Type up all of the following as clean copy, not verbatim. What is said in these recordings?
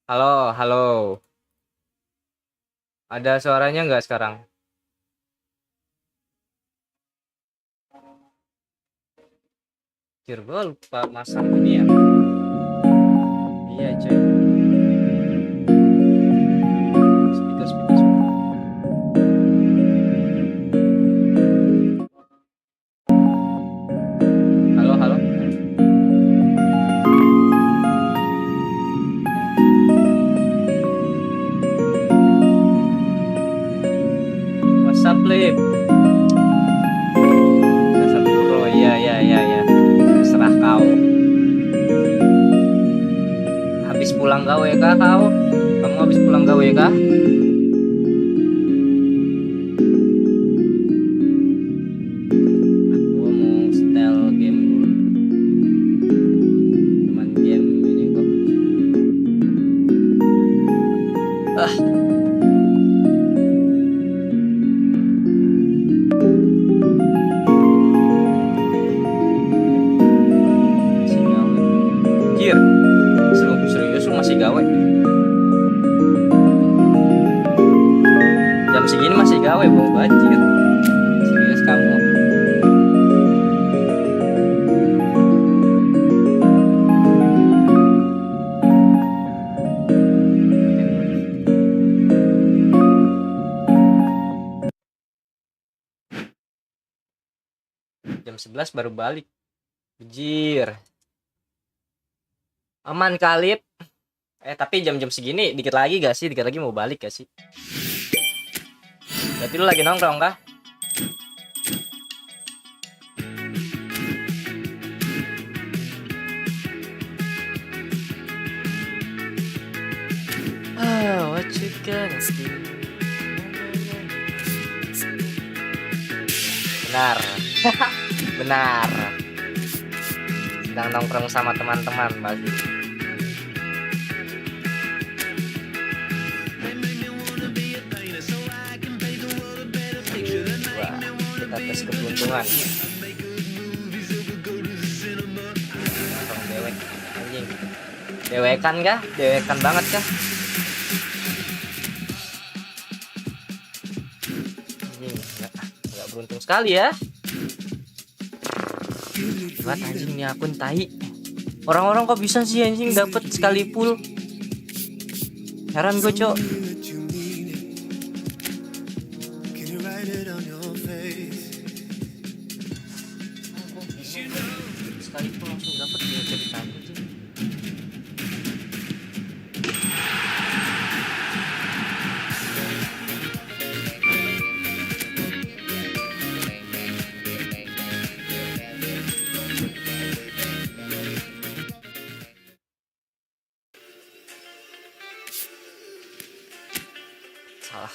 Halo, halo. Ada suaranya nggak sekarang? Anjir, gua lupa masang ini ya. Iya, cuy. Speaker, speaker, speaker. Halo, halo. What's up, Lip? Dasar bro, iya, iya, iya, iya. Serah kau. Habis pulang gawe kah kau? Kamu habis pulang gawe kah? Gua mau setel game dulu. Cuman game ini kok. Ah. Masih gawe. Anjir. Serius lu masih gawe? Jam segini masih gawe, bang banjir. Serius kamu? Jam 11 baru balik. Bejir. Aman Kalip. Tapi jam-jam segini dikit lagi gak sih? Dikit lagi mau balik gak sih? Berarti lu lagi nongkrong kah? What you gonna do? Benar. Benar. Sedang nongkrong sama teman-teman pasti. Wah, kita tes keberuntungan. Nongkrong dewek, anjing. Dewekan kah? Dewekan banget kah? Anjing, nggak beruntung sekali ya. Buat anjing nih akun tai. Orang-orang kok bisa sih anjing dapat sekali full. Heran gue, Cok. Sekali full langsung dapat dia cerita aku tuh. Salah.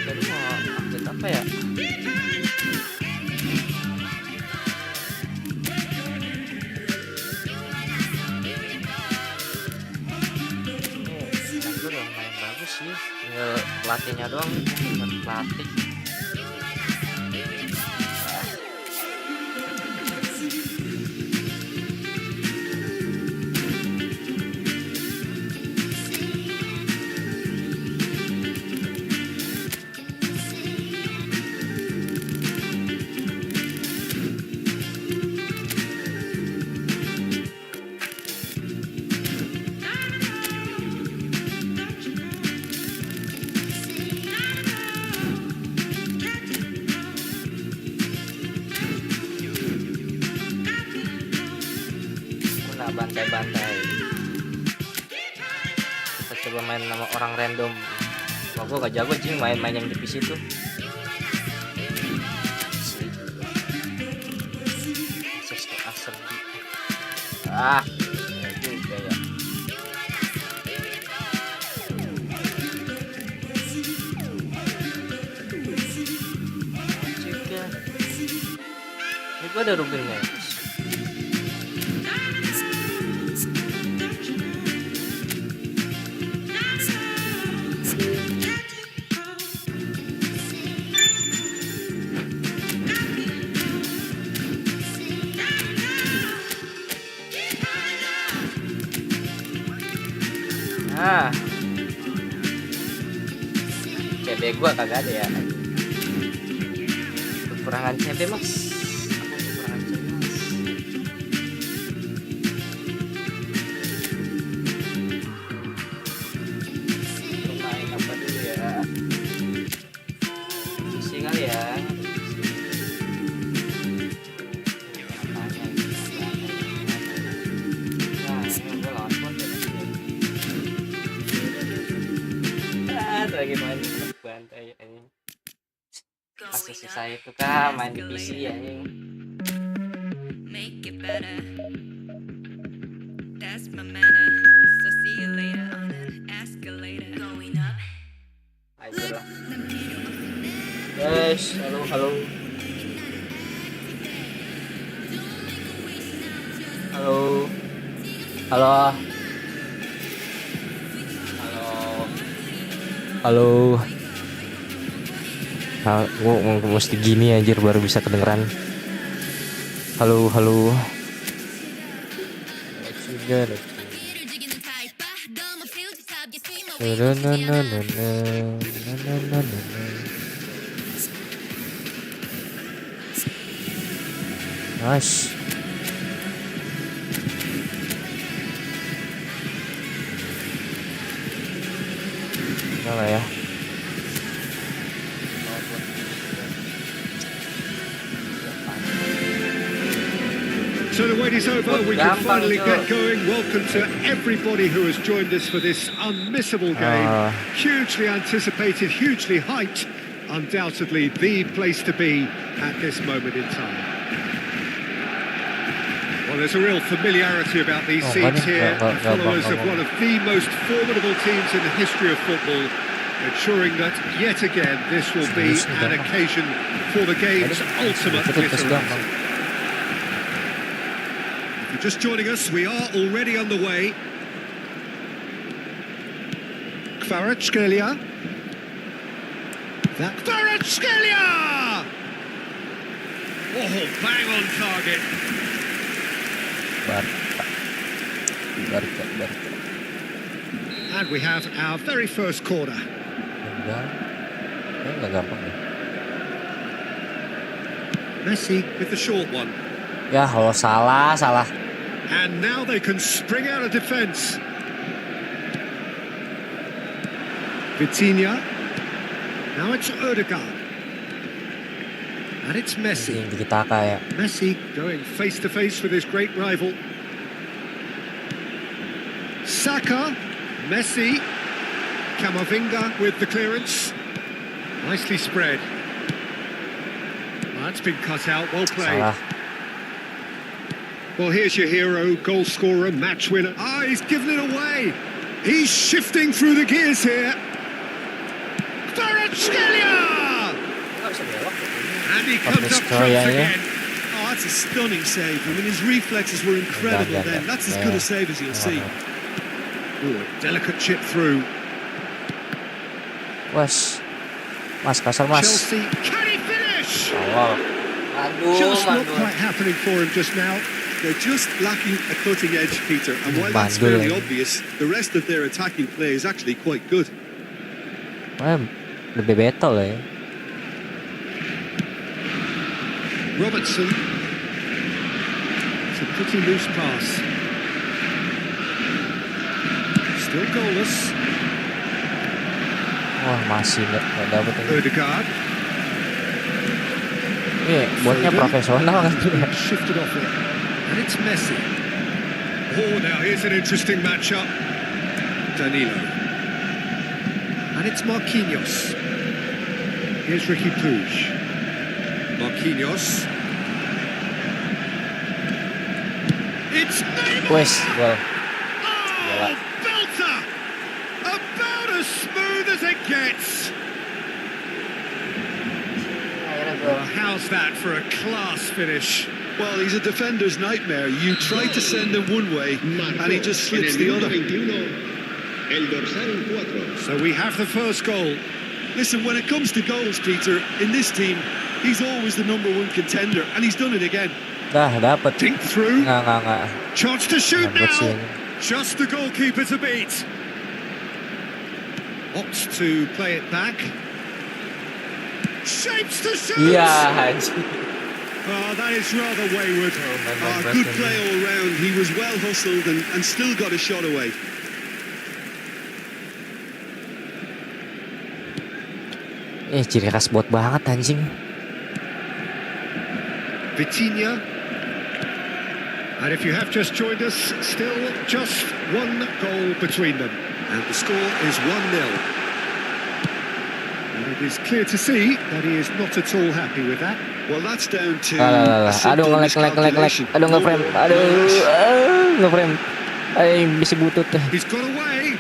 Baru mau update apa ya? Gue udah main bagus sih. Tinggal pelatihnya doang. Tinggal pelatih. Bantai-bantai. Kita coba main sama orang random. Wah, gue gak jago sih main-main yang di PC tuh. ya juga ya. Juga. Ini gua ada Ruben Nemesis. CB gua kagak ada ya. Kekurangan CB mas. Kekurangan CB mas. Main apa dulu ya? Sisi kali ya. Lagi main bantai anjing. Asesi saya itu kan main di PC anjing. Make it better. That's my manner. So see you later on an escalator. Going up. Ayolah. Guys, halo. Halo. Gue mesti gini anjir baru bisa kedengeran. Halo. Nice. Salah ya. So the wait is over, we can finally get going. Welcome to everybody who has joined us for this unmissable game. Hugely anticipated, hugely hyped. Undoubtedly the place to be at this moment in time. Well, there's a real familiarity about these scenes here. The followers of one of the most formidable teams in the history of football, ensuring that yet again this will be an occasion for the game's ultimate glitter. Just joining us, we are already underway. Kvaratskhelia. Kvaratskhelia! Oh, bang on target. Barca. And we have our very first corner. Enggak gampang ya. Messi with the short one. Ya, kalau salah. And now they can spring out of defence. Vitinha. Now it's Odegaard. And it's Messi. Messi going face to face with his great rival. Saka. Messi. Camavinga with the clearance. Nicely spread. Well, that's been cut out. Well played. Salah. Well, here's your hero, goal scorer, match winner. He's given it away. He's shifting through the gears here. Kvaratskhelia! And he comes up close again. Oh, that's a stunning save. I mean, his reflexes were incredible then. That's as good a save as you'll see. Ooh, a delicate chip through. Mas kasar mas. Chelsea, can he finish? Aduh, Just not quite happening for him just now. They're just lacking a cutting edge, Peter, and while that's fairly obvious, the rest of their attacking play is actually quite good. Lebih betul ya. Robertson. It's a pretty loose pass. Still goalless. Wah, masih nggak dapet ini. Odegaard. Buatnya profesional kan. Shifted off it. And it's Messi. Oh, now here's an interesting matchup. Danilo. And it's Marquinhos. Here's Ricky Puig. Marquinhos. It's Neymar! Wes, gol. Oh, belter! About as smooth as it gets. Well, how's that for a class finish? Well, he's a defender's nightmare. You try to send him one way, and he just slips the other. So we have the first goal. Listen, when it comes to goals, Peter, in this team, he's always the number one contender, and he's done it again. Dah, dapat. Dink through. Nggak. Chance to shoot Dapat sih. now. Just the goalkeeper to beat. Opts to play it back. Shapes to shoot. Iya, anjing. Oh, that is rather wayward. Good play all round. He was well hustled and still got a shot away. Ciri khas bot banget anjing. Vitinha. And if you have just joined us, still just one goal between them. And the score is 1-0. And it is clear to see that he is not at all happy with that. Well, that's down to Aduh, a simple nge-lag. miscalculation. Aduh, nge-frame. Nge-frame. Bisa butut. He's got away.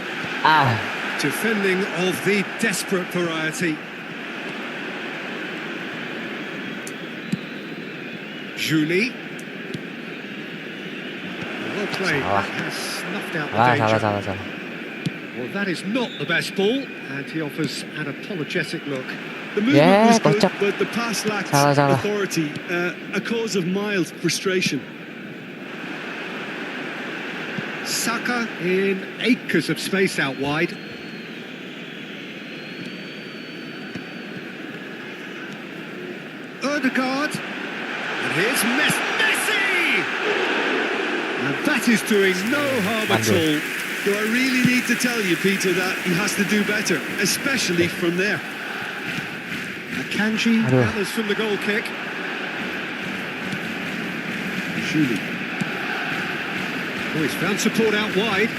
Defending of the desperate variety. Julie. Well played. Has snuffed out the danger. Salah. Well, that is not the best ball, and he offers an apologetic look. The movement was good, kocak. but the pass lacked Salah. authority, a cause of mild frustration. Saka in acres of space out wide. Ødegaard. And here's Messi! And that is doing no harm at all. Do I really need to tell you, Peter, that he has to do better, especially from there? Akanji gathers from the goal kick. Julie. Oh, he's found support out wide.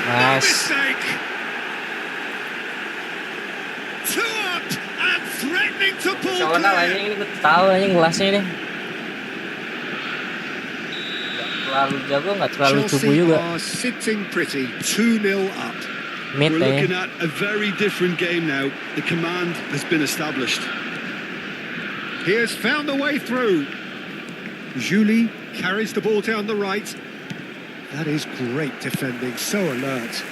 No mistake! Two up and threatening to pull clear. Ini gue tahu anjing gelasnya ini. Terlalu jago, nggak terlalu cupu Chelsea juga. are sitting pretty, 2-0 up. Mid We're looking at a very different game now. The command has been established. He has found a way through. Julie carries the ball down the right. That is great defending, so alert.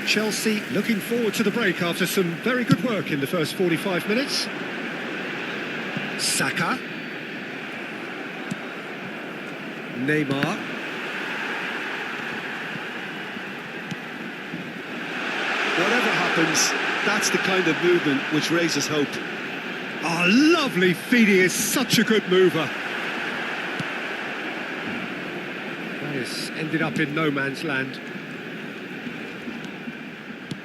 Chelsea looking forward to the break after some very good work in the first 45 minutes. Saka. Neymar. Whatever happens, that's the kind of movement which raises hope. Oh, lovely feed. He is such a good mover. That has ended up in no man's land.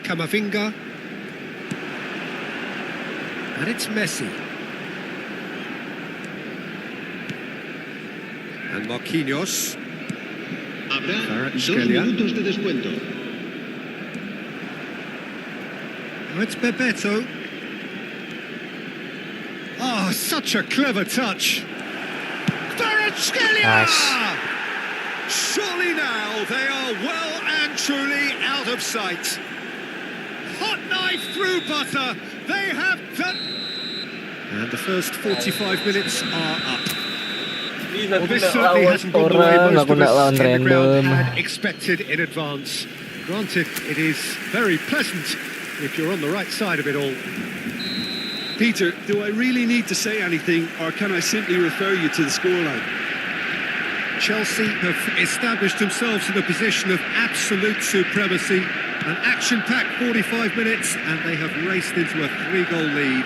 Camavinga. And it's Messi. And Marquinhos. Habrá 2 Kvaratskhelia. minutos de descuento. Oh, it's Bebeto. Oh, such a clever touch. Kvaratskhelia! Nice. Surely now they are well and truly out of sight. Hot knife through butter. They have done. And the first 45 minutes are up. Well, this certainly hasn't gone the way most of us in the ground had expected in advance. Granted, it is very pleasant if you're on the right side of it all. Peter, do I really need to say anything, or can I simply refer you to the scoreline? Chelsea have established themselves in a position of absolute supremacy. An action-packed 45 minutes, and they have raced into a 3-goal lead.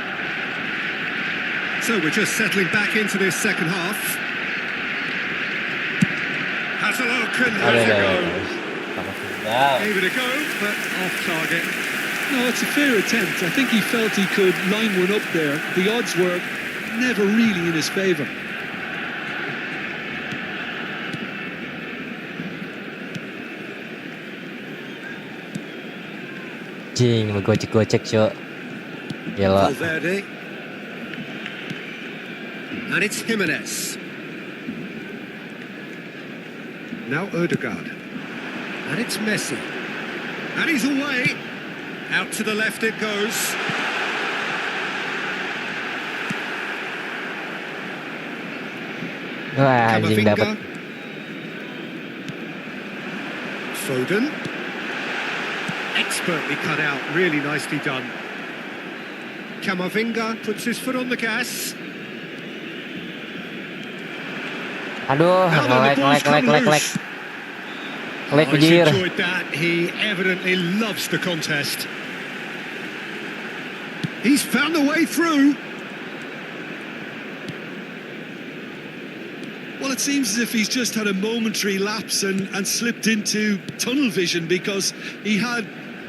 So we're just settling back into this second half. Hazeloken has a go. Gave it a go, but off target. No, it's a fair attempt. I think he felt he could line one up there. The odds were never really in his favour. Jing, gocek-gocek, Cok. Gila. Valverde. And it's Jimenez. Now Ødegaard. And it's Messi. And he's away. Out to the left it goes. Wah, anjing Camavinga. dapat. Foden. Expertly cut out, really nicely done. Camavinga puts his foot on the gas. Aduh, Now then, the ball's come lag. loose. Lag Oh, he's anjir. enjoyed that. He evidently loves the contest. He's found a way through. Well, it seems as if he's just had a momentary lapse and slipped into tunnel vision because he had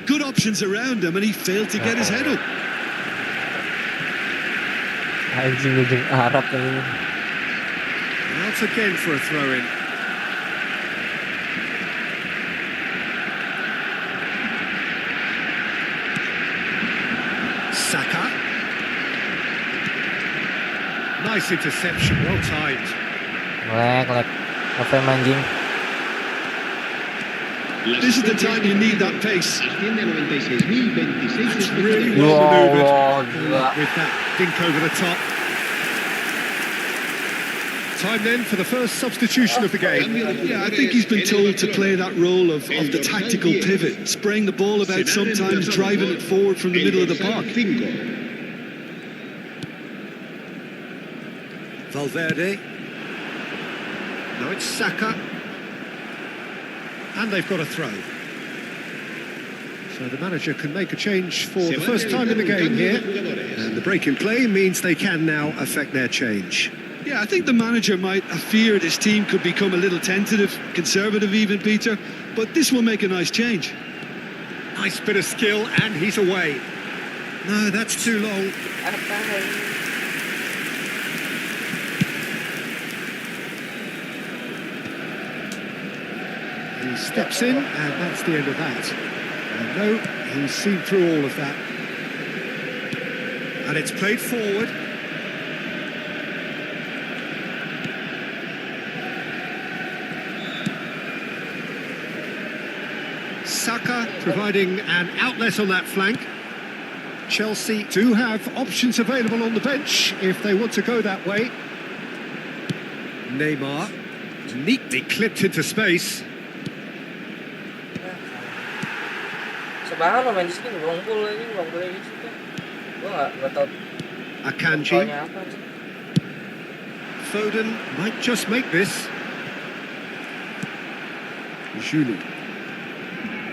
good options around him and he failed to get his head up. Anjing ujung Arab ini. Out again for a throw-in. Saka. Nice interception, well timed. Lag. Apa anjing? This is the time you need that pace. Asciende a 96.026 It's really Wow, well manoeuvred. wow, gila. With that dink over the top. Time then for the first substitution of the game. Yeah, I think he's been told to play that role of the tactical pivot, spraying the ball about, sometimes driving it forward from the middle of the park. Valverde. Now it's Saka. And they've got a throw. So the manager can make a change for the first time in the game here. And the break in play means they can now affect their change. Yeah, I think the manager might have feared his team could become a little tentative, conservative even, Peter, but this will make a nice change. Nice bit of skill, and he's away. No, that's too long. He steps in, and that's the end of that. And no, he's seen through all of that. And it's played forward. Saka providing an outlet on that flank. Chelsea do have options available on the bench if they want to go that way. Neymar, neatly clipped into space. Sebangan lo main di sini belum boleh di situ. Gua nggak tahu Akanji. soalnya apa sih. Foden might just make this. Julie.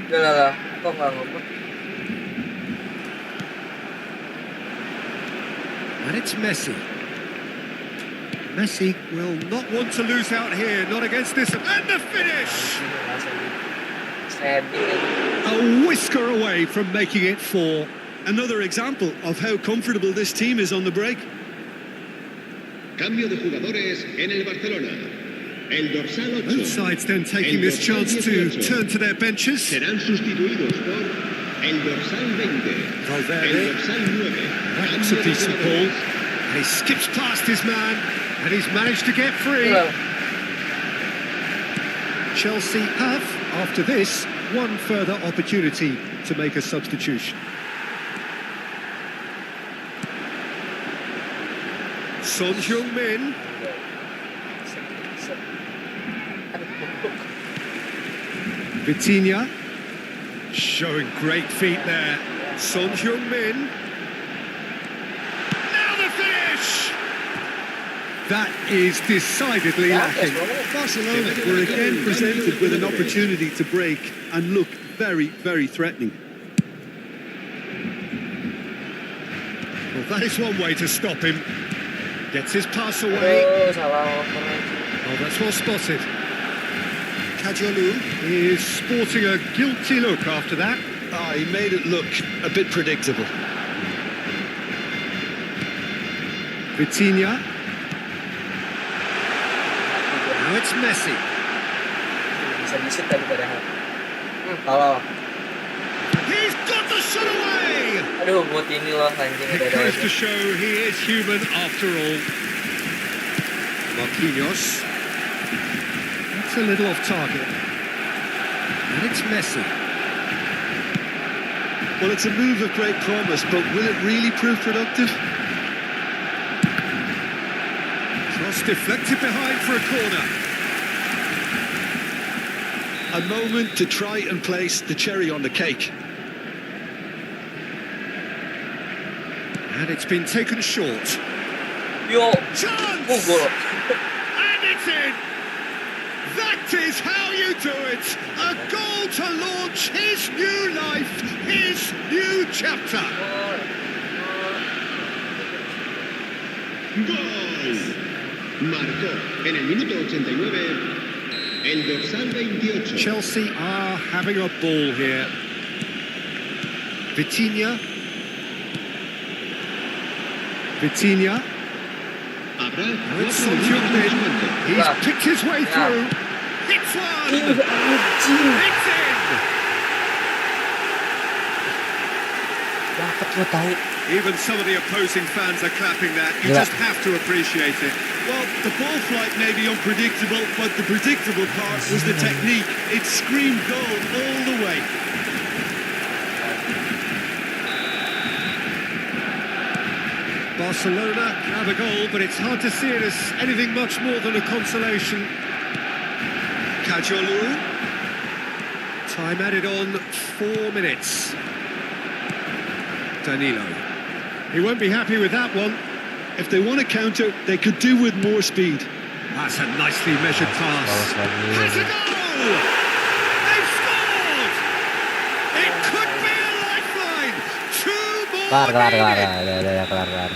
Udah lah, kok nggak ngobrol? And it's Messi. Messi will not want to lose out here, not against this. And the finish! A whisker away from making it 4. Another example of how comfortable this team is on the break. Cambio de jugadores en el Barcelona. El dorsal 8. Both sides then taking this chance to turn to their benches. Serán sustituidos por el dorsal 20. Valverde. El dorsal 9. That looks a decent ball. And he skips past his man, and he's managed to get free. Chelsea have, after this, one further opportunity to make a substitution. Son Heung-min. Vitinha. Showing great feet there. Son Heung-min. Now the finish! That is decidedly lacking. Barcelona were again presented with an opportunity to break and look very, very threatening. Well, that is one way to stop him. Gets his pass away. Oh, that's well spotted. Kajolu is sporting a guilty look after that. He made it look a bit predictable. Vitinha. Now it's Messi. Bisa disit tadi padahal. Kalau He's got the shot away! aduh buat ini loh anjing It goes to show he is human after all. Marquinhos. It's a little off target. And it's Messi. Well, it's a move of great promise, but will it really prove productive? Cross deflected behind for a corner. A moment to try and place the cherry on the cake. And it's been taken short. Yo. Chance! Oh, goal. And it's in! That is how you do it! A goal to launch his new life, his new chapter. ¡Gol! Marcó en el minuto 89 el dorsal 28. Chelsea are having a ball here. Vitinha. Habrá Oh, it's 4 minutos de Son descuento. He's picked his way through. Hits one! It's in! Dapat lo tayo. Even some of the opposing fans are clapping that. You Yeah. just have to appreciate it. Well, the ball flight may be unpredictable, but the predictable part was the technique. It screamed goal all the way. Barcelona have a goal, but it's hard to see it as anything much more than a consolation. Kajolu. Time added on 4 minutes. Danilo. He won't be happy with that one. If they want to counter, they could do with more speed. That's a nicely measured pass. Has a goal! They've scored! It could be a lifeline! 2 more needed!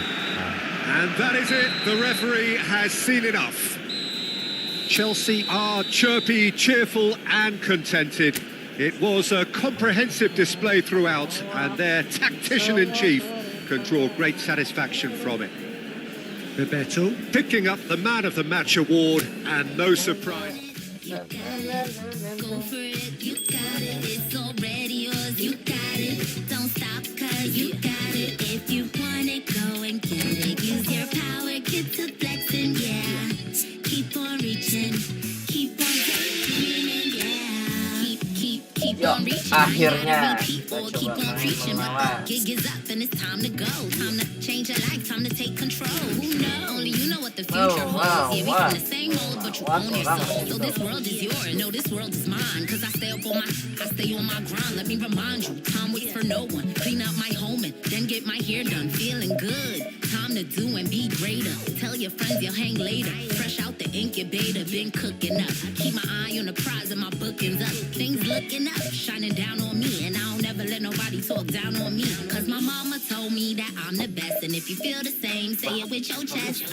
And that is it. The referee has seen enough. Chelsea are chirpy, cheerful and contented. It was a comprehensive display throughout, and their tactician-in-chief can draw great satisfaction from it. Bebeto picking up the Man of the Match award, and no surprise. Go for it, you got it, it's already yours, you got it. Don't stop, cause you got it. If you want it, go and get it. Use your power, get to flexing, yeah. Keep on reaching, keep on daydreaming, yeah. Keep Yo, on reaching. akhirnya Keep on coba main preaching, bola. but the gig is up and it's time to go. Time to change your life, time to take control. Who knows? Only you know what the future holds. Yeah, we from the same mold, but you own your soul. So this world is yours, no, this world is mine. Cause I stay on my grind. Let me remind you, time waits for no one. Clean up my home and then get my hair done. Feeling good, time to do and be greater. Tell your friends you'll hang later. Fresh out the incubator, been cooking up. Keep my eye on the prize and my bookings up. Things looking up, shining down on me. And I don't ever let nobody talk down on me. Cause my mama told me that I'm the best. And if you feel the same, say it with your chest.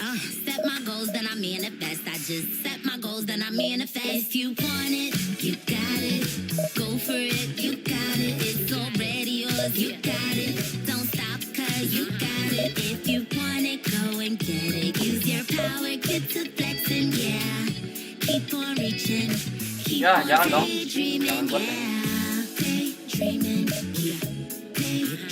Set my goals, then I manifest. I just set my goals, then I manifest. If you want it, you got it. Go for it, you got it. It's already yours, you got it. Don't stop, cause you got it. If you want it, go and get it. Use your power, get to flexing, yeah. Keep on reaching, keep Ya, on jangan dong. daydreaming, Jangan buat yeah. Daydreaming, yeah.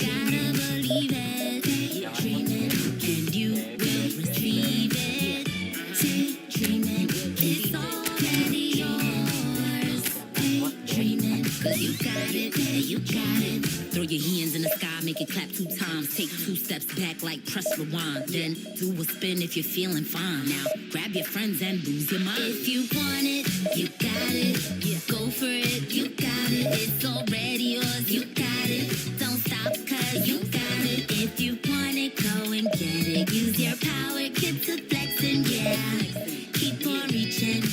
Gotta believe it. Daydreaming, and you will receive it. Daydreaming, it's already yours. Daydreaming, cause you got it, yeah, you got it. Throw your hands in the sky, make it clap 2 times. Take 2 steps back like press rewind. Then do a spin if you're feeling fine. Now grab your friends and lose your mind. If you want it, you got it. Yeah, go for it, you got it. It's already yours, you got it. Don't stop, cause you got it. If you want it, go and get it. Use your power, get to flexing, yeah. Keep on reaching,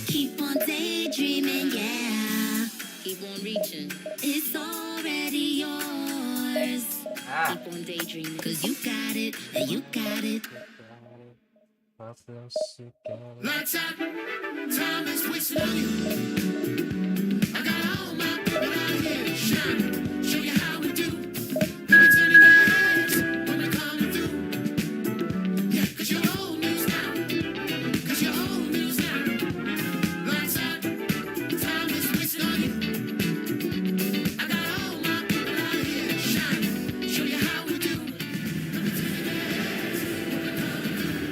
keep on daydreaming, yeah. Keep on reaching. It's already yours. Keep on daydreaming, cause you got it, you got it. Lights out, time is wasting on you. I got all my people out here shining, show you how we do. Let me turn in your heads when we're coming through. Yeah, cause you're old news now. Cause you're old news now. Lights out, time is wasting on you. I got all my people out here shining, show you how we do. Let me turn in your heads when we're coming through.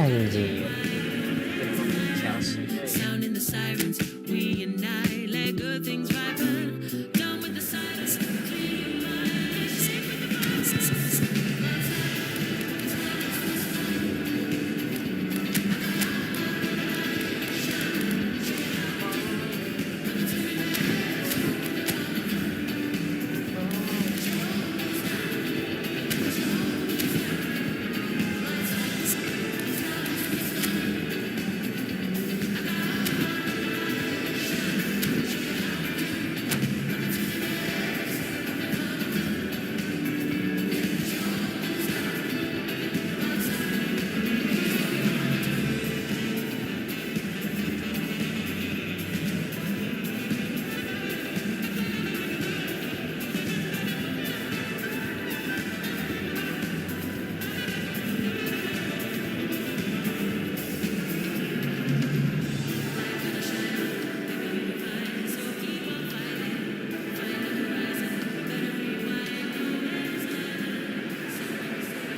Anjir. Chelsea. Sounding the sirens, we unite, let good things ripen. Done with the silence, clear your mind, shape with the vibes.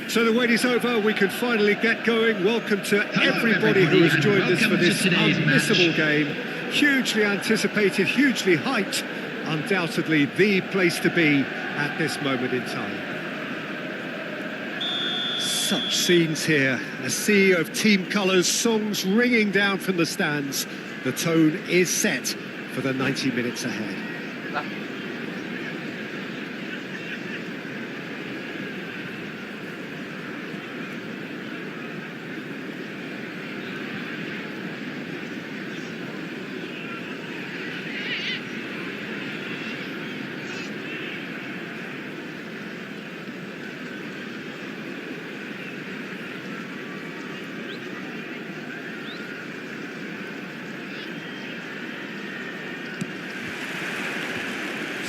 So the wait is over, we can finally get going. Welcome to everybody who has joined us for this unmissable game. Hugely anticipated, hugely hyped. Undoubtedly the place to be at this moment in time. Such scenes here. A sea of team colours, songs ringing down from the stands. The tone is set for the 90 minutes ahead.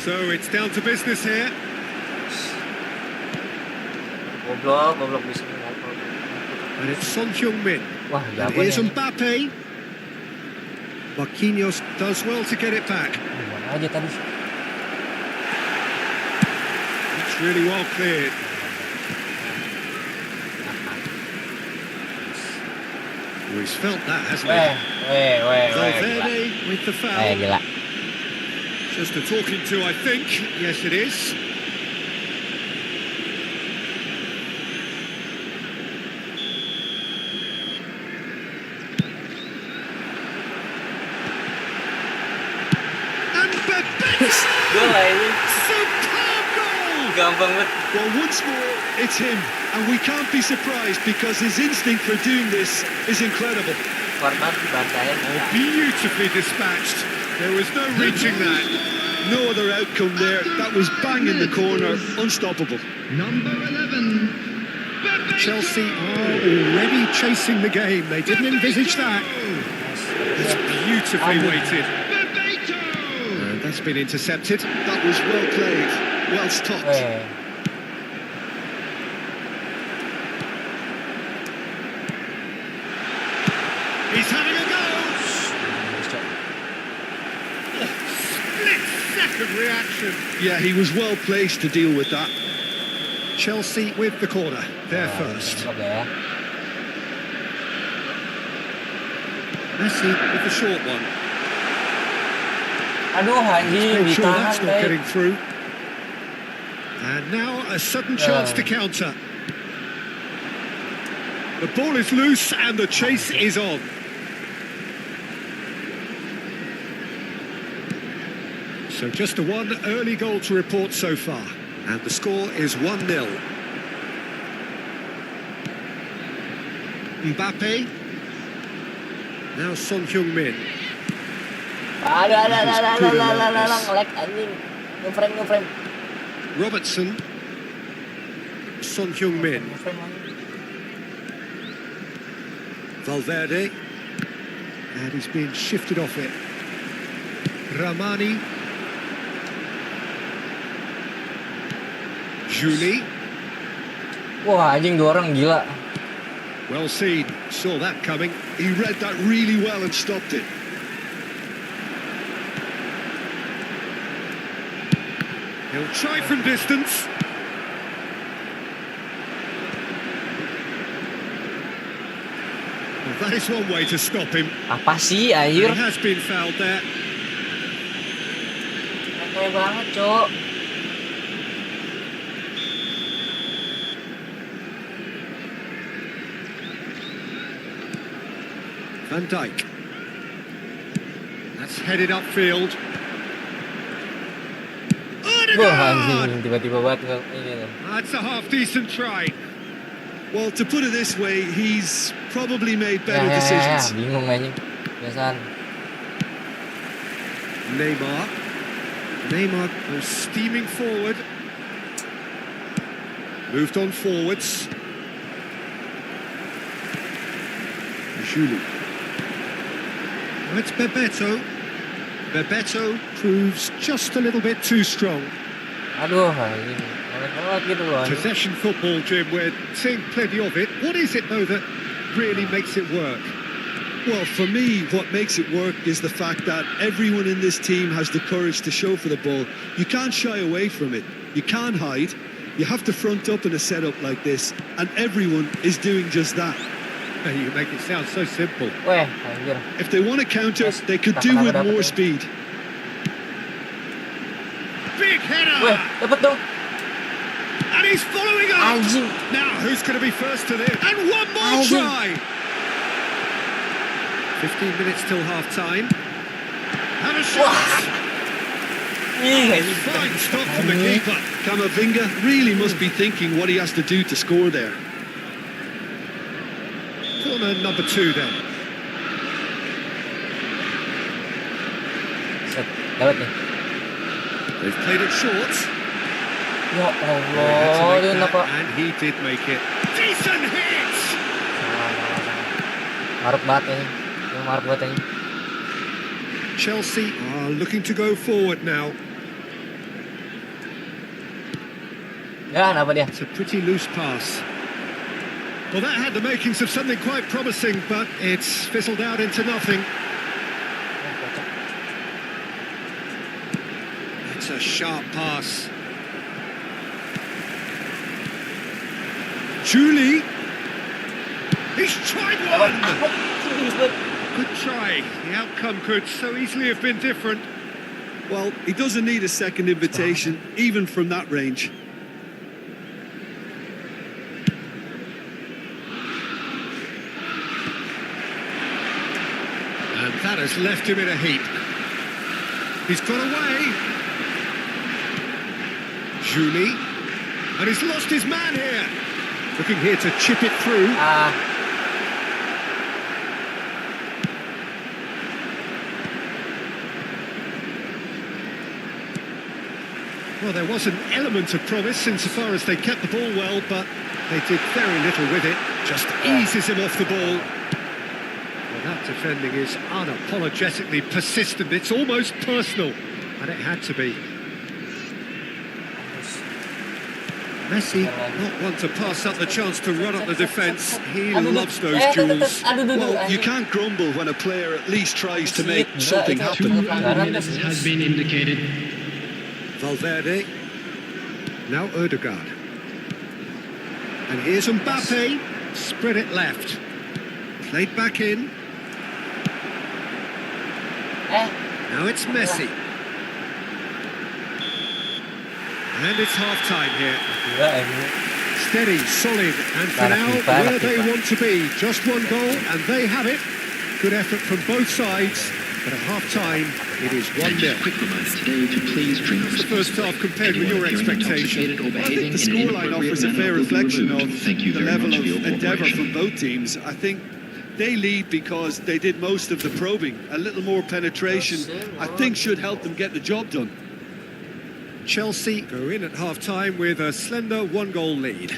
So it's down to business here. Goblok bisa. And it's Son Heung-min. Wah, And jago here's nih. Mbappe. Marquinhos does well to get it back. Gimana aja tadi? It's really well cleared. Oh, he's felt that, hasn't he? Valverde with the foul. Gila. Just a talking to, I think. Yes, it is. And Bebeto! Gol lah ini. Superb goal! Gampang banget. Well, once more, it's him. And we can't be surprised because his instinct for doing this is incredible. Format dibantahin. Beautifully dispatched. There was no reaching that. No other outcome there. That was bang in the corner. Unstoppable. Number 11. Chelsea are already chasing the game. They didn't envisage that. It's beautifully weighted. And that's been intercepted. That was well played. Well stopped. He's having a go. Split-second reaction. Yeah, he was well placed to deal with that. Chelsea with the corner. They're first. Messi with the short one. Aduh, anjing, Make sure that's ditahan, not baik. getting through. And now a sudden chance to counter. The ball is loose and the chase is on. So just a one early goal to report so far. And the score is 1-0. Mbappe. Now Son Heung-min. Aduh, ngelek anjing. Ngeframe. Robertson. Son Heung-min. Valverde. And he's being shifted off it. Ramani. Juli. Wah, anjing, dua orang gila. Well seen. Saw that coming. He read that really well and stopped it. He'll try from distance. That is one way to stop him. Apa sih, He air? has been fouled there. Kayak banget, Cok. Van Dijk. That's headed upfield. Wah, Odegaard! anjing tiba-tiba banget ini. That's a half-decent try. Well, to put it this way, he's probably made better Ya, decisions. bingung anjing. Biasaan. Neymar. Neymar goes steaming forward. Moved on forwards. Julie. It's Bebeto. Bebeto proves just a little bit too strong. Aduh, anjing. Banget gitu loh. Anjing. Possession football, Jim, we're seeing plenty of it. What is it, though, that really makes it work? Well, for me, what makes it work is the fact that everyone in this team has the courage to show for the ball. You can't shy away from it. You can't hide. You have to front up in a setup like this, and everyone is doing just that. You make it sound so simple. Weh, anjir. If they want to counter, they could do with more speed. Big header! Weh, dapat dong. And he's following up! Anjing. Now, who's going to be first to this? And one more Anjing. try! 15 minutes till half-time. Have a shot! Ih, anjing. Fine stop from the keeper. Camavinga really must be thinking what he has to do to score there. Corner number 2 then. Set, dapat nih. They've played it short. Ya They had to Allah, make yun that, apa? and he did make it. Decent hit! Maruk banget ini. Ini maruk banget ini. Chelsea are looking to go forward now. Ya, kenapa dia? It's a pretty loose pass. Well, that had the makings of something quite promising, but it's fizzled out into nothing. It's a sharp pass. Julie. He's tried one. Good try. The outcome could so easily have been different. Well, he doesn't need a second invitation, even from that range. And that has left him in a heap. He's got away. Julie. And he's lost his man here. Looking here to chip it through. Well, there was an element of promise insofar as they kept the ball well, but they did very little with it. Just eases him off the ball. Well, that defending is unapologetically persistent. It's almost personal, and it had to be. Messi, not one to pass up the chance to run up the defence. He loves those duels. Well, you can't grumble when a player at least tries to make something happen. Has been indicated. Valverde. Now Odegaard. And here's Mbappe. Spread it left. Played back in. Now it's Messi. And it's half-time here. Steady, solid, and for now, where they want to be. Just one goal, and they have it. Good effort from both sides, but at half-time, it is 1-0. Quick reminder today to please drink How's the first half compared with your expectation? I think the scoreline offers a fair reflection of the level of endeavour from both teams. I think they lead because they did most of the probing. A little more penetration, I think, should help them get the job done. Chelsea go in at half-time with a slender 1-goal lead.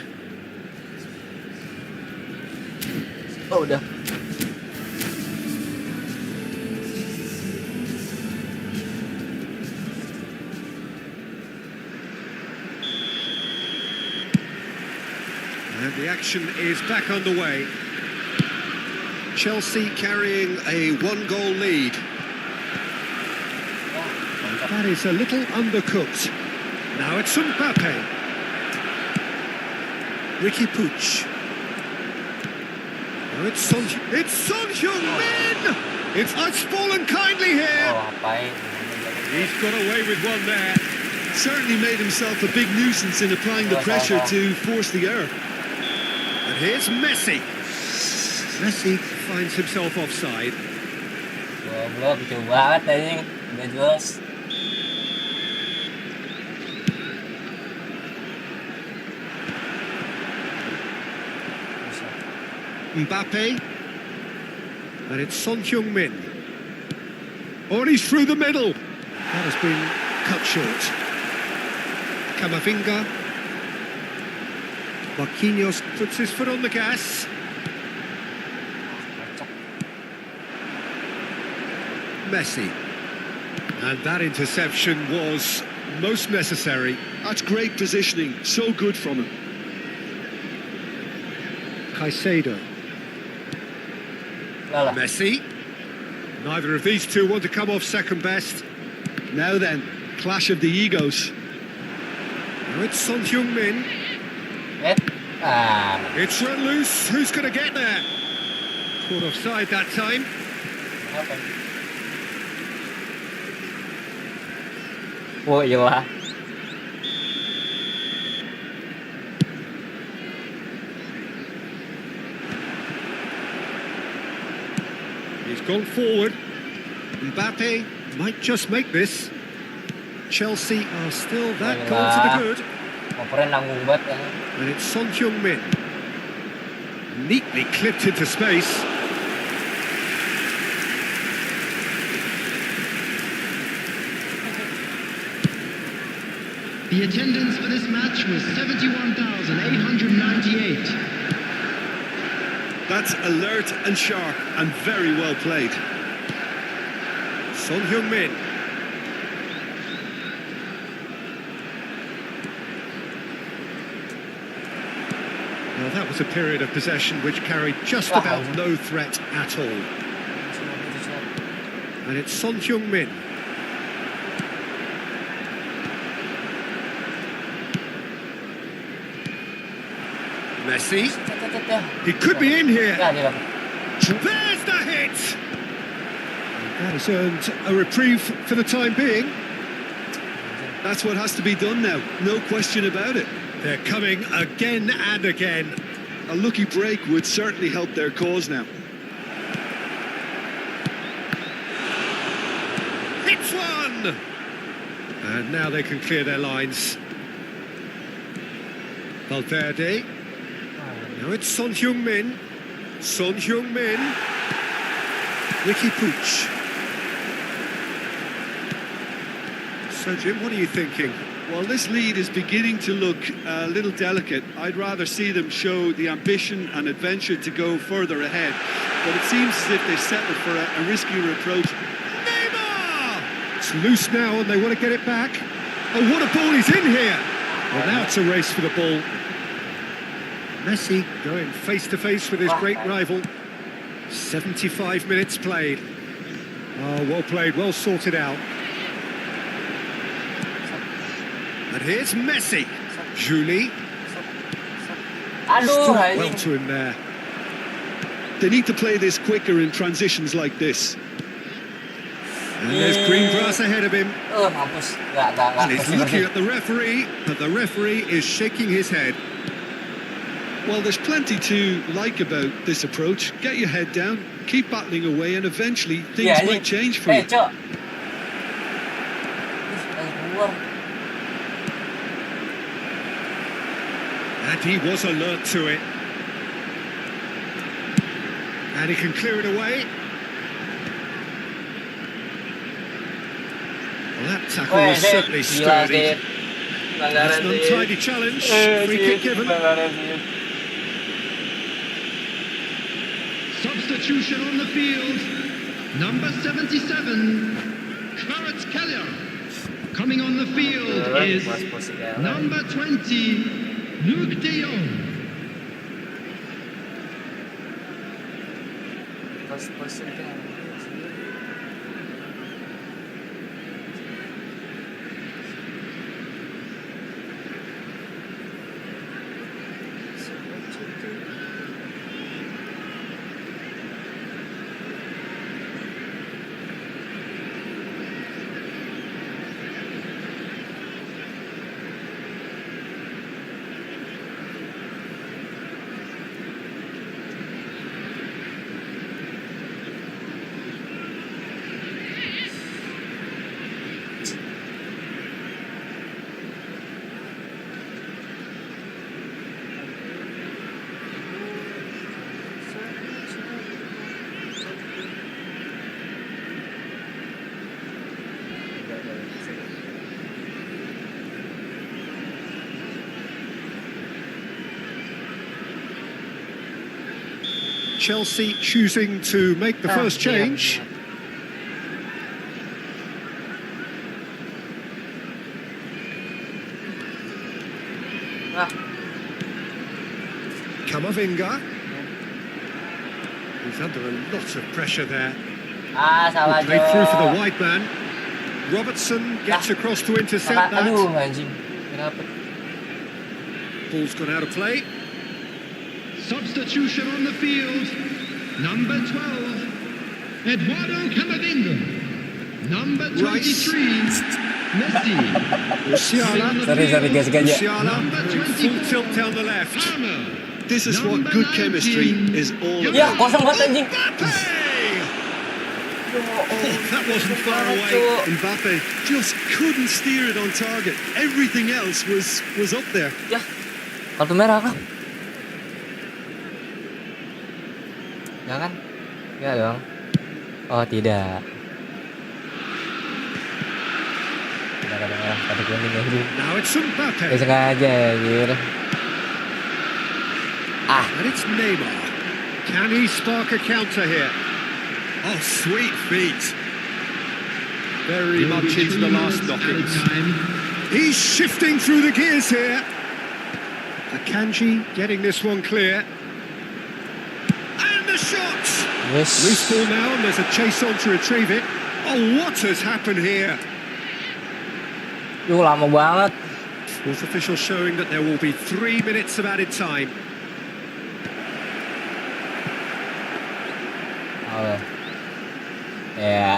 Oh, udah. And the action is back underway. Chelsea carrying a 1-goal lead. That is a little undercooked. Now it's Mbappe. Ricky Puig. Oh, it's Son Heung-min! It's fallen kindly here. Oh, ngapain? He's got away with one there. Certainly made himself a big nuisance in applying the pressure to force the error. And here's Messi. Messi finds himself offside. Goblok, lucu banget anjing. Udah jelas. Mbappe. And it's Son Heung-min. Oh, and he's through the middle. That has been cut short. Camavinga. Marquinhos puts his foot on the gas. Messi. And that interception was most necessary. That's great positioning. So good from him. Caicedo. Lah. Messi. Neither of these two want to come off second best. Now then, clash of the egos. Now it's Son Heung-min. It's run loose. Who's going to get there? Caught offside that time. Okay. Oh iya lah. He's gone forward. Mbappe might just make this. Chelsea are still that goal to the good. Operan nanggung banget ya. And it's Son Heung-min. Neatly clipped into space. The attendance for this match was 71,898. That's alert and sharp and very well played. Son Heung-min. Well, that was a period of possession which carried just about no threat at all. And it's Son Heung-min. Messi. He could be in here. Ya, dia dapat. There's the hit. And that has earned a reprieve for the time being. That's what has to be done now. No question about it. They're coming again and again. A lucky break would certainly help their cause now. Hits one! And now they can clear their lines. Valverde. Now it's Son Heung-min. Son Heung-min. Ricky Puig. So, Jim, what are you thinking? Well, this lead is beginning to look a little delicate. I'd rather see them show the ambition and adventure to go further ahead. But it seems as if they've settled for a riskier approach. Neymar! It's loose now and they want to get it back. Oh, what a ball, he's in here! Well, now it's a race for the ball. Messi going face-to-face with his great rival. 75 minutes played. Oh, well played, well sorted out. And here's Messi. Julie. Aduh, Still well anjing. to him there. They need to play this quicker in transitions like this. And there's green grass ahead of him. Mampus. Nggak And he's bersih-bersih. looking at the referee, but the referee is shaking his head. Well, there's plenty to like about this approach. Get your head down, keep battling away, and eventually things Iya, might anjing. change for you. Cok. Lagi keluar. And he was alert to it. And he can clear it away. Well, that tackle was certainly Gila sturdy. sih. That's Pelanggaran an sih. untidy challenge. Free kick given. Pelanggaran sih. Substitution on the field. Number 77, Clarence Keller. Coming on the field is number 20, Luke de Jong. Pas-pasin kan. Chelsea choosing to make the first change. Kamavinga. He's under a lot of pressure there. Salah Played through for the wide man. Robertson gets across to intercept that. Aduh anjing. Kenapa? Ball's gone out of play. Substitution on the field. Number 12, Eduardo Camavinga. Number 23, Messi. Musiala. Sorry guys. Musiala. Number Full tilt down the left. Palmer. This is what Number good chemistry 19. is all Ya, about. kosong banget anjing. Mbappe! That wasn't far away. Mbappe just couldn't steer it on target. Everything else was up there. Ya. Kartu merah kah? Jangan. Ya dong. Oh, tidak. Tidak ada merah, kartu kuning anjing. Now it's Mbappe. Gak sengaja anjir. And it's Neymar. Can he spark a counter here? Oh, sweet feet. Very much into the last knockings. He's shifting through the gears here. Akanji getting this one clear. And the shot! Yes. Loose ball now, and there's a chase on to retrieve it. Oh, what has happened here? Yuh, lama banget. Fourth official showing that there will be 3 minutes of added time. Oh. Ya.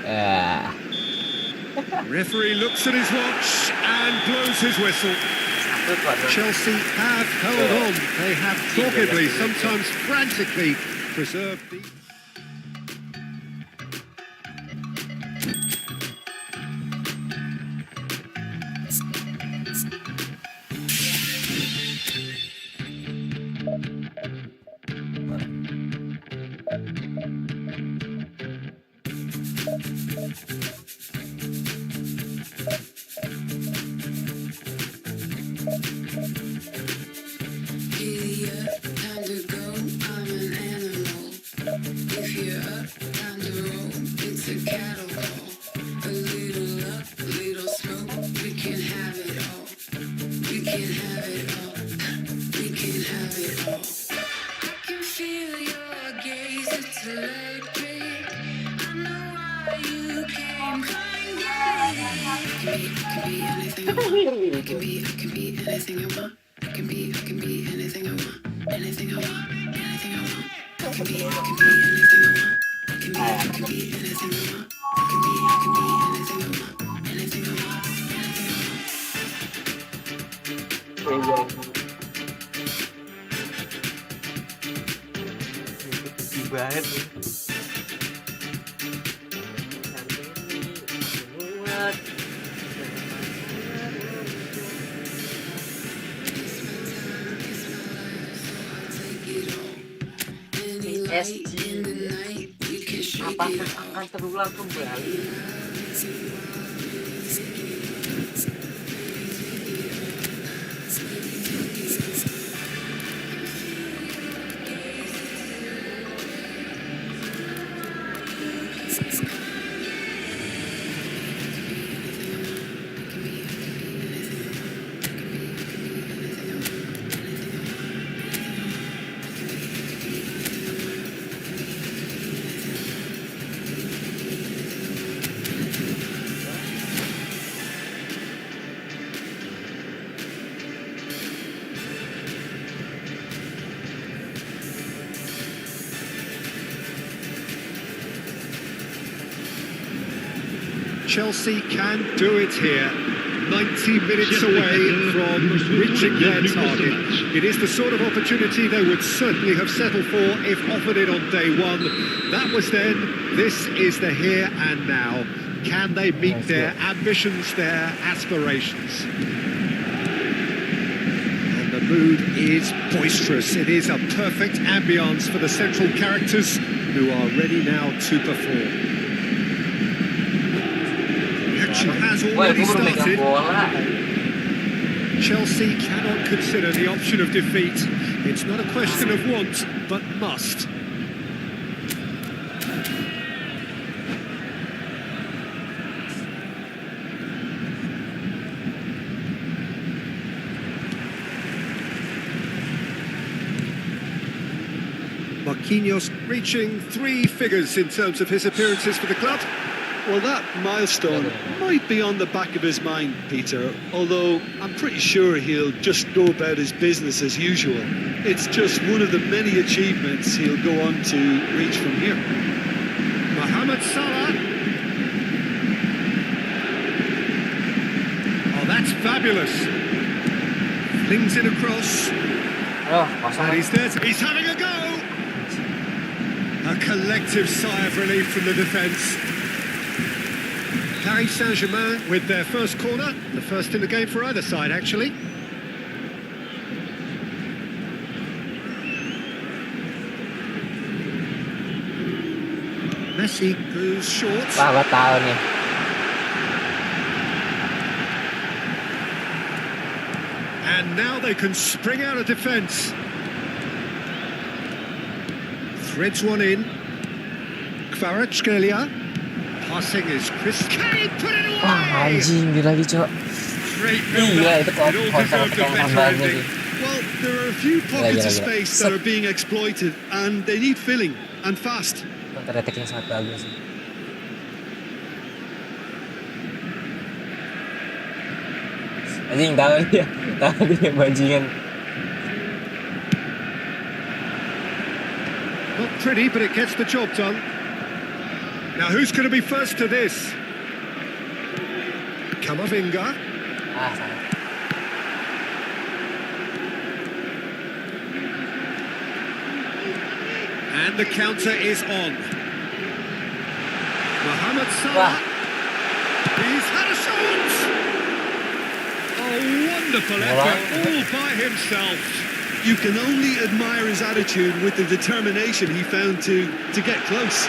Ya. Referee looks at his watch and blows his whistle. Chelsea have held on. They have doggedly, sometimes frantically, preserved the... Banget. PSG apakah akan terulang kembali? Chelsea can do it here. 90 minutes away from reaching their target. It is the sort of opportunity they would certainly have settled for if offered it on day one. That was then, this is the here and now. Can they meet their ambitions, their aspirations? And the mood is boisterous. It is a perfect ambience for the central characters who are ready now to perform. Has already started. Chelsea cannot consider the option of defeat. It's not a question of want, but must. Marquinhos reaching 3 figures in terms of his appearances for the club. Well, that milestone might be on the back of his mind, Peter, although I'm pretty sure he'll just go about his business as usual. It's just one of the many achievements he'll go on to reach from here. Mohamed Salah. Oh, that's fabulous. Flings it across. Aduh, kosong. And he's there. He's having a go. A collective sigh of relief from the defence. Paris Saint-Germain with their first corner, the first in the game for either side, actually. Messi goes short. Wah, gua tahu nih. And now they can spring out of defence. Threads one in. Kvaratskhelia. Passing is Chris. Can he put it away? Wah, anjing, dia lagi, Cok. Great Iya, itu build-up. It all konser deserved a yang better tambahan ending. tadi. Well, there are a few pockets of Gila. space that are being exploited, and they need filling, and fast. Counter attack yang sangat bagus sih. Anjing, tahu dia. Tahu dia bajingan. Not pretty, but it gets the job done. Now, who's going to be first to this? Kamavinga. Ah, salah. And the counter is on. Mohamed Wah. Salah. He's had a shot. A wonderful effort all by himself. You can only admire his attitude with the determination he found to get close.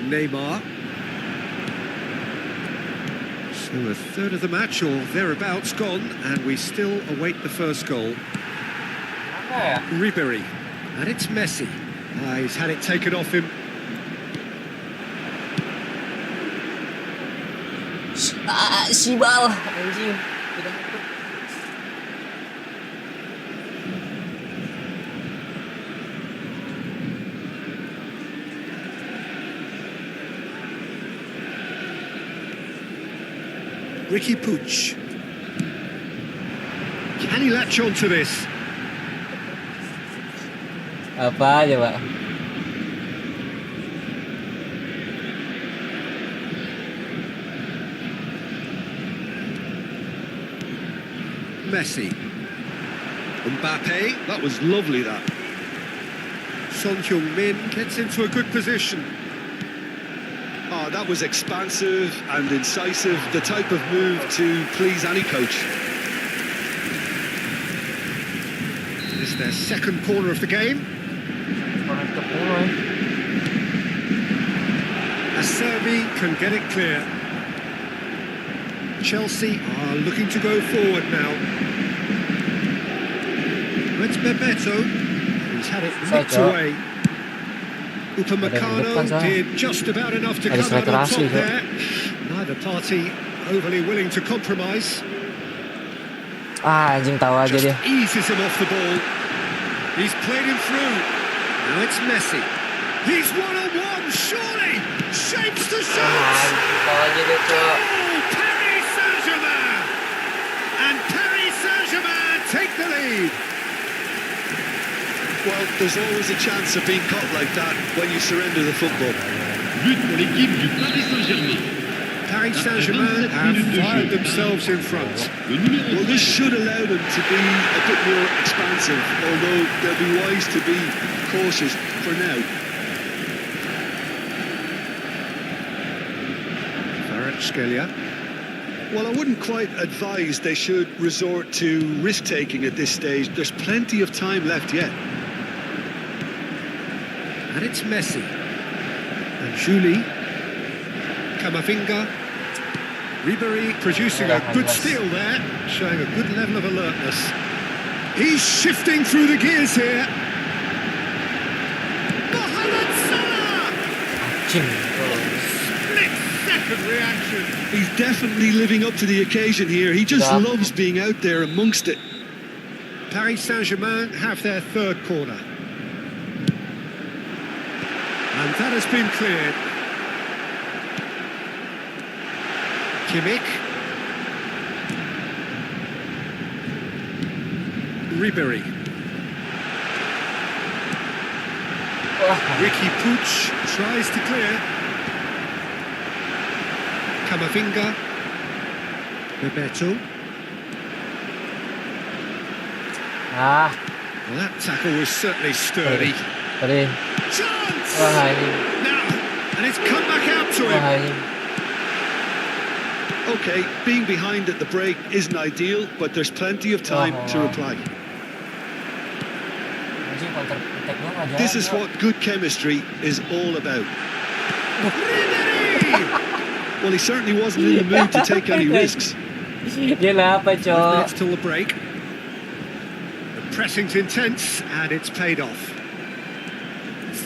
Neymar. So a third of the match or thereabouts gone, and we still await the first goal. Mana ya? Ribery. And it's Messi. He's had it taken off him. Sibal. Anjing. Tidak ikut. Ricky Puig. Can he latch on to this? Apa aja, Pak? Messi. Mbappe. That was lovely, that. Son Heung-min gets into a good position. Oh, that was expansive and incisive, the type of move to please any coach. It's their second corner of the game. Orang ke-10. Acerbi can get it clear. Chelsea are looking to go forward now. It's Bebeto. He's had it nicked Saja. away. Upamecano depan sana. did just about enough to Ada come out striker on asli, top Cok. there. Neither party overly willing to compromise. Ah, anjing, tahu aja dia. Just eases him off the ball. He's played him through. Now it's Messi. He's one-on-one, surely! Shapes the Ah, shot! anjing, tahu aja dia, Cok. Oh, Paris Saint-Germain! And Paris Saint-Germain take the lead. Well, there's always a chance of being caught like that when you surrender the football. But pour l'équipe du Paris Saint-Germain. Paris Saint-Germain have fired themselves in front. Le numéro Well, this 13. should allow them to be a bit more expansive, although they'll be wise to be cautious for now. Kvaratskhelia. Well, I wouldn't quite advise they should resort to risk-taking at this stage. There's plenty of time left yet. And it's Messi. And Julie. Kamavinga. Ribery producing a good steal there, showing a good level of alertness. He's shifting through the gears here. Mohamed Salah! Split-second reaction. He's definitely living up to the occasion here. He just loves being out there amongst it. Paris Saint-Germain have their third corner. And that has been cleared. Kimmich. Ribery. Ricky Puig tries to clear. Camavinga. Bebeto. Ah, Well, that tackle was certainly sturdy. tadi. Chance! Wah, ini. Now, and it's come back out to Wah, him. ini. Okay, being behind at the break isn't ideal, but there's plenty of time to reply. Anjing, counter attack-nya nggak This jalan, is Bro. what good chemistry is all about. Ribery! Well, he certainly wasn't in the mood to take any risks. Dia kenapa, Cok? Minutes till the break. The pressing's intense, and it's paid off.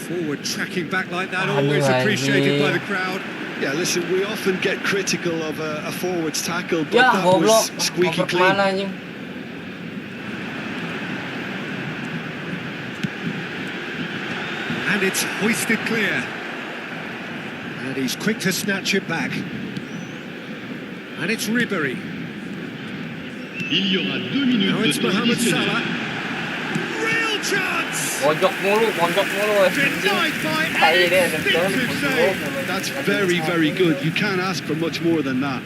Forward tracking back like that, always Aduh, appreciated by anjing. the crowd. Yeah, listen, we often get critical of a forward's tackle, but Ya, that goblok. was squeaky Ngoper kemana, clean. anjing? And it's hoisted clear. And he's quick to snatch it back. And it's Ribery. Il y aura 2 minutes Now de it's temps Mohamed additionnel. Salah. Real chance! Pojok mulu, anjing. Denied by Kayak dia, an instinctive save. That's very, very good. You can't ask for much more than that.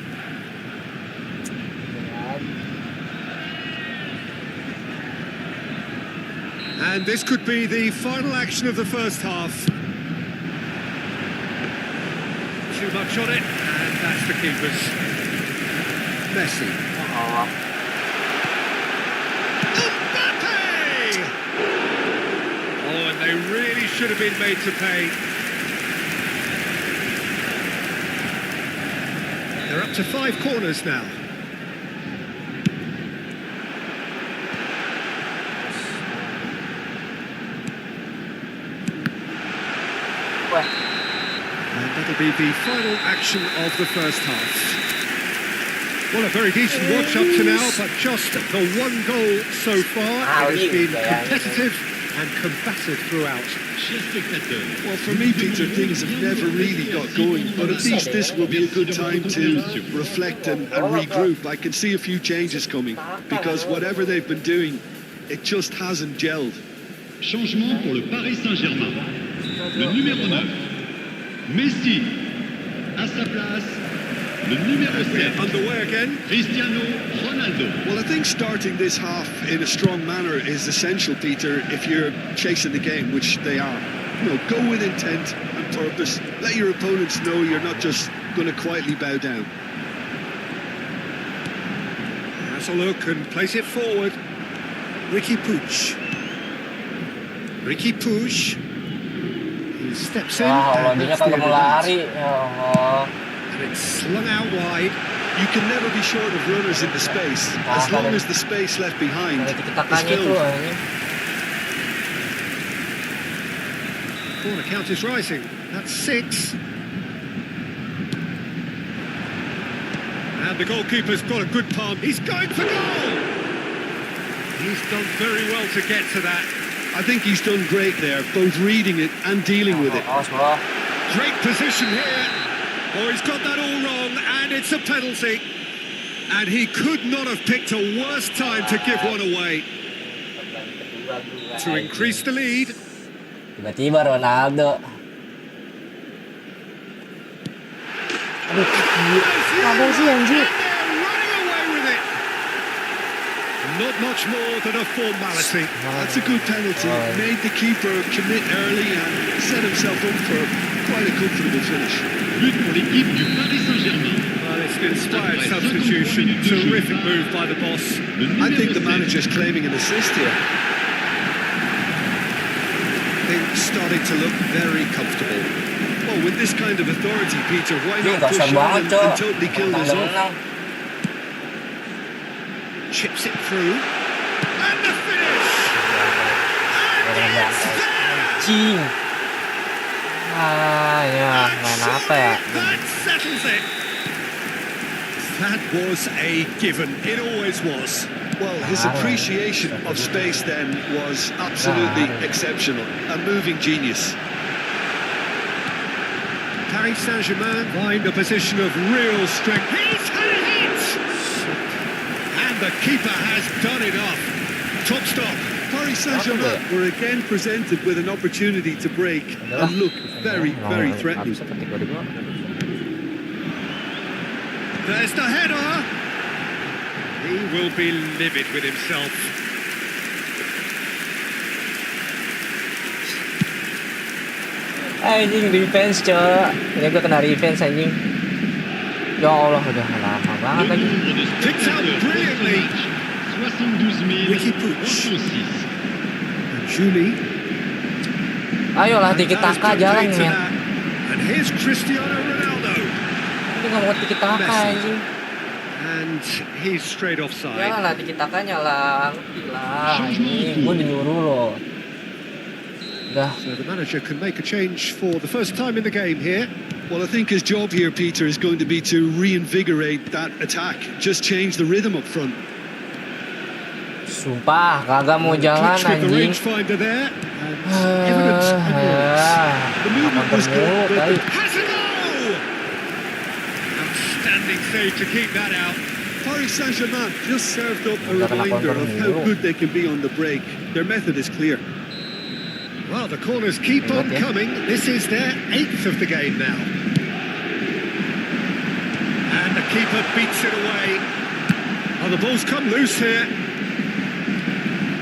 And this could be the final action of the first half. Too much on it, and that's the keepers. Messi. Oh, Mbappe! Oh, and they really should have been made to pay. They're up to 5 corners now. wah. And that'll be the final action of the first half. Well, a very decent watch up to now, but just the one goal so far. It has been competitive and combative throughout. Chers spectateurs, Well, for me, Peter, things have never really got going, but at least this will be a good time to reflect and regroup. I can see a few changes coming, because whatever they've been doing, it just hasn't gelled. changement pour le Paris Saint-Germain. Le numéro 9, Messi. À sa place, le numéro 7, Underway again. Cristiano Ronaldo. Well, I think starting this half in a strong manner is essential, Peter, if you're chasing the game, which they are. You know, go with intent and purpose. Let your opponents know you're not just going to quietly bow down. Has a look and place it forward. Ricky Puig. Ricky Puig. He steps in Wah, and dia that's the kagak end mau of that. lari. Ya Allah. And it's slung out wide. You can never be short of runners in the space, as long as the space left behind Ada is tiki-takannya tuh, filled. anjing. Corner count is rising. That's 6. And the goalkeeper's got a good palm. He's going for goal! He's done very well to get to that. I think he's done great there, both reading it and dealing with it. Awas, bro. Great position here. Oh, he's got that all wrong, and it's a penalty. And he could not have picked a worse time to give one away. To increase the lead. Tiba-tiba Ronaldo. Kabel sih, anjing. And they're running away with it. Not much more than a formality. That's a good penalty. Made the keeper commit early and set himself up for quite a comfortable finish. But pour l'équipe du Paris Saint-Germain. Well, it's an inspired substitution. Terrific move by the boss. Le I think the numéro 7, manager's claiming an assist here. Things starting to look very comfortable. Well, Well, with this kind of authority, Peter, why Ini not push kasar on banget, and Cok. totally kill this off? Menang. Chips it through. And the finish! And it's there! Cing. Ya, main apa ya? That settles it. That was a given. It always was. Well, his appreciation of space then was absolutely exceptional. A moving genius. Paris Saint-Germain find a position of real strength. He's had a hit! And the keeper has done enough. Top stop. Paris Saint-Germain were again presented with an opportunity to break and look very, very threatening. There's the header. He will be livid with himself. Anjing defense, Cok. Ini gue kena defense anjing. Ya Allah, udah lama banget Le lagi. nombre de Picked out spectateurs brilliantly. 72 Ricky Puig. 306. Julie. Ayolah dikit taka jalan men. And here's Cristiano Ronaldo. Ini nggak mau dikit taka anjing. And he's straight offside. Jangan lah dikit takanya lah. Gila, anjing. Gue dinyuruh loh. Udah. So the manager can make a change for the first time in the game here. Well, I think his job here, Peter, is going to be to reinvigorate that attack. Just change the rhythm up front. Sumpah, kagak mau jalan Touch with the anjing. rangefinder there. And evidence on yours. The movement was good, but has a goal! Outstanding save to keep that out. Paris Saint-Germain just served up a reminder of how good they can be on the break. Their method is clear. Well, the corners keep on coming. This is their 8th of the game now. And the keeper beats it away. Oh, the ball's come loose here.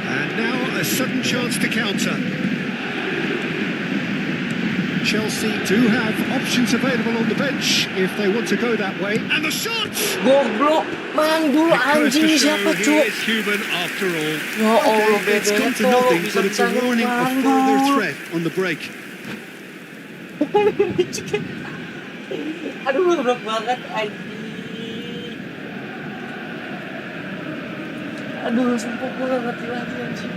And now a sudden chance to counter. Chelsea do have options available on the bench if they want to go that way. And the shot! Goblok, mandul It goes to anjing show siapa he cuk? is human after all. Ya Allah, Okay, it's come to Bebeto nothing, bisa but it's a bisa warning of further threat on the break. Aduh, goblok banget anjing. Aduh, sumpah gue gak ngerti lagi anjing.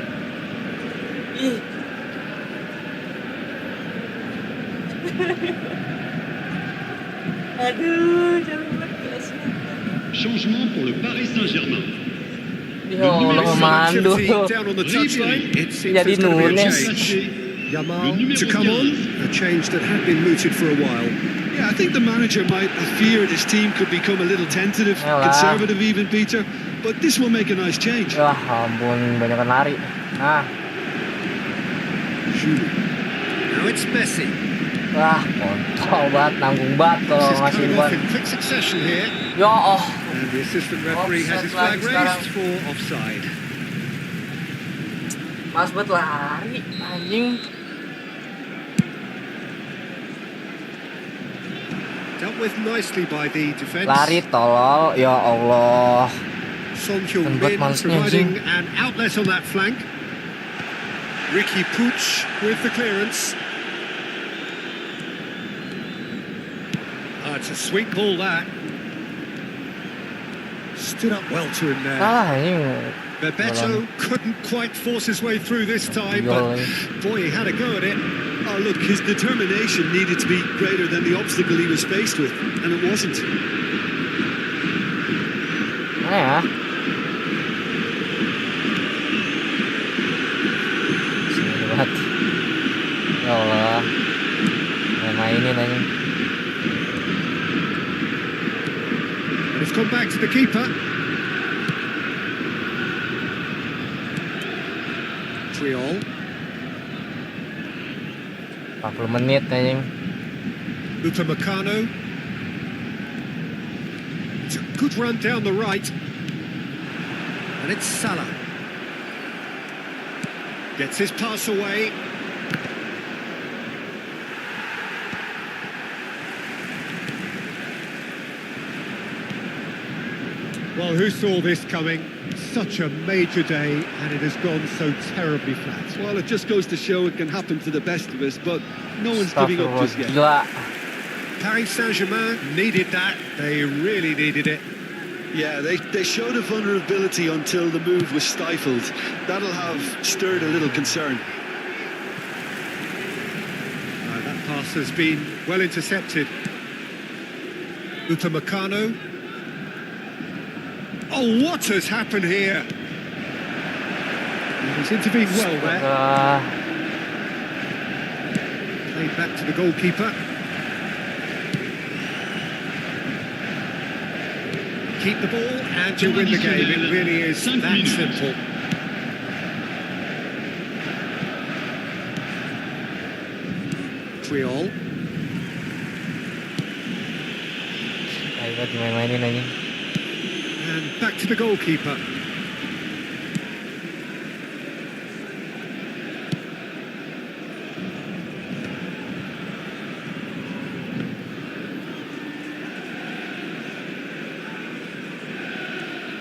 Ih. Aduh, jangan banget. Changement pour le Paris Saint-Germain. Ya Allah, mandul. Down on the touchline. It seems Jadi there's going to be a Nunes. change. Yamal to come on, a change that had been mooted for a while. Yeah, I think the manager might have feared his team could become a little tentative, Yalah. conservative even, Peter. But this will make a nice change. Wah, ampun, banyak lari. Nah, Now it's Messi. wah, kontol banget, nanggung banget kalau This is ngasih coming ban. off in quick succession here. Ya oh, And the assistant referee has his flag Offside lagi raised for offside. mas buat lari, anjing. Dealt with nicely by the defence. Lari tolol, ya Allah. Son Heung-min Tempat malesnya, providing an outlet on that flank. Ricky Puig with the clearance. It's a sweet ball that. Stood up well to him there. Salah anjing. Bebeto couldn't quite force his way through this time, but boy, he had a go at it. Oh, look, his determination needed to be greater than the obstacle he was faced with, and it wasn't. Mana ya? Sini banget. Ya Allah. Mainin anjing. It's gone back to the keeper. Furion. 40 menit anjing. Lupa Meccano. It's a good run down the right. And it's Salah. Gets his pass away. Well, Well, who saw this coming? Such a major day, and it has gone so terribly flat. Well, it just goes to show it can happen to the best of us, but no one's giving up just yet. Gila. Paris Saint-Germain needed that. They really needed it. Yeah, they showed a vulnerability until the move was stifled. That'll have stirred a little concern. That pass has been well intercepted. Upamecano. Oh, what has happened here? He's intervened well there. Played back to the goalkeeper. Keep the ball and you win the game. It really is that simple. Furion. Ayo dimain-mainin aja. And back to the goalkeeper.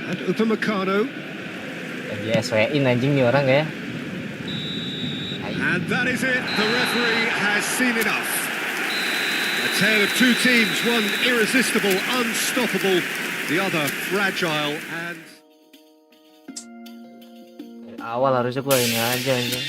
And Upamecano. Lagi SW-in anjing nih orang ya. And that is it. The referee has seen enough. A tale of two teams, one irresistible, unstoppable, the other fragile and... Dari awal harusnya gue ini aja anjing.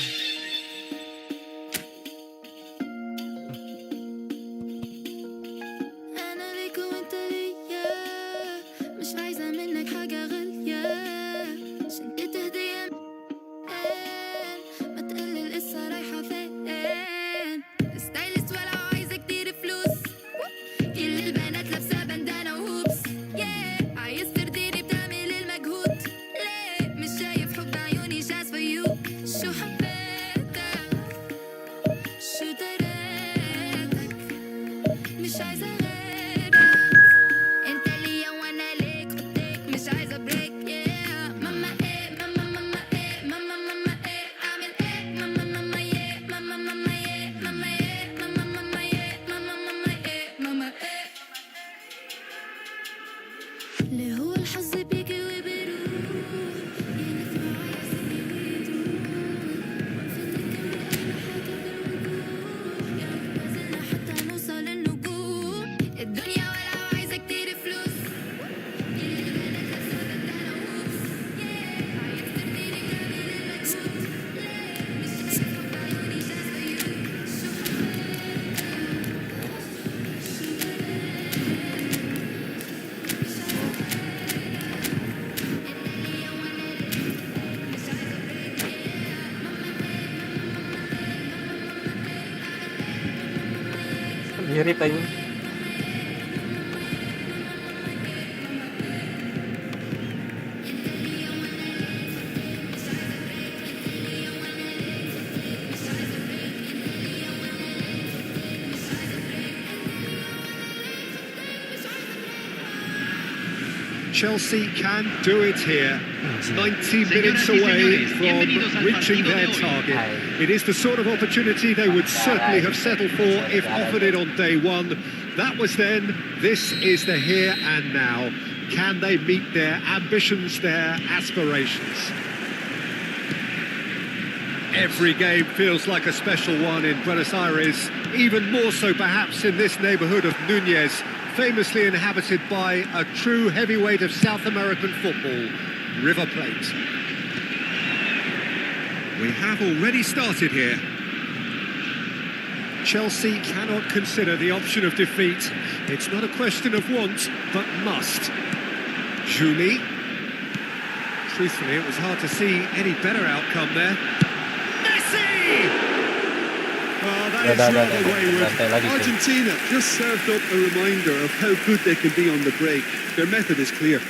Mirip aja. Chelsea can do it here. 90 minutes away from reaching their target. It is the sort of opportunity they would certainly have settled for if offered it on day one. That was then. This is the here and now. Can they meet their ambitions, their aspirations? Every game feels like a special one in Buenos Aires, even more so perhaps in this neighborhood of Núñez, famously inhabited by a true heavyweight of South American football, River Plate. We have already started here. Chelsea cannot consider the option of defeat. It's not a question of want, but must. Julie. Truthfully, it was hard to see any better outcome there. Messi! Oh, that is rather wayward. Argentina just served up a reminder of how good they can be on the break. Their method is clear.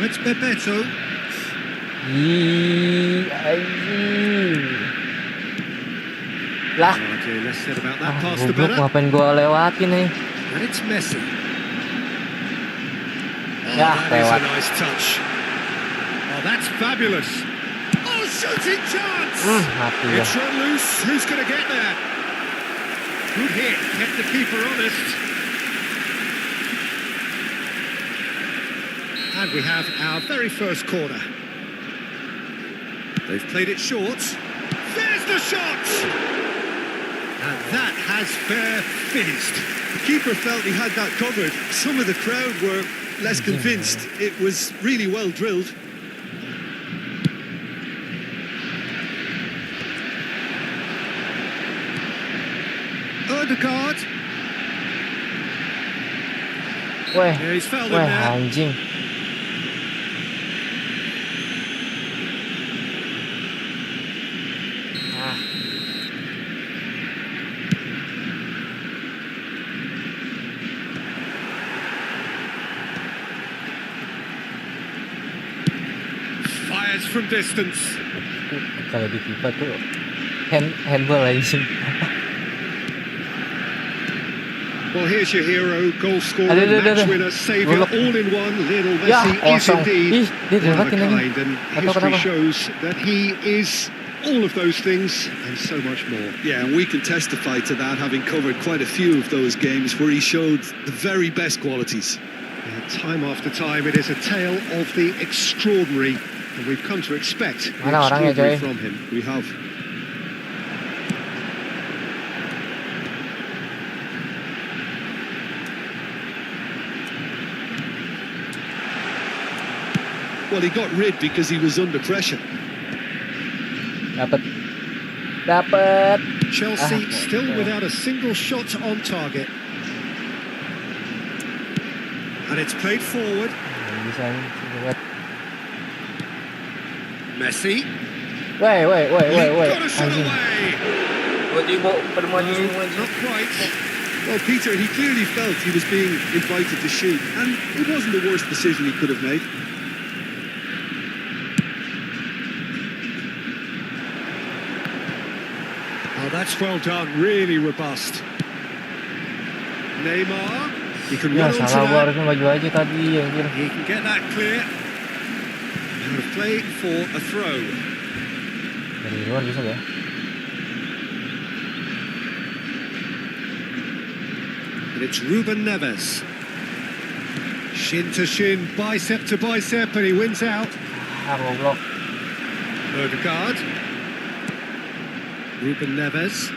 It's Bebeto. Lah, Less said about that pass to goblok Better. ngapain gua lewatin nih? And it's Messi. Oh, Ya, that is a lewat. nice touch. Oh, that's fabulous. Oh, shooting chance! Mati ya. It's run loose. Who's going to get there? Good hit, kept the keeper honest. And we have our very first corner. They've played it short. There's the shot! And that has fair finished. The keeper felt he had that covered. Some of the crowd were less convinced. It was really well drilled. Odegaard. Weh, Yeah, he's fouled him weh there. anjing. Ah, Fires from distance. kalau di FIFA tuh handball anjing. Well, here's your hero, goal scorer, Ada. match winner, saviour, Golok. all in one. Lionel Ya, Messi is kosong. indeed Ih, dia one of a dilewatin lagi. kind, and Atau history kenapa? shows that he is all of those things and so much more. Yeah, and we can testify to that, having covered quite a few of those games where he showed the very best qualities. Time after time, it is a tale of the extraordinary, and we've come to expect the Mana orangnya, extraordinary coy? from him. We have. Well, he got rid because he was under pressure. Dapat. Chelsea Ah, still okay. without a single shot on target. And it's played forward. Bisa buat. Messi. Weh. Got a shot Anjing. away. Not quite. Well, Peter, he clearly felt he was being invited to shoot, and it wasn't the worst decision he could have made. Oh, that's well done. Really robust. Neymar. He can Ya run onto salah gua that. harusnya maju aja tadi anjir. He can get that clear. And a play for a throw. Dari luar bisa gak? And it's Ruben Neves. Shin to shin, bicep to bicep, and he wins out. Ah, goblok. Odegaard. Ruben Neves.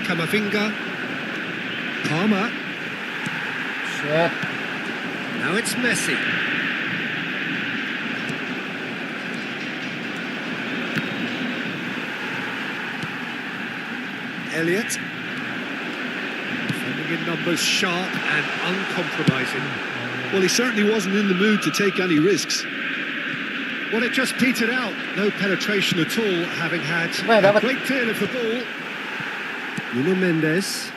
Camavinga. Palmer. Shit. Now it's Messi. Elliott. Defending in numbers, sharp and uncompromising. Well, he certainly wasn't in the mood to take any risks. Well, it just petered out. No penetration at all, having had Well, that a was- great deal of the ball. Nuno Mendes.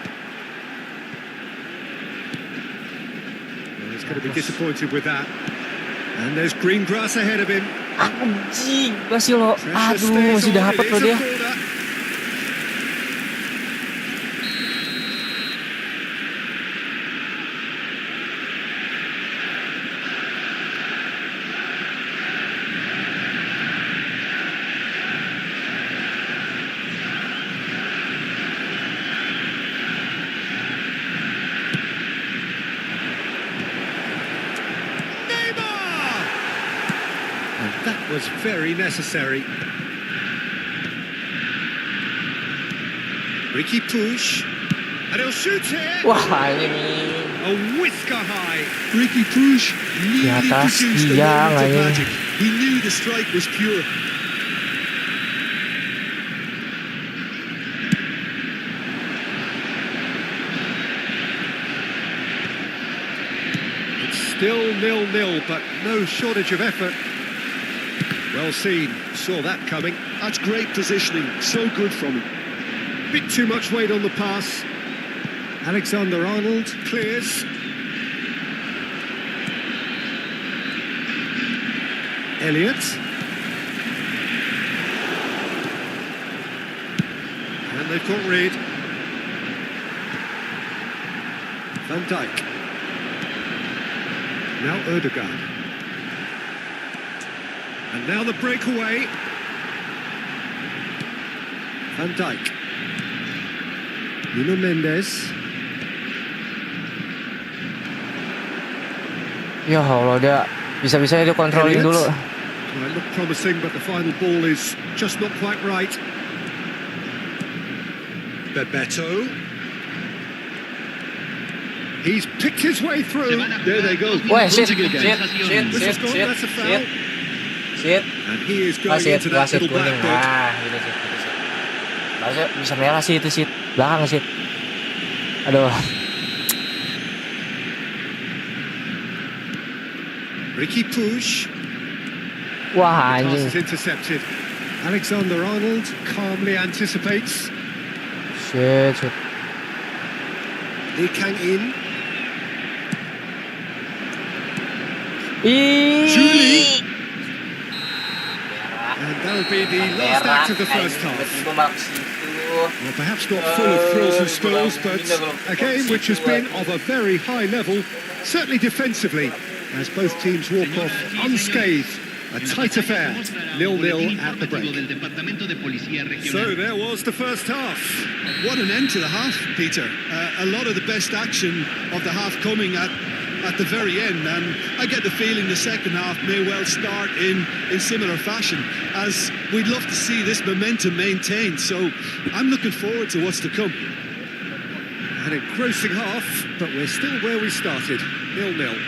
Well, he's going to be disappointed with that. And there's green grass ahead of him. Anjing, masih lo. Pressure Aduh, stays masih on. dapat It lo is a dia. corner. And that was very necessary. Ricky push. And he'll shoot here. Wah, ini. A whisker high. Ricky Puig nearly atas produced a tiang, moment of anjing. magic. He knew the strike was pure. It's still 0-0, but no shortage of effort. Well seen. Saw that coming. That's great positioning. So good from him. Bit too much weight on the pass. Alexander-Arnold clears. Elliott. And they've got rid. Van Dijk. Now Odegaard. And now the breakaway. Van Dijk. Nuno Mendes. Ya Allah, dia bisa-bisa dia controlling dulu. Well, it looked promising, but the final ball is just not quite right. Bebeto. He's picked his way through. There they go. Wah, shit, Cruising again. Whistle's gone, shit. that's a foul. Shit. And he is going Wasit, into that wasit little black kuning. dot. Ah, gitu sih. Harusnya bisa merah sih itu sih. Belakang sih. Aduh. Ricky Puig. Wah, Pass anjing. is intercepted. Alexander-Arnold calmly anticipates. Shit. Lee Kang-in. Julie. And that'll be the last act of the first half. Well, perhaps not full of thrills and spills, but a game which has been of a very high level, certainly defensively, as both teams walk off unscathed. A tight affair, 0-0 at the break. So there was the first half. What an end to the half, Peter. A lot of the best action of the half coming at the very end, and I get the feeling the second half may well start in similar fashion, as we'd love to see this momentum maintained. So I'm looking forward to what's to come. An engrossing half, but we're still where we started, 0-0.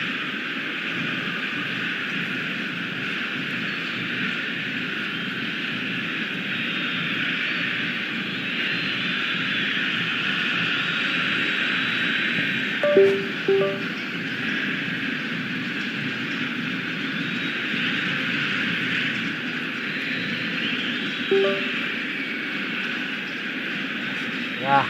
Ya.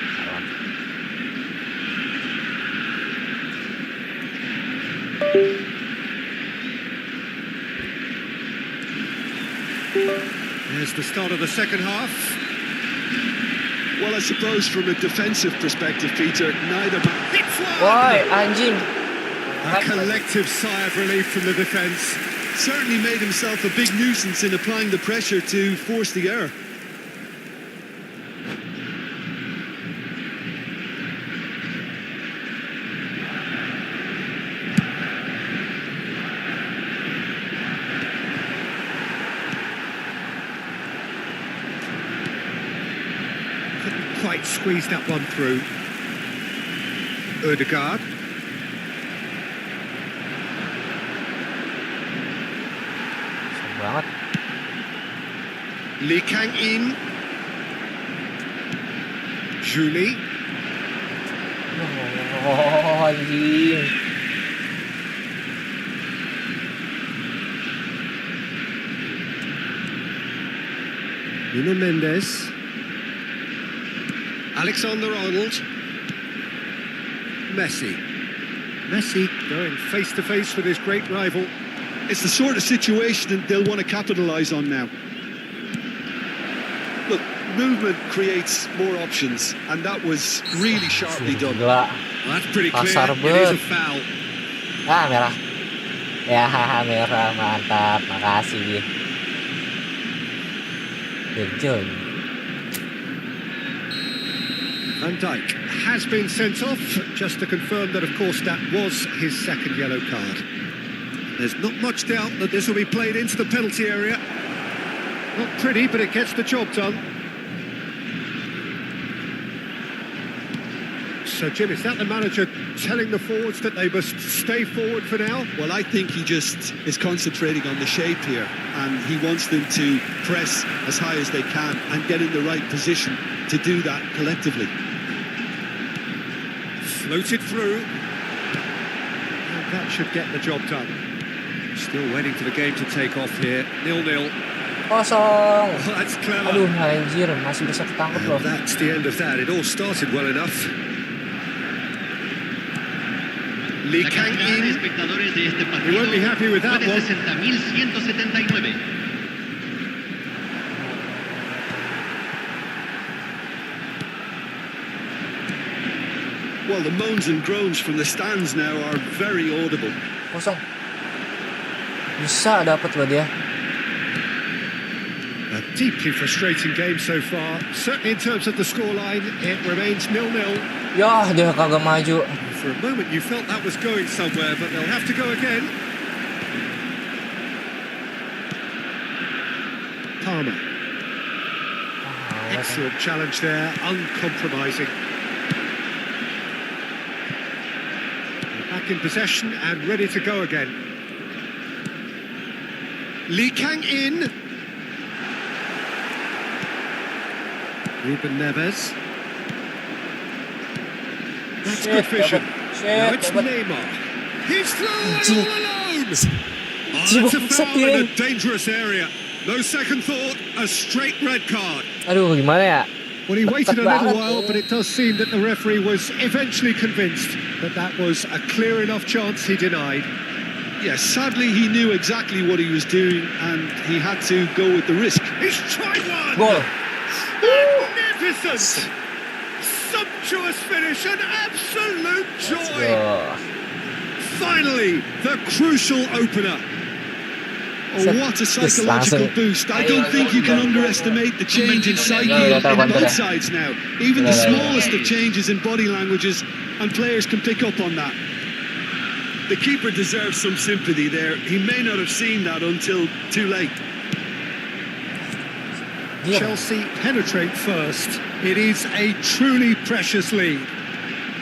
There's the start of the second half. Well, I suppose from a defensive perspective, Peter, neither... Hits one! Woi, anjing. A collective sigh of relief from the defence. Certainly made himself a big nuisance in applying the pressure to force the error. Quite squeezed that one through. Ødegaard. Banget. Lee Kang-in. Julie. Oh, anjing. Nuno Mendes. Alexander-Arnold. Messi. Messi going face to face with his great rival. It's the sort of situation that they'll want to capitalise on now. Look, movement creates more options, and that was really sharply done. Gila. Well, that's pretty clear. Kasar It is a banget. foul. Ah, merah. Ya, merah, mantap. Makasih. Good job. Van Dijk has been sent off, just to confirm that, of course, that was his second yellow card. There's not much doubt that this will be played into the penalty area. Not pretty, but it gets the job done. So, Jim, is that the manager telling the forwards that they must stay forward for now? Well, I think he just is concentrating on the shape here, and he wants them to press as high as they can and get in the right position to do that collectively. Floated through. And that should get the job done. Still waiting for the game to take off here. 0-0. Kosong. Oh, that's clever. Aduh, anjir, masih bisa ketangkep loh. And that's the end of that. It all started well enough. Lee La cantidad de Kang-in. espectadores de este He partido won't be happy with fue that de one. 60.179. Well, the moans and groans from the stands now are very audible. Kosong. Bisa dapat loh dia. A deeply frustrating game so far. Certainly in terms of the scoreline, it remains 0-0. Yah, dia kagak maju. For a moment you felt that was going somewhere, but they'll have to go again. Palmer. Excellent challenge there, uncompromising. Back in possession and ready to go again. Lee Kang in. Ruben Neves. That's good vision. Now it's Neymar. He's through and all alone. Oh, that's a foul in a dangerous area. No second thought, a straight red card. Aduh, gimana ya? Well, he waited a little banget while, but it does seem that the referee was eventually convinced that that was a clear enough chance he denied. Yeah, sadly he knew exactly what he was doing and he had to go with the risk. He's tried one! Gol. Magnificent! Sumptuous finish, an absolute joy! Oh. Finally, the crucial opener. Oh, what a psychological boost. I don't think you can underestimate the change in psyche in both sides now. Even the smallest of changes in body languages, and players can pick up on that. The keeper deserves some sympathy there. He may not have seen that until too late. Chelsea penetrate first. It is a truly precious lead.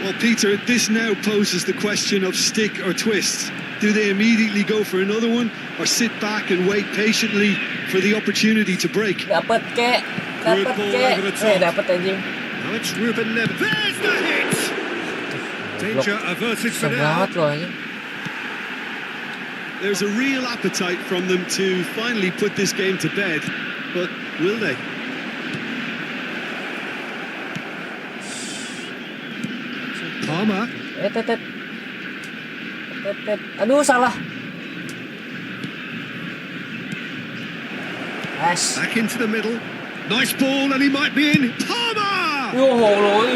Well, Peter, this now poses the question of stick or twist. Do they immediately go for another one or sit back and wait patiently for the opportunity to break? Dapat kek. Dapat kek. Dapat anjing. Now it's Ruben Neves. There's the hit! Danger averted for Susah now. banget loh anjing. There's a real appetite from them to finally put this game to bed, but will they? Palmer. Tet. Aduh, salah. As. Back into the middle. Nice ball, and he might be in. Palmer! Yo Allah.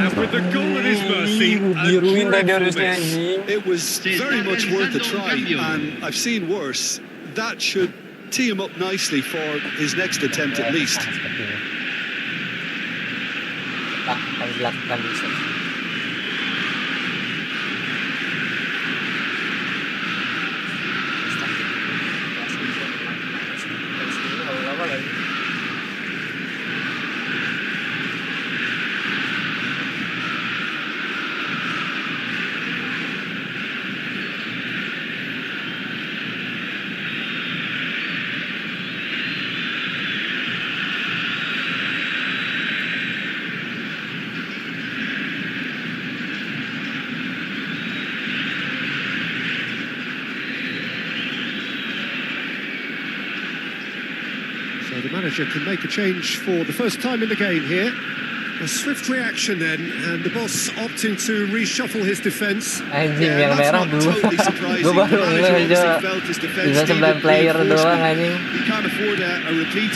And with the goal at his mercy, a dreadful miss. It was very much worth a try, and I've seen worse. That should tee him up nicely for his next attempt at least. Kami lakukan bisa. So the manager can make a change for the first time in the game here. A swift reaction then, and the boss opting to reshuffle his defence. Anjing Yeah, yang that's merah not dua. totally surprising. Gue baru The manager ngeh aja. obviously felt his defence Bisa 9 needed player doang reinforcement. anjing. He can't afford a repeat.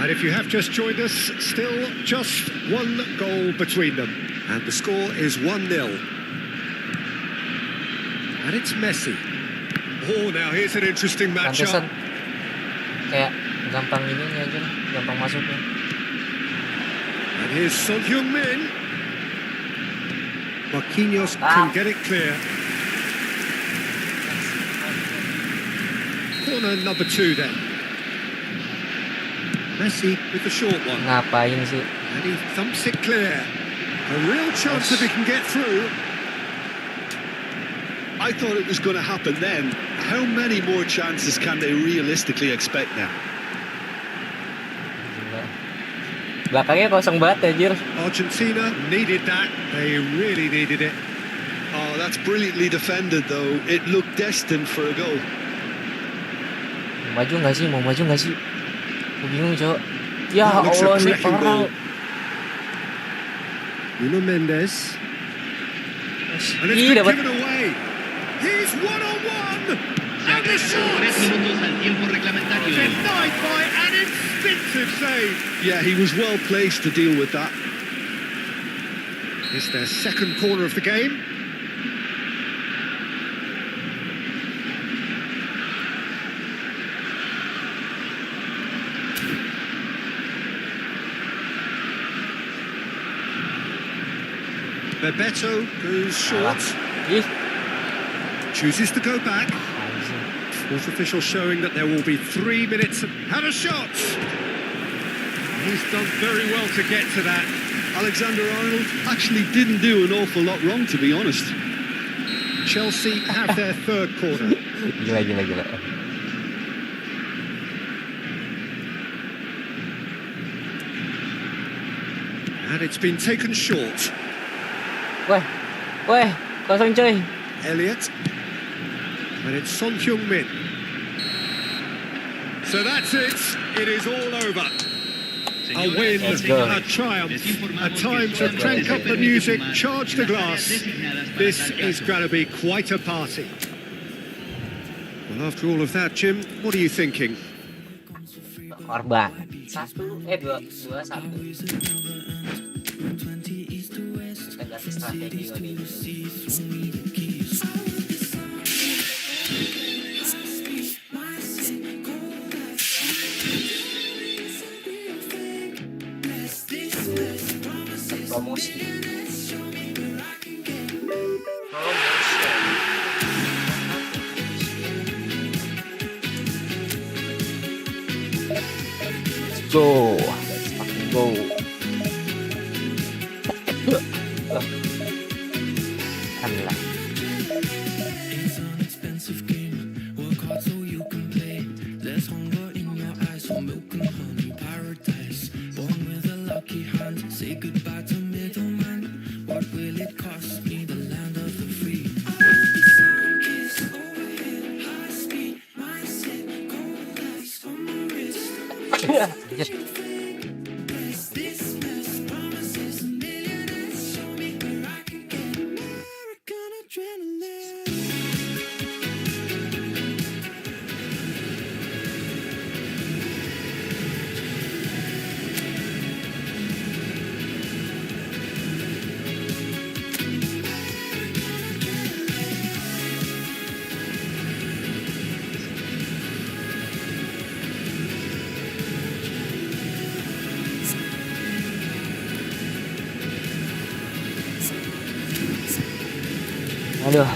And if you have just joined us, still just one goal between them. And the score is 1-0. And it's Messi. Oh, now here's an interesting matchup. Pantesan kayak gampang ini aja lah, gampang masuknya. And here's Son Heung-min. Marquinhos can get it clear. Corner number 2 then. Messi with the short one. Ngapain sih? And he thumps it clear. A real chance if he can get through. I thought it was going to happen then. How many more chances can they realistically expect now? Belakangnya kosong banget anjir. Argentina needed that. They really needed it. Oh, that's brilliantly defended though. It looked destined for a goal. Mau maju nggak sih? Gue bingung, Cok. Ya That looks a Allah, nih cracking orang. goal. Nuno Mendes. And it's Ih, been dapat. given away. He's one-on-one. And the 3 shot! minutos al tiempo reglamentario. Denied by an instinctive save. Yeah, he was well placed to deal with that. It's their second corner of the game. Bebeto goes short, Ih, chooses to go back. anjing. Fourth official showing that there will be 3 minutes and a shot. He's done very well to get to that. Alexander-Arnold actually didn't do an awful lot wrong, to be honest. Chelsea have their third corner. Gila. And it's been taken short. Weh, kosong coy. Elliott. And it's Son Heung-min. So that's it. It is all over. A win, Let's go. a triumph, a time to crank up the music, charge the glass. This is going to be quite a party. Well, after all of that, Jim, what are you thinking? Korban. 2-1. Kita ganti strategi kali ini. Promosi. Let's go. Let's fucking go. Alhamdulillah. It's an expensive game. Work hard so you can play. There's hunger in your eyes for milk and honey paradise. Born with a lucky hand. Say goodbye to middleman. What will it cost me? The land of the free. Sun kiss overhead, high speed mindset, gold ice on my wrist. Bless this mess, promises a millionaires. Show me where I can get American adrenaline. Aduh.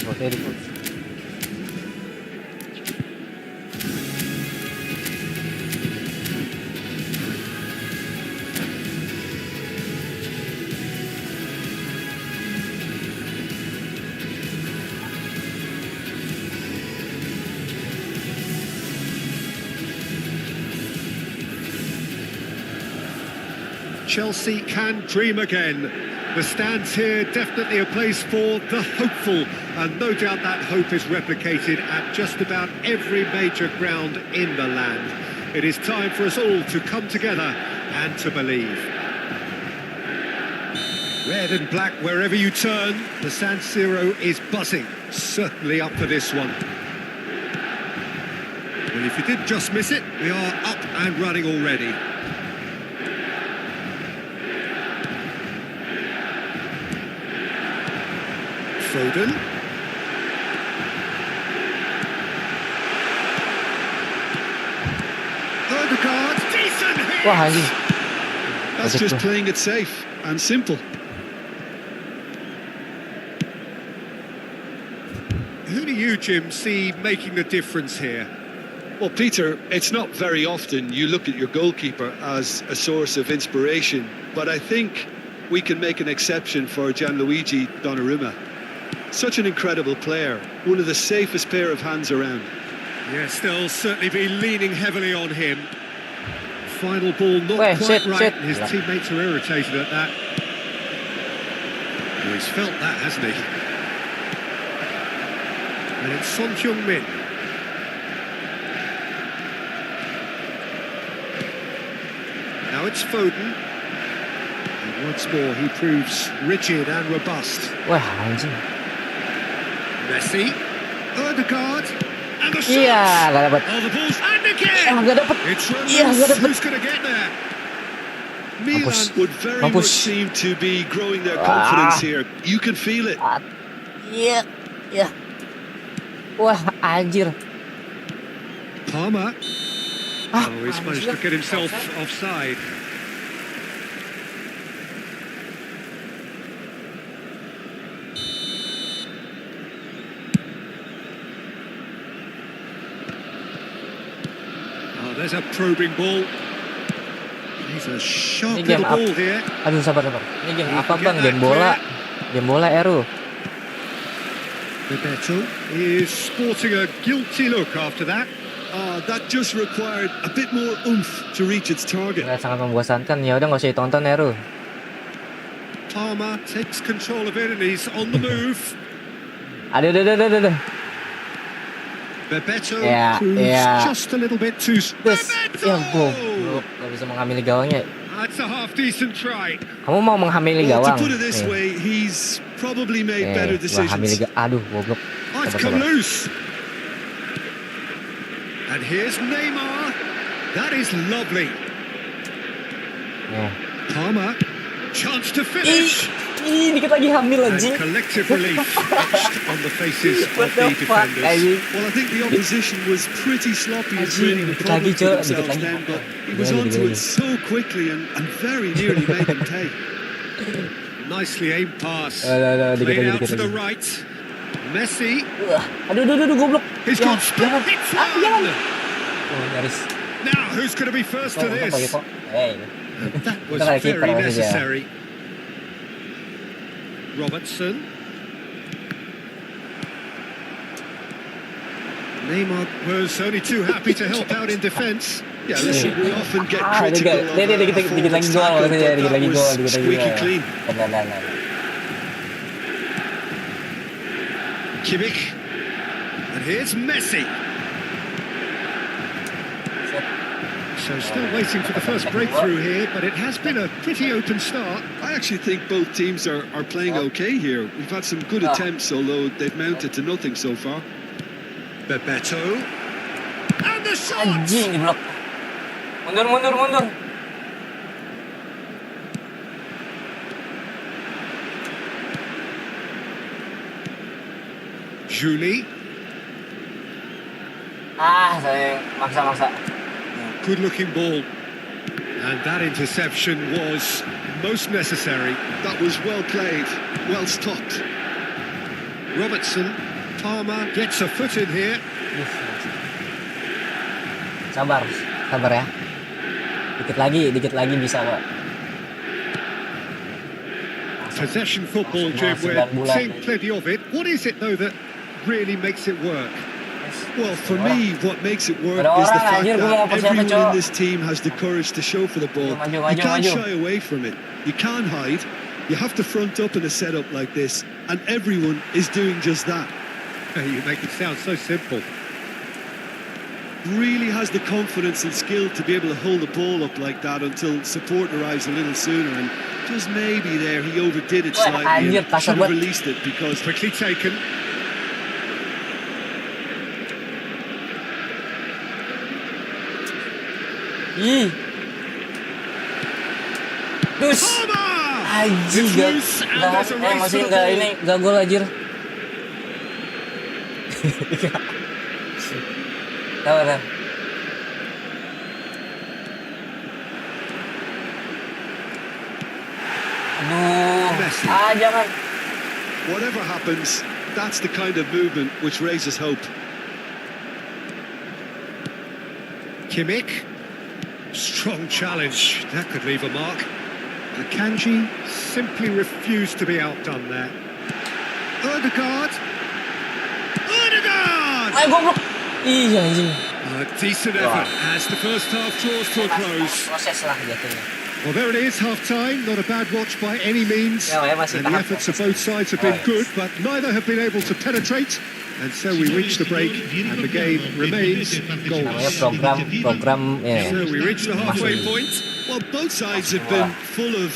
Oke, Chelsea can dream again. The stands here definitely a place for the hopeful, and no doubt that hope is replicated at just about every major ground in the land. It is time for us all to come together and to believe. Red and black wherever you turn, the San Siro is buzzing, certainly up for this one. Well, if you did just miss it, we are up and running already. Foden. Odegaard, decent hit! wah anjing. That's just playing it safe and simple. Who do you, Jim, see making the difference here? Well, Peter, it's not very often you look at your goalkeeper as a source of inspiration, but I think we can make an exception for Gianluigi Donnarumma. Such an incredible player, one of the safest pair of hands around. Yes, they'll certainly be leaning heavily on him. Final ball not Wait, quite shit. right. His teammates are irritated at that. Well, he's felt that, hasn't he? And it's Son Heung-min. Now it's Foden. And once more he proves rigid and robust. Wah anjing. Messi. Odegaard. And the shot! Iya, gak dapat. Oh, the ball's... And again! Gak dapat. It's Iya, gak dapat. Who's going to get there? Milan Mampus. would very Mampus. much seem to be growing their confidence here. You can feel it. Iya, iya. Wah, anjir. Palmer. Ah, Oh, he's managed to get himself offside. Oh, there's a probing ball. He's a sharp Ini game little ball here. Aduh, sabar. Ini game apa bang? Game bola. Game bola Eru. Roberto is sporting a guilty look after that. That just required a bit more oomph to reach its target. Sangat membosankan. Ya udah nggak usah ditonton Eru. Palmer takes control of it and he's on the move. Aduh. Bebeto Yeah, proves yeah. just a little bit too... Terus, ya Bebeto! nggak bisa menghamili gawangnya. That's a half-decent try. Kamu mau menghamili Well, gawang? to put it this Nih. way, he's probably made better Gua hamili decisions. Aduh, goblok. Oh, it's Sabar. come loose. And here's Neymar. That is lovely. Nih. Palmer, chance to finish. Dikit lagi hamil And anjing. collective relief etched on the faces of What the the fuck, defenders. anjing? Well, I think the opposition was pretty sloppy in Anjing, creating a dikit problem lagi, for Cok, themselves dikit lagi. then, but he was Dikit onto lagi. it so quickly and very nearly made them pay. Nicely aimed pass. Dikit Played lagi, out to the dikit right. Messi. Aduh, goblok. He's Ya, got jangan. hits Jangan. one. Oh, nyaris. Now, who's going to be first to Untung this? pakai kok. That was Kita kayak kiper very maksudnya. necessary. Robertson. Neymar was only too happy to help out in defence. Yeah, listen, we often get Ah, critical of a dikit lagi forward's gol tackle, maksudnya, but dikit lagi that gol, was dikit lagi squeaky gol. clean. Benar. Kimmich. And here's Messi. So still waiting for the first breakthrough here, but it has been a pretty open start. I actually think both teams are playing okay here. We've had some good attempts, although they've mounted to nothing so far. Bebeto. And the shot! Anjing, diblok. Mundur. Julie. Saya maksa. Good looking ball. And that interception was most necessary. That was well played, well stopped. Robertson. Palmer gets a foot in here. Sabar ya. Dikit lagi bisa kok. Possession football, Jim, we're seeing plenty of it. What is it, though, that really makes it work? Well, for me, what makes it work Ada is the orang, fact anjir, gua mau that persiapan, everyone in Cok. this team has the courage to show for the ball. Maju. You can't shy away from it. You can't hide. You have to front up in a setup like this, and everyone is doing just that. You make it sound so simple. Really has the confidence and skill to be able to hold the ball up like that until support arrives a little sooner, and just maybe there he overdid it Wah, slightly anjir, and kasar should have banget. released it because Quickly taken. Ih. Dus. Palmer! Anjing, It's loose and there's a race masih for the enggak ball. gol anjir. Tahu. Aduh. Messi. Jangan. whatever happens, that's the kind of movement which raises hope. Kimmich. Strong challenge. That could leave a mark. Akanji simply refused to be outdone there. Odegaard. Odegaard! Ayo goblok. Iya anjing. A decent effort as the first half draws to a close. Proses lah jatuhnya. Well, there it is, half-time. Not a bad watch by any means. Ya, masih And the tahap efforts of proses. both sides have been good, but neither have been able to penetrate. And so we reach the break, and the game remains Namanya goalless. program ya. So we reach the halfway point. Well, both sides have been full of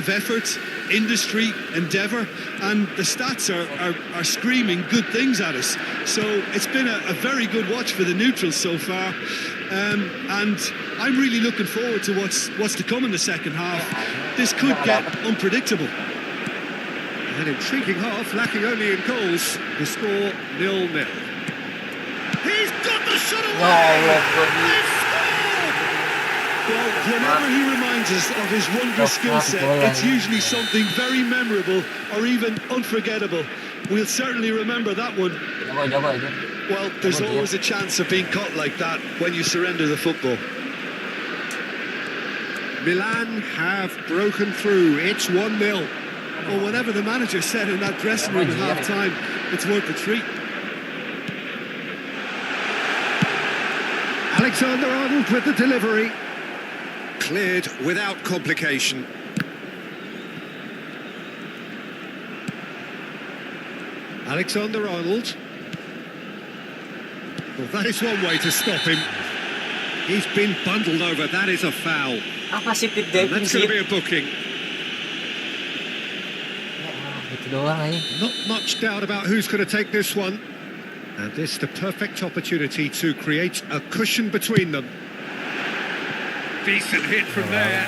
effort, industry, endeavour, and the stats are screaming good things at us. So it's been a very good watch for the neutrals so far, and I'm really looking forward to what's to come in the second half. This could get unpredictable. An intriguing half, lacking only in goals. The score 0-0. shot Ya away. Allah, gol. They've scored. Well, whenever he reminds us of his wondrous skill set, it's usually something very memorable or even unforgettable. We'll certainly remember that one. Jago aja. Well, there's always a chance of being caught like that when you surrender the football. Milan have broken through. It's 1-0. Well, whatever the manager said in that dressing room at half-time, it's worth the treat. Alexander-Arnold with the delivery. Cleared without complication. Alexander-Arnold. Well, that is one way to stop him. He's been bundled over. That is a foul. Apa sih pit And diving that's sih? going to be a booking. Gitu doang aja. Not much doubt about who's going to take this one. And this is the perfect opportunity to create a cushion between them. Decent hit from there.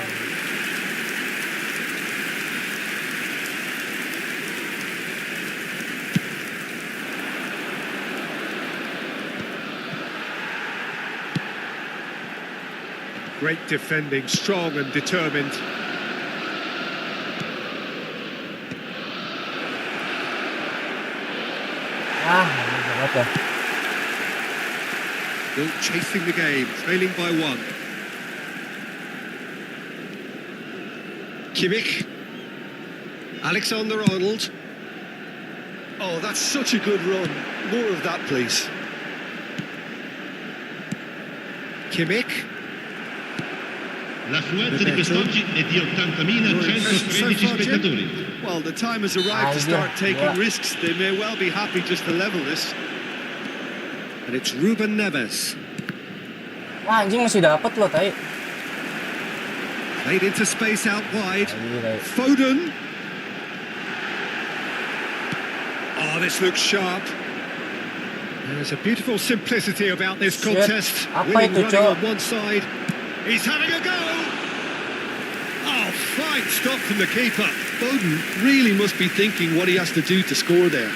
Great defending, strong and determined. Banget ya. Still chasing the game, trailing by 1. Kimmich. Alexander-Arnold. Oh, that's such a good run. More of that, please. Kimmich. L'affluenza di quest'oggi è di 80.113 spettatori. Well, the time has arrived to start taking risks. They may well be happy just to level this. And it's Ruben Neves. Wah, anjing masih dapat loh, tai. Played into space out wide. Gila. Foden. Oh, this looks sharp. There's a beautiful simplicity about this Shit. contest. Apa Winning itu, running Cok? on one side. He's having a go. Oh, fine stop from the keeper. Foden really must be thinking what he has to do to score there.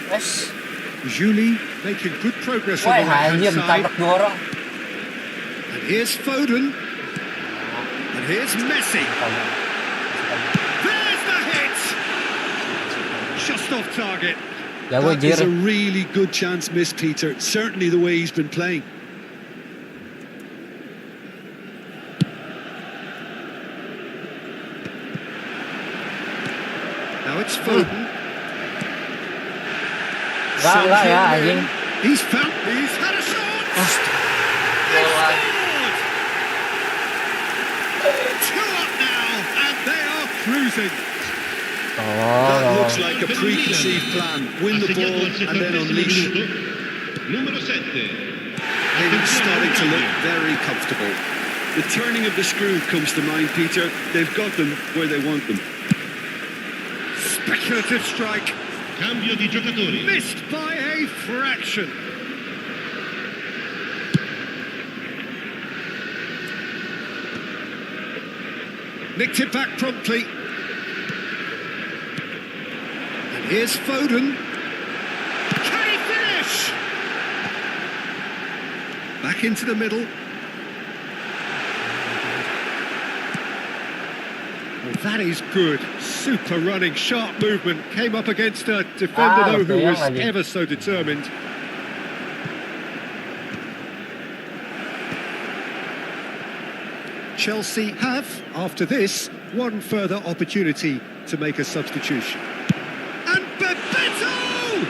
Wes. Julie making good progress on Wah, the right-hand anjir side. ditabrak 2 orang. And here's Foden. And here's Messi. There's the hit. Just off target. Jago That is a jir. really good chance missed, Peter. Certainly the way he's been playing. Now it's Foden. Enggak ya, anjing. He's had a shot. They Bola. scored. 2 up now, and they are cruising. That looks Oh, like a preconceived plan. Win the ball and then unleash. Numero 7. They're starting to look very comfortable. The turning of the screw comes to mind, Peter. They've got them where they want them. Speculative strike. Cambio di giocatori. Missed by a fraction. Nicked it back promptly. And here's Foden. Can he finish? Back into the middle. Well, that is good. Super running, sharp movement. Came up against a defender, though, who was ever so determined. Chelsea have, after this, one further opportunity to make a substitution. And Bebeto!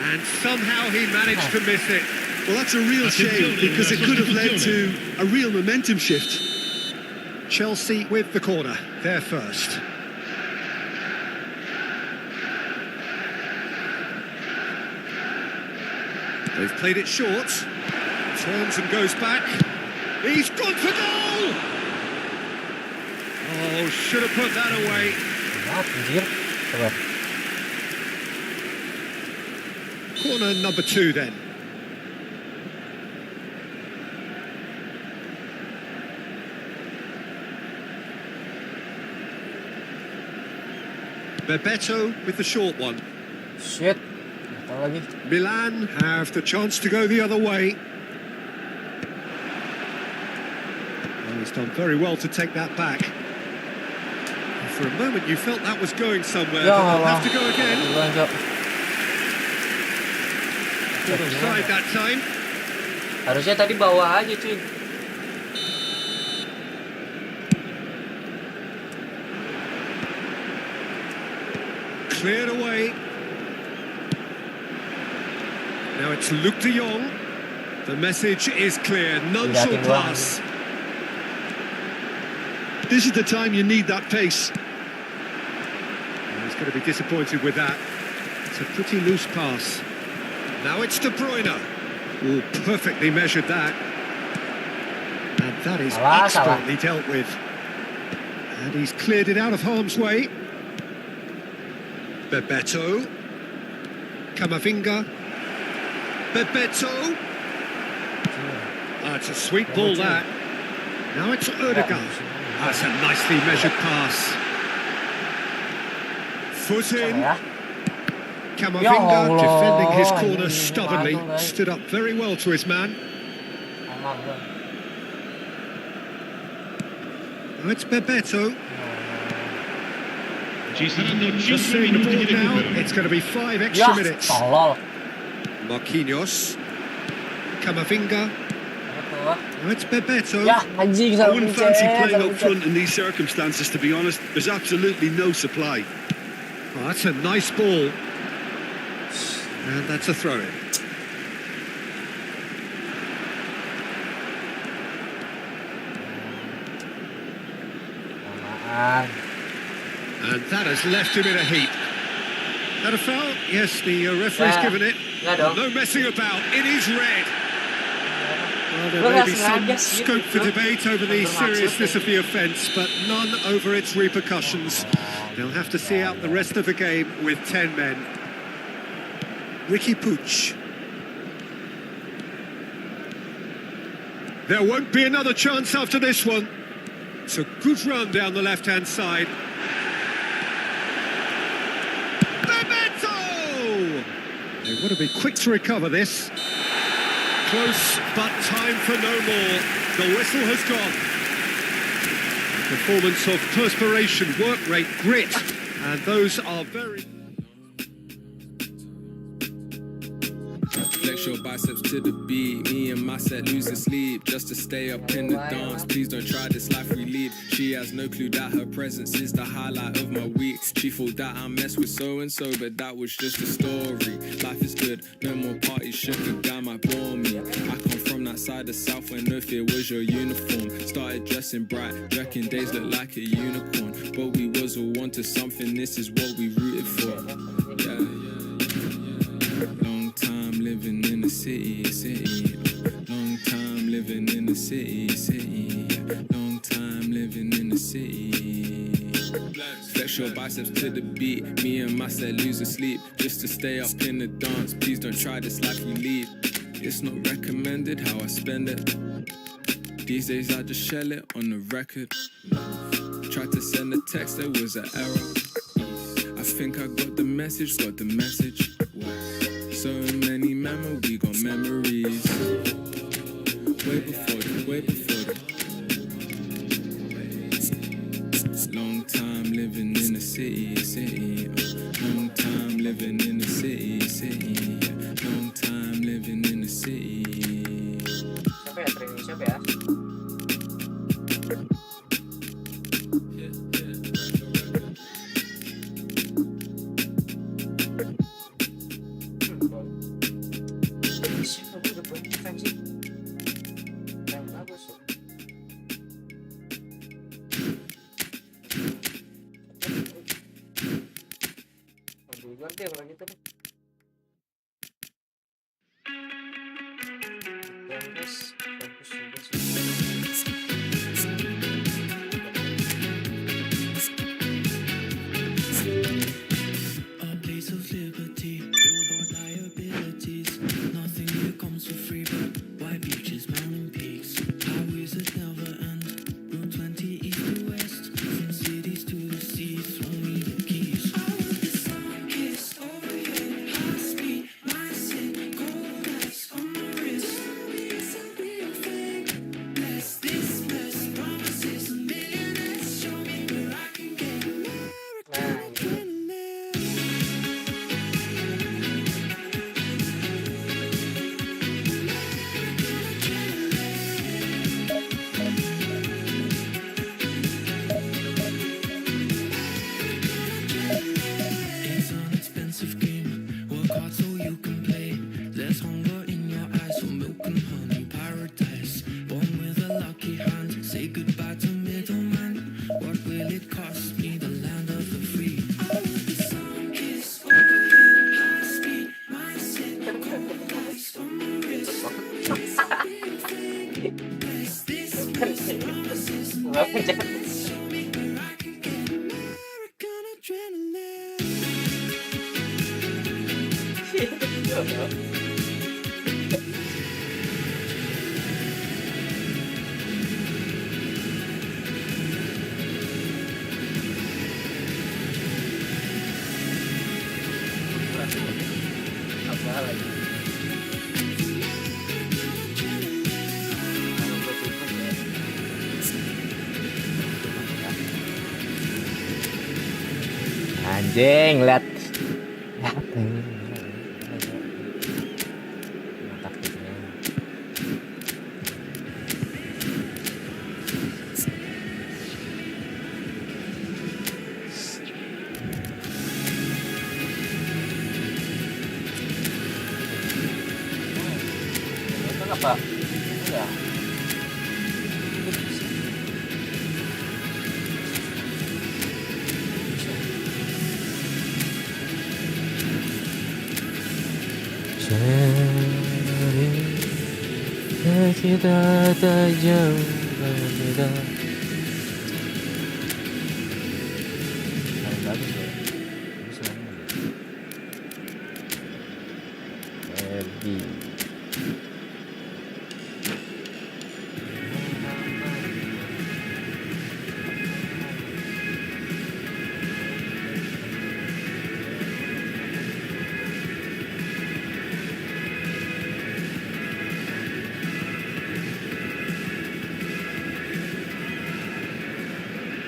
And somehow he managed to miss it. Well, that's a real shame because it could have led to a real momentum shift. Chelsea with the corner, they're first. They've played it short. Turns and goes back. He's gone for goal! Oh, should have put that away. anjir. Coba. Corner number 2 then. Bebeto with the short one. Shit. Tahu lagi. Milan have the chance to go the other way. Well, he's done very well to take that back. For a moment, you felt that was going somewhere, Ya but they'll Allah. have to go again. Duluan, Cok. Good offside that time. Harusnya tadi bawah aja, cuy. Cleared away. Now it's Luke de Jong. The message is clear. None shall Liatin doang. pass. This is the time you need that pace. He's going to be disappointed with that. It's a pretty loose pass. Now it's De Bruyne. Oh, perfectly measured that. And that is Salah, salah. expertly dealt with. And he's cleared it out of harm's way. Bebeto. Camavinga. Bebeto. That's a sweet ball, that. Now it's Ødegaard. That's a nicely measured pass. Foot in. Ya. Camavinga Allah, defending his ini corner stubbornly. mantul, guys. Stood up very well to his man. Aman, bro. Now it's Bebeto. Ci saranno Just 5 seeing the minuti ball di now. recupero. It's going to be 5 extra Ya, minutes. tolol. Marquinhos. Camavinga. Betul. Now it's Bebeto. Ya, anjing I salah wouldn't pencet, fancy playing salah up pencet. front in these circumstances, to be honest. There's absolutely no supply. Oh, that's a nice ball. And that's a throw-in. Aman. And that has left him in a heap. That a foul? Yes, the referee's Ya, given it. ya dong. No messing about. It is red. Well, there Gua may nggak be some sengaja sih, scope for gitu. debate over the Bermaksud seriousness ya. of the offence, but none over its repercussions. They'll have to see out the rest of the game with 10 men. Ricky Puig. There won't be another chance after this one. It's a good run down the left-hand side. Bebeto! They want to be quick to recover this. Close, but time for no more. The whistle has gone. A performance of perspiration, work rate, grit, and those are very... Flex your biceps to the beat. Me and my set losing sleep just to stay up in the dance. Please don't try this life we lead. She has no clue that her presence is the highlight of my week. She thought that I messed with so and so, but that was just a story. Life is good, no more parties. Sugar guy might bore me. I come from that side of South where no fear was your uniform. Started dressing bright, reckon days look like a unicorn. But we was all wanted something. This is what we rooted for. Yeah. Long time living in the city. Long time living in the city. Long time living in the city. Flex your biceps to the beat. Me and my set losing sleep just to stay up in the dance. Please don't try this life we lead. It's not recommended how I spend it. These days I just shell it on the record. Tried to send a text, there was an error. I think I got the message. So many we got memories. Way before the long time living in the city. Long time living in the city. Long time living in the city. Siapa ya training siapa ya? Siapa udah defense sih? Yang bagus ya. Duluan deh kalau gitu deh. Bagus. A place of liberty, billboard liabilities. Nothing here comes for free, but white beaches, mountain peaks, highways that never end. Route 20 east to west, from cities to the sea. Throw me the keys. I want the sun kiss over your high speed Apa lagi? Anjing, lihat. Taktiknya. Itu apa? Enggak. Kita tak jauh berbeda. Bagus ya. Bagus banget. Heavy.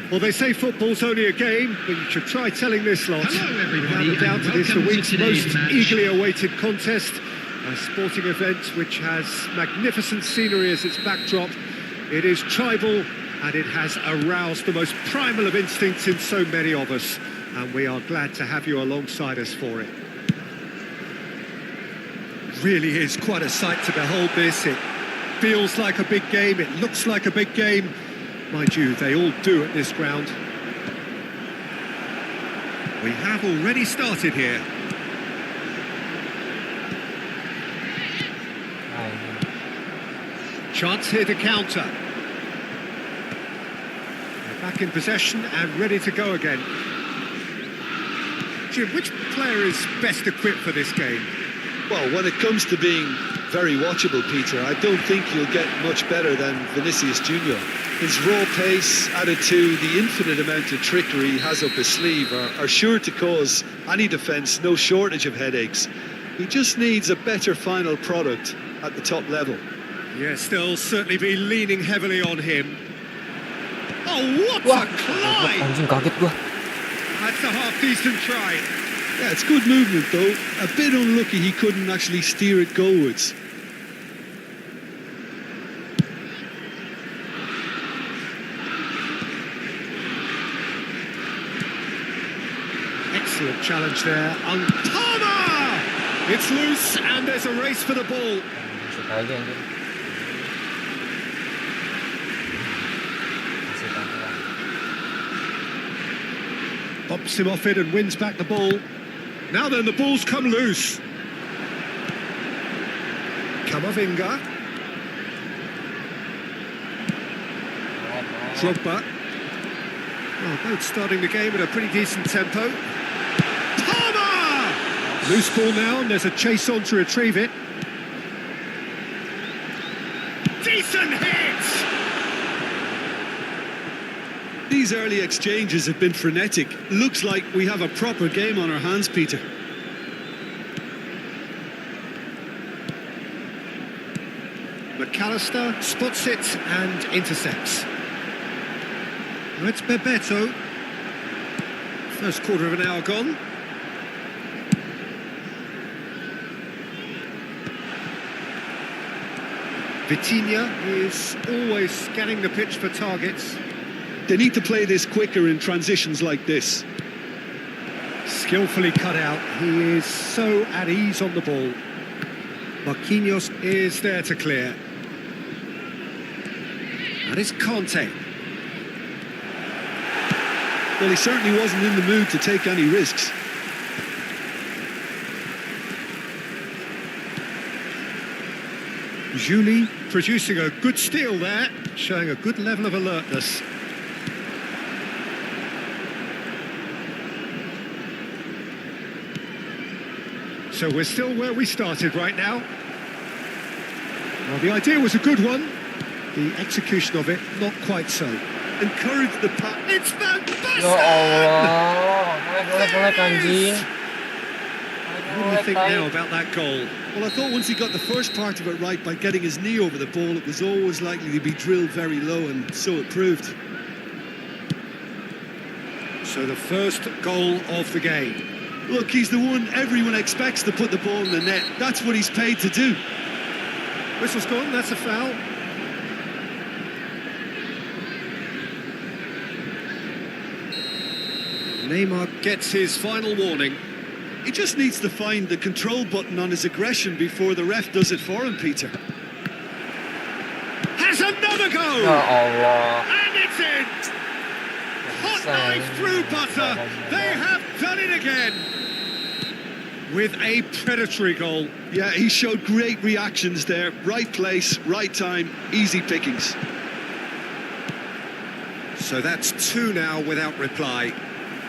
Well, they say football's only a game, but you should try telling this lot. Hello, everybody, Without a doubt, and it is the welcome to week's today's most match. eagerly awaited contest, a sporting event which has magnificent scenery as its backdrop. It is tribal, and it has aroused the most primal of instincts in so many of us, and we are glad to have you alongside us for it. Really is quite a sight to behold this. It feels like a big game, it looks like a big game. Mind you, they all do at this ground. We have already started here. Chance here to counter. They're back in possession and ready to go again. Jim, which player is best equipped for this game? Well, when it comes to being very watchable, Peter, I don't think you'll get much better than Vinicius Junior. His raw pace, added to the infinite amount of trickery he has up his sleeve, are sure to cause any defence no shortage of headaches. He just needs a better final product at the top level. Yes, they'll certainly be leaning heavily on him. Oh, what a climb! Anjing, kaget gua. That's a half-decent try. Yeah, it's good movement though. A bit unlucky he couldn't actually steer it goalwards. Excellent challenge there. Palmer! It's loose and there's a race for the ball. Shoot aja anjing. Masih pelan-pelan. Pops him off it and wins back the ball. Now then, the ball's come loose. Kamavinga. Drogba. Well, both starting the game at a pretty decent tempo. Palmer! Loose ball now, and there's a chase on to retrieve it. Decent hit! These early exchanges have been frenetic. Looks like we have a proper game on our hands, Peter. McAllister spots it and intercepts. Well, it's Bebeto. First quarter of an hour gone. Vitinha is always scanning the pitch for targets. They need to play this quicker in transitions like this. Skillfully cut out. He is so at ease on the ball. Marquinhos is there to clear. And it's Conte. Well, he certainly wasn't in the mood to take any risks. Julie producing a good steal there, showing a good level of alertness. So we're still where we started right now. Well, the idea was a good one. The execution of it, not quite so. Encourage the pass. It's Van Ya Basten! Allah, melek anjing. What do you think now about that goal? Well, I thought once he got the first part of it right by getting his knee over the ball, it was always likely to be drilled very low, and so it proved. So the first goal of the game. Look, he's the one everyone expects to put the ball in the net. That's what he's paid to do. Whistle's gone, that's a foul. Neymar gets his final warning. He just needs to find the control button on his aggression before the ref does it for him, Peter. Has another goal! Ya Allah. And it's in! Hot knife through butter! They have done it again! With a predatory goal. Yeah, he showed great reactions there. Right place, right time, easy pickings. So that's 2 now without reply.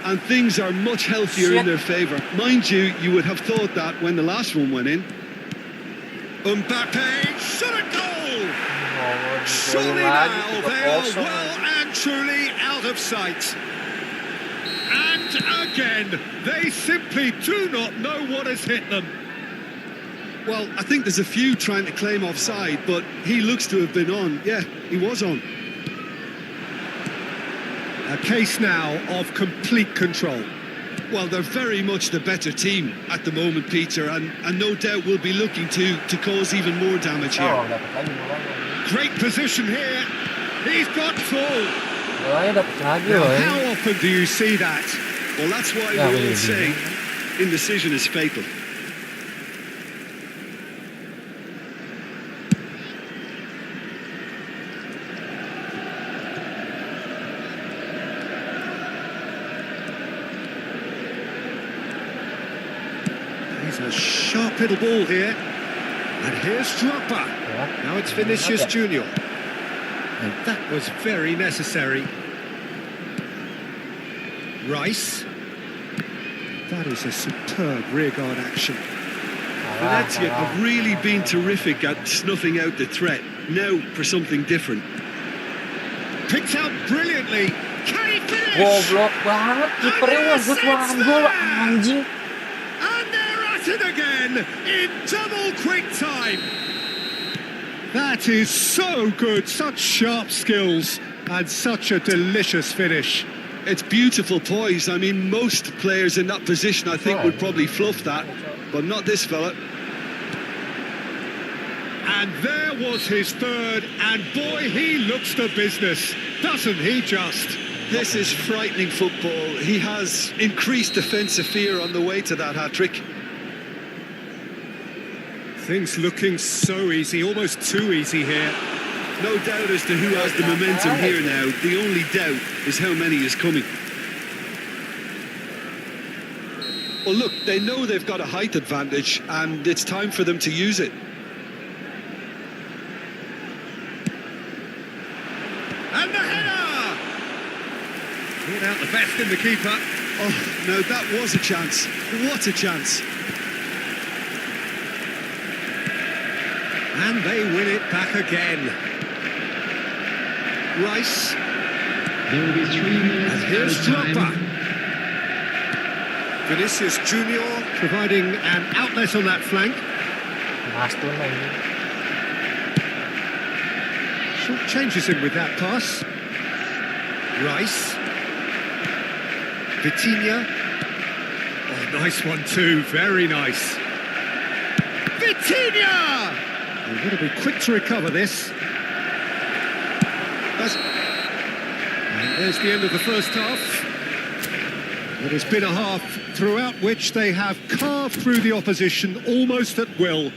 And things are much healthier in their favour. Mind you, you would have thought that when the last one went in. Mbappe, shot a goal! Allah, Surely now they are well and truly out of sight. And again, they simply do not know what has hit them. Well, I think there's a few trying to claim offside, but he looks to have been on. Yeah, he was on. A case now of complete control. Well, they're very much the better team at the moment, Peter, and no doubt will be looking to cause even more damage Oh, here. dapat lagi bolanya. Great position here. He's got full. Bolanya dapat lagi Now, loh. how often do you see that? Well, that's why Yeah, we we all do. say indecision is fatal. He's a sharp little ball here. And here's Drogba. Now it's Vinicius Junior. And that was very necessary. Rice. That is a superb rearguard action. Venezia have really been terrific at snuffing out the threat. Now for something different. Picked out brilliantly. Can he finish? Goblok banget, kipernya wagut gol anjing. And they're at it again in double quick time. That is so good. Such sharp skills and such a delicious finish. It's beautiful poise. I mean, most players in that position, I think, would probably fluff that, but not this fella. And there was his third, and boy, he looks the business, doesn't he just? This is frightening football. He has increased defensive fear on the way to that hat-trick. Things looking so easy, almost too easy here. No doubt as to who has the momentum here now. The only doubt is how many is coming. Well, look, they know they've got a height advantage, and it's time for them to use it. And the header! Brought out the best in the keeper. Oh, no, that was a chance. What a chance. And they win it back again. Rice. There will be 3 minutes And here's added time. Drogba. Vinicius Junior providing an outlet on that flank. Bastun anjing. Short changes him with that pass. Rice. Vitinha. Oh, nice one too, very nice. Vitinha! They've got to be quick to recover this. And there's the end of the first half. It has been a half throughout which they have carved through the opposition almost at will,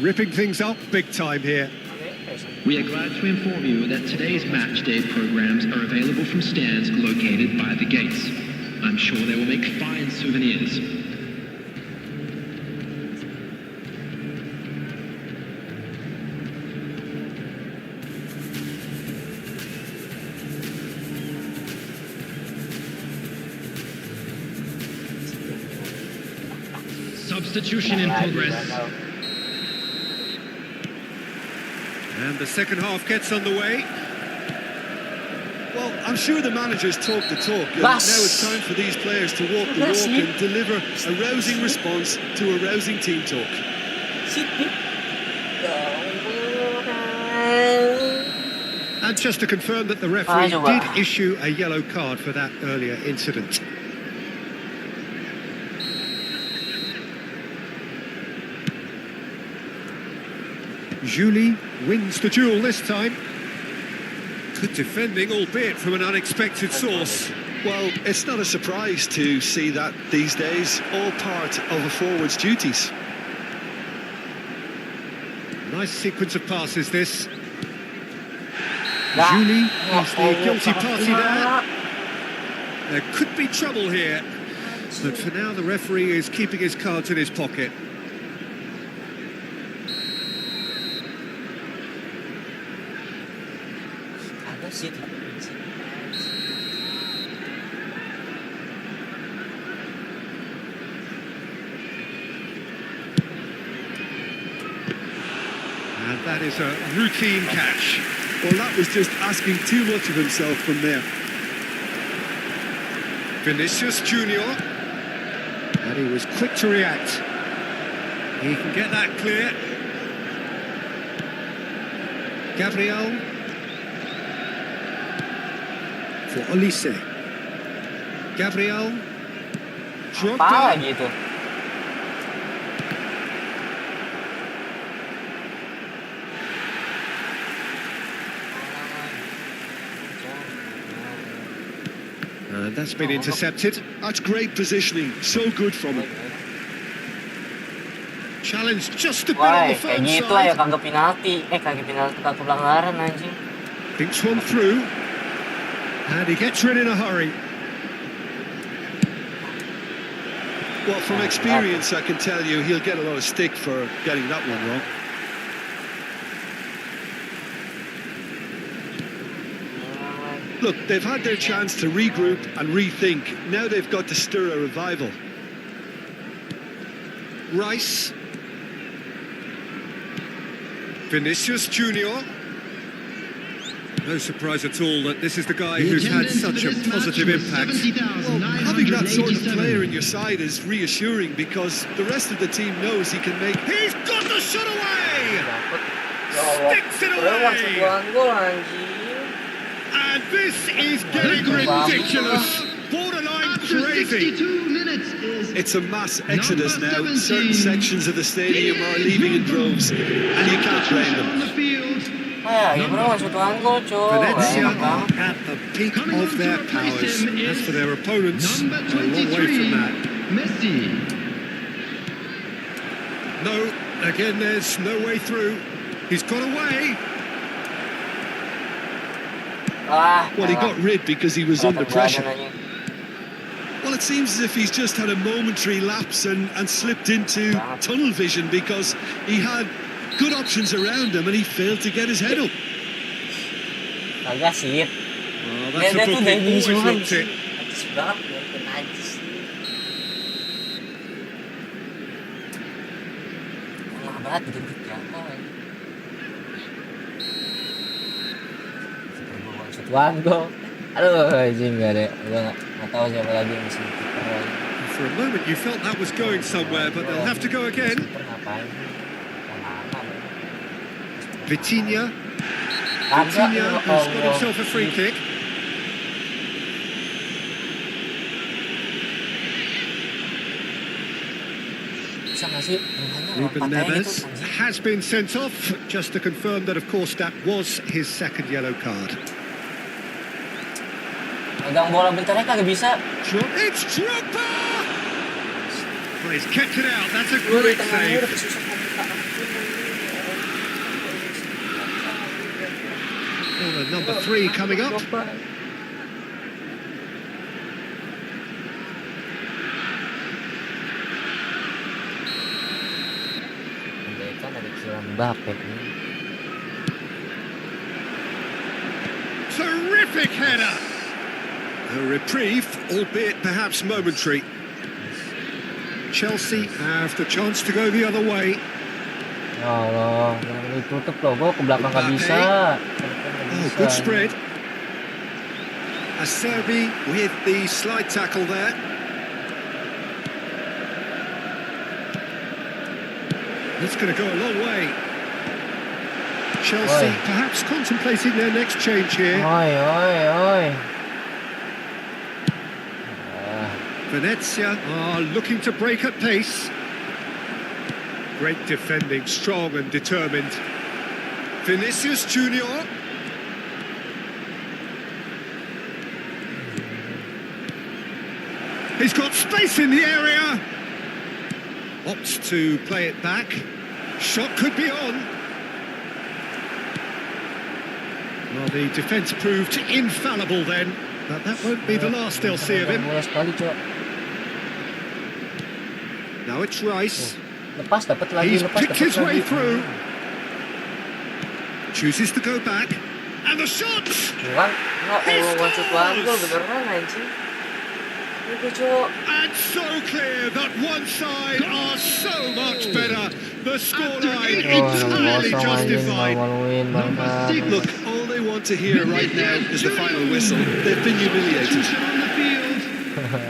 ripping things up big time here. We are glad to inform you that today's match day programs are available from stands located by the gates. I'm sure they will make fine souvenirs. substitution in progress. And the second half gets underway. Well, I'm sure the managers talk the talk. And now it's time for these players to walk the walk and deliver a rousing response to a rousing team talk. And just to confirm that the referee did issue a yellow card for that earlier incident. Julie wins the duel this time. Good defending, albeit from an unexpected source. Well, it's not a surprise to see that these days, all part of a forward's duties. Nice sequence of passes, this. Julie is the guilty party there. There could be trouble here. But for now, the referee is keeping his cards in his pocket. And that is a routine catch. Well, that was just asking too much of himself from there. Vinicius Junior. And he was quick to react. He can get that clear. Gabriel. For Olise. Gabriel. Apa gitu. And that's been intercepted. That's great positioning. So good from him. Challenge just a bit on the Kayak firm gitu aja side. kagak penalti. Kagak penalti, kagak pelanggaran anjing. Thinks one through. And he gets rid in a hurry. Well, from experience, I can tell you he'll get a lot of stick for getting that one wrong. Look, they've had their chance to regroup and rethink. Now they've got to stir a revival. Rice. Vinicius Junior. No surprise at all that this is the guy who's had such a positive impact. Well, having that sort of player in your side is reassuring because the rest of the team knows he can make... He's got the shot away! Sticks it away! And this is getting ridiculous! Borderline crazy! 62 minutes is It's a mass exodus now. Certain sections of the stadium are leaving in droves, and you can't blame on them. the field. Ya bro, masuk tuan gol, Venezia are at the peak of their powers. As for their opponents, Number a long way 23, from that. Messi. No, again, there's no way through. He's got away. Well, he got rid because he was under pressure. Well, it seems as if he's just had a momentary lapse and slipped into tunnel vision because he had good options around him and he failed to get his head up. Kagak sih. Well, that's Dia a tuh booking. dari Always semua looked it. najis banget, ya, najis. Lama banget dikit jatuh. Maksud tuan gol. Aduh, anjing gak ada. Gua nggak tahu siapa lagi yang bisa kiper. For a moment, you felt that was going somewhere, but they'll have to go again. Kiper ngapain? Vitinha. Vitinha, who's got himself a free kick. Ruben Neves has been sent off, just to confirm that, of course, that was his second yellow card. Megang bola bentarnya kagak bisa. It's Drogba! Well, he's kept it out. That's a great save. Well, number 3 coming up. Terrific header! A reprieve, albeit perhaps momentary. Chelsea have the chance to go the other way. Ya Allah, jangan ditutup loh, gue ke belakang nggak bisa. Oh, good spread. Acerbi with the slide tackle there. That's going to go a long way. Chelsea perhaps contemplating their next change here. Oi. Venezia are looking to break at pace. Great defending, strong and determined. Vinicius Junior. He's got space in the area. Opts to play it back. Shot could be on. Well, the defence proved infallible then, but that won't be the last they'll see of him. Now it's Rice. He's picked his way through. Chooses to go back. And the shot! And so clear that one side are so much better. The scoreline entirely justified. Look, all they want to hear right now is the final whistle. They've been humiliated.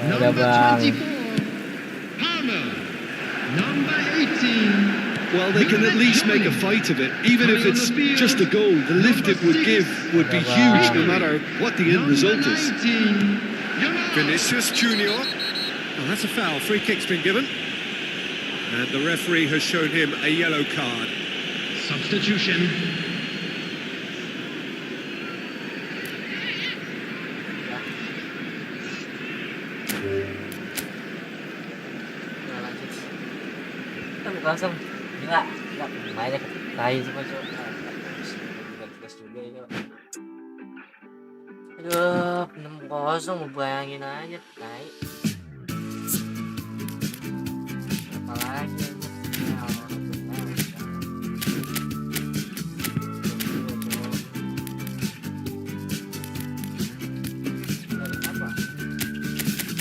Number 24, Palmer. Number 18. Well, they can at least make a fight of it. Even if it's just a goal, the lift it would give would be huge no matter what the end result is. Vinicius Junior. Well, that's a foul. Free kick's been given. And the referee has shown him a yellow card. Substitution. Langsung nggak mainnya tai semua cok. Tugas juga ini. Aduh, 6-0 mau bayangin aja tai. Apa lagi?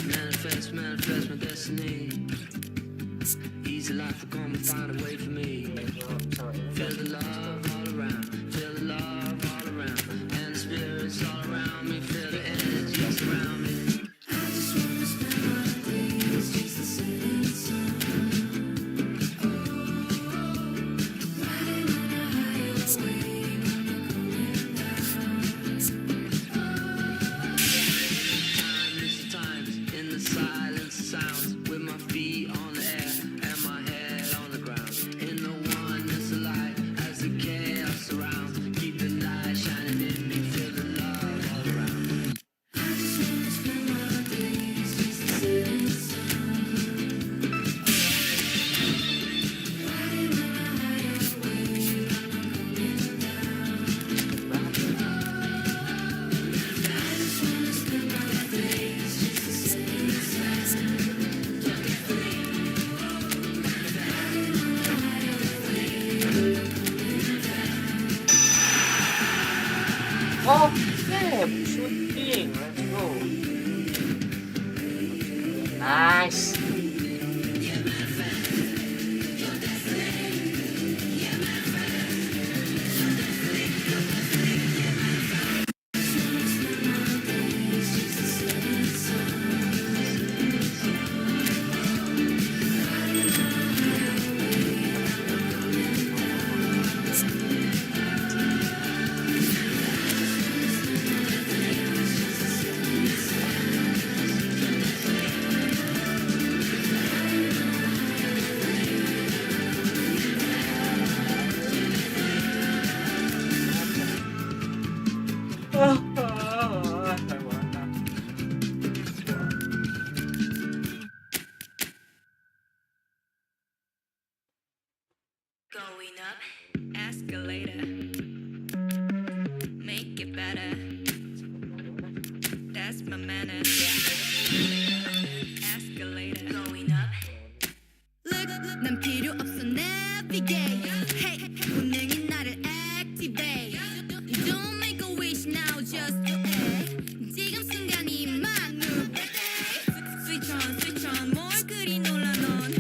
Manifest my destiny. Easy life will come and find a way for me. Feel the love all around, feel the love all around, and the spirits all around me, feel the energy surround me. I just wanna spend my days just to sit in the sun. Riding on a higher wave, I'm not coming down. Timeless times in the silence sounds, with my feet on the air and my head on the ground. In the oneness of light, as the chaos surrounds, keep the light shining in me, feel the love all around. I just wanna spend my days just to sit in the sun. Riding on a higher wave, I'm not coming down. I just wanna spend my days just to sit in the sun. Okay, shooting. Let's go. Nice. Going up, escalator. Make it better. That's my manner. Escalator. Going up. Look, 난 필요 없어 navigate. Hey, 본능이 나를 activate. Don't make a wish now, just do it. 지금 순간이 만물. Switch on, 뭘 그리 놀라 넌.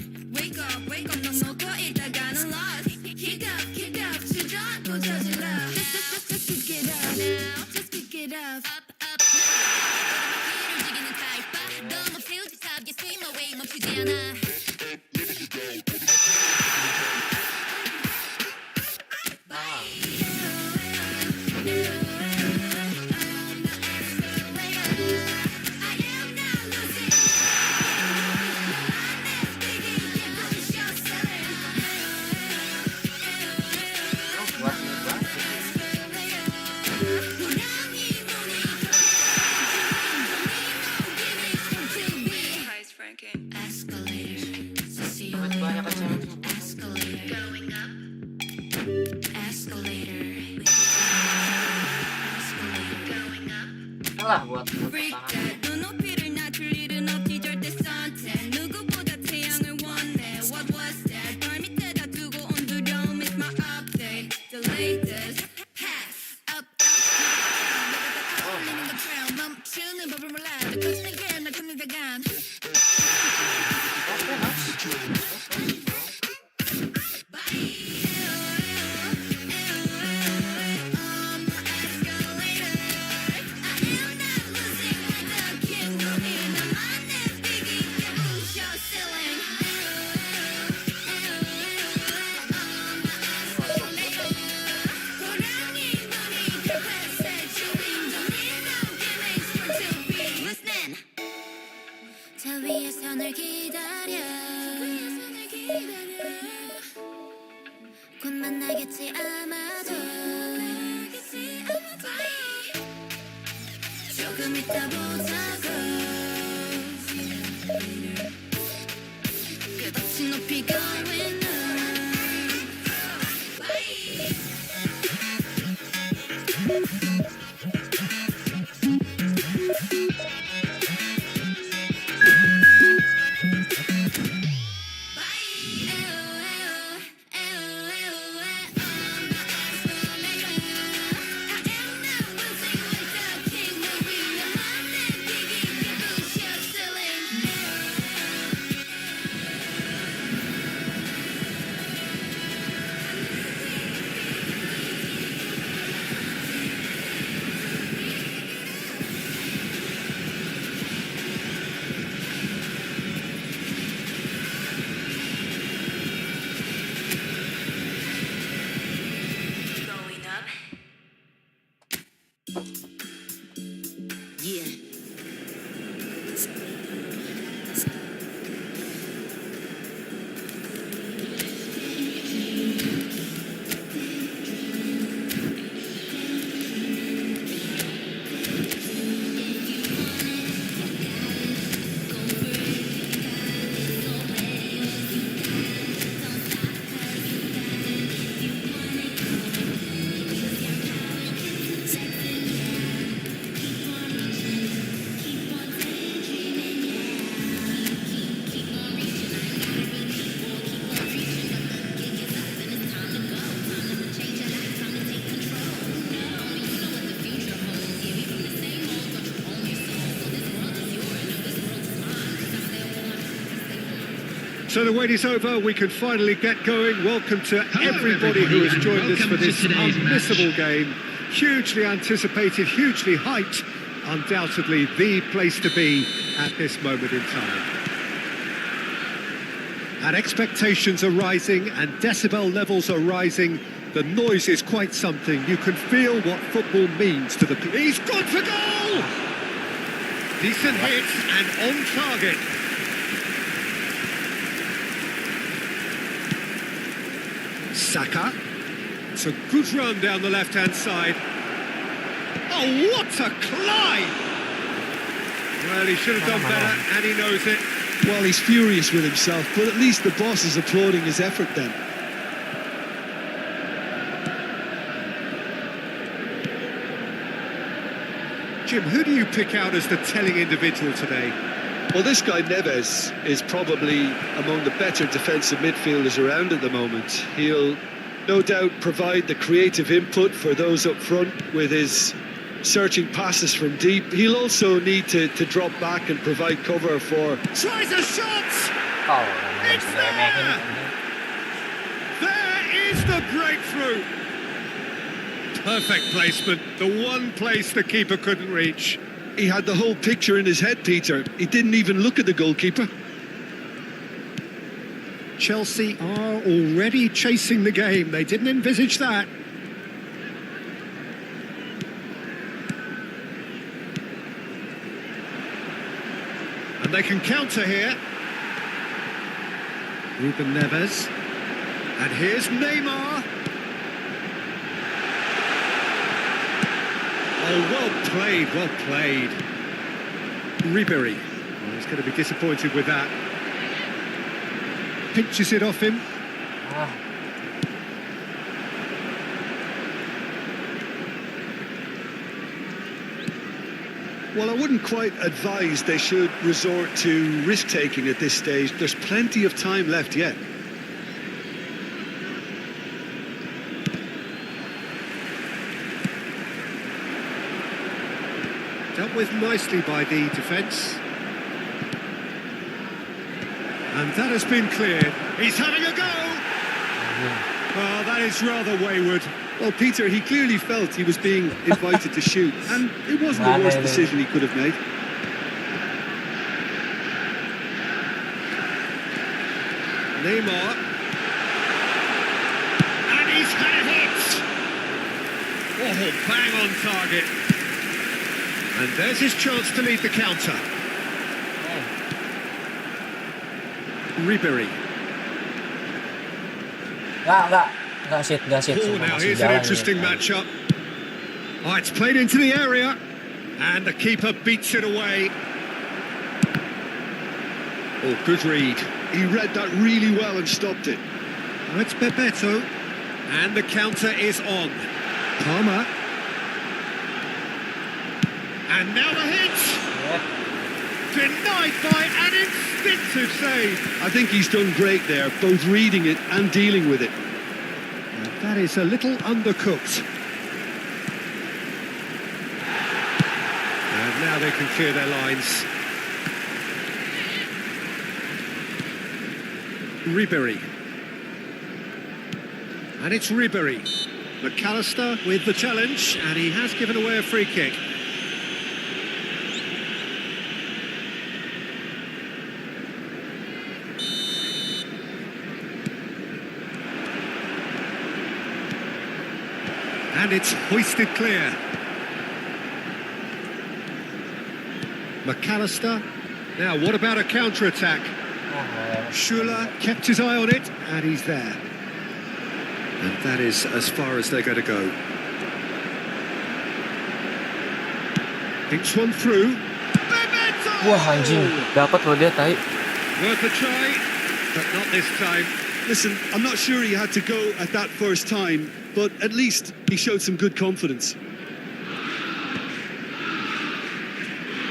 lah buat pertahanan. So the wait is over, we can finally get going. Welcome to everybody who has joined us for this unmissable game. Hugely anticipated, hugely hyped, undoubtedly the place to be at this moment in time. And expectations are rising and decibel levels are rising. The noise is quite something. You can feel what football means to the... He's gone for goal! Decent hit and on target. Saka. It's a good run down the left-hand side. Oh, what a climb! Well, he should have done better, and he knows it. Well, he's furious with himself, but at least the boss is applauding his effort then. Jim, who do you pick out as the telling individual today? Well, this guy Neves is probably among the better defensive midfielders around at the moment. He'll no doubt provide the creative input for those up front with his searching passes from deep. He'll also need to drop back and provide cover for... Tries a shot! Oh, It's there! There is the breakthrough! Perfect placement, the one place the keeper couldn't reach. He had the whole picture in his head, Peter. He didn't even look at the goalkeeper. Chelsea are already chasing the game. They didn't envisage that. And they can counter here. Ruben Neves. And here's Neymar. Oh, well played, well played. Ribery. Well, he's going to be disappointed with that. Pinches it off him. Well, I wouldn't quite advise they should resort to risk-taking at this stage. There's plenty of time left yet. Dealt with nicely by the defence. And that has been cleared. He's having a go! Well, that is rather wayward. Well, Peter, he clearly felt he was being invited to shoot, and it wasn't the worst decision he could have made. Neymar. And he's had it hit! Oh, bang on target. And there's his chance to lead the counter. Ribery. Enggak sit. Oh, now here's an interesting matchup. Oh, it's played into the area. And the keeper beats it away. Oh, good read. He read that really well and stopped it. Oh, it's Bebeto. And the counter is on. Palmer. And now the hit! Denied by an instinctive save. I think he's done great there, both reading it and dealing with it. And that is a little undercooked. And now they can clear their lines. Ribery. And it's Ribery. McAllister with the challenge, and he has given away a free kick. And it's hoisted clear. McAllister. Now, what about a counter-attack? Schuller kept his eye on it, and he's there. And that is as far as they're going to go. Thinks one through. Wah, anjing. Dapat loh dia, tai. Worth a try, but not this time. Listen, I'm not sure he had to go at that first time, but at least he showed some good confidence.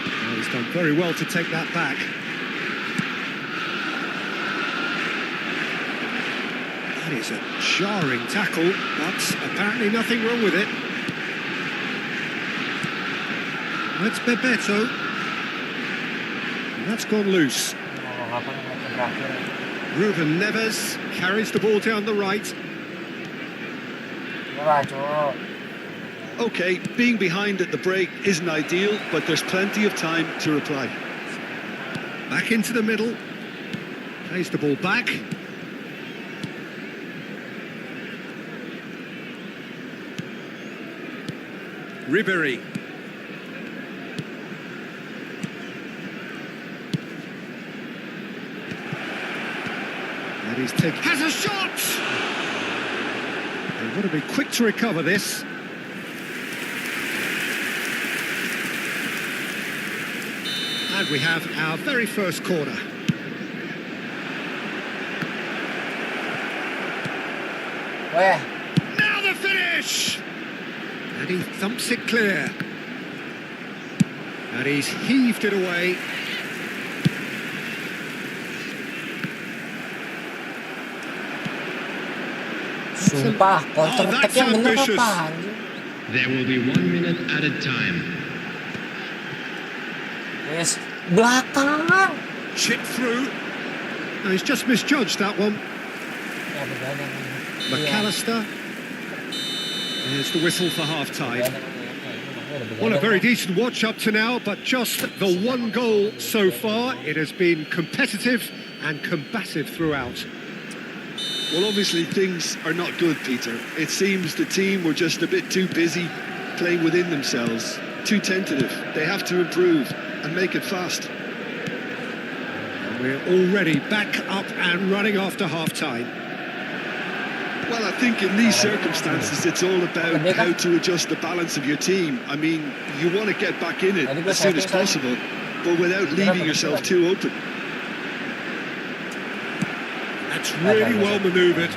Well, he's done very well to take that back. That is a jarring tackle, but apparently nothing wrong with it. That's Bebeto. And that's gone loose. Ruben Neves carries the ball down the right. Okay, being behind at the break isn't ideal, but there's plenty of time to reply. Back into the middle. Plays the ball back. Ribery. And he's taken. Has a shot! They've got to be quick to recover this. And we have our very first corner. Weh. Now the finish! And he thumps it clear. And he's heaved it away. Sumpah, counter attack yang bener ambitious. apa anjing? There will be 1 minute added time. Yes, belakang. Chip through. No, he's just misjudged that one. Ya, begadang. McAllister. There's the whistle for half-time. Well, a very decent watch up to now, but just the one goal so far. It has been competitive and combative throughout. Well, obviously things are not good, Peter. It seems the team were just a bit too busy playing within themselves, too tentative. They have to improve and make it fast. And we're already back up and running after half-time. Well, I think in these circumstances, it's all about how to adjust the balance of your team. I mean, you want to get back in it as soon as possible, but without leaving yourself too open. That's really well manoeuvred.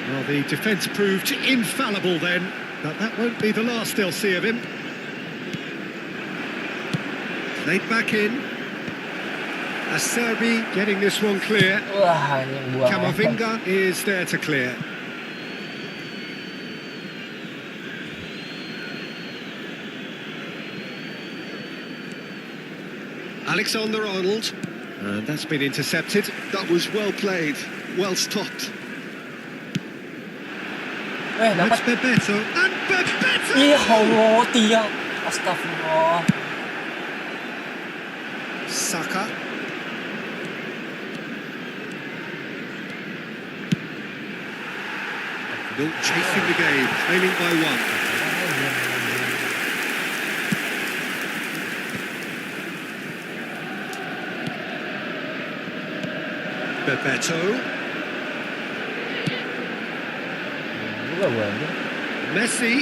Well, the defence proved infallible then, but that won't be the last they'll see of him. Laid back in. Acerbi getting this one clear. Wah, ini yang buang. Camavinga is there to clear. Alexander-Arnold. That's been intercepted. That was well played, well stopped. That's Dapat. Bebeto. And Bebeto! Ya Allah, tiang. Astagfirullah. Saka. Milt chasing the game, trailing by one. Bebeto. Juga gua anjir. Messi.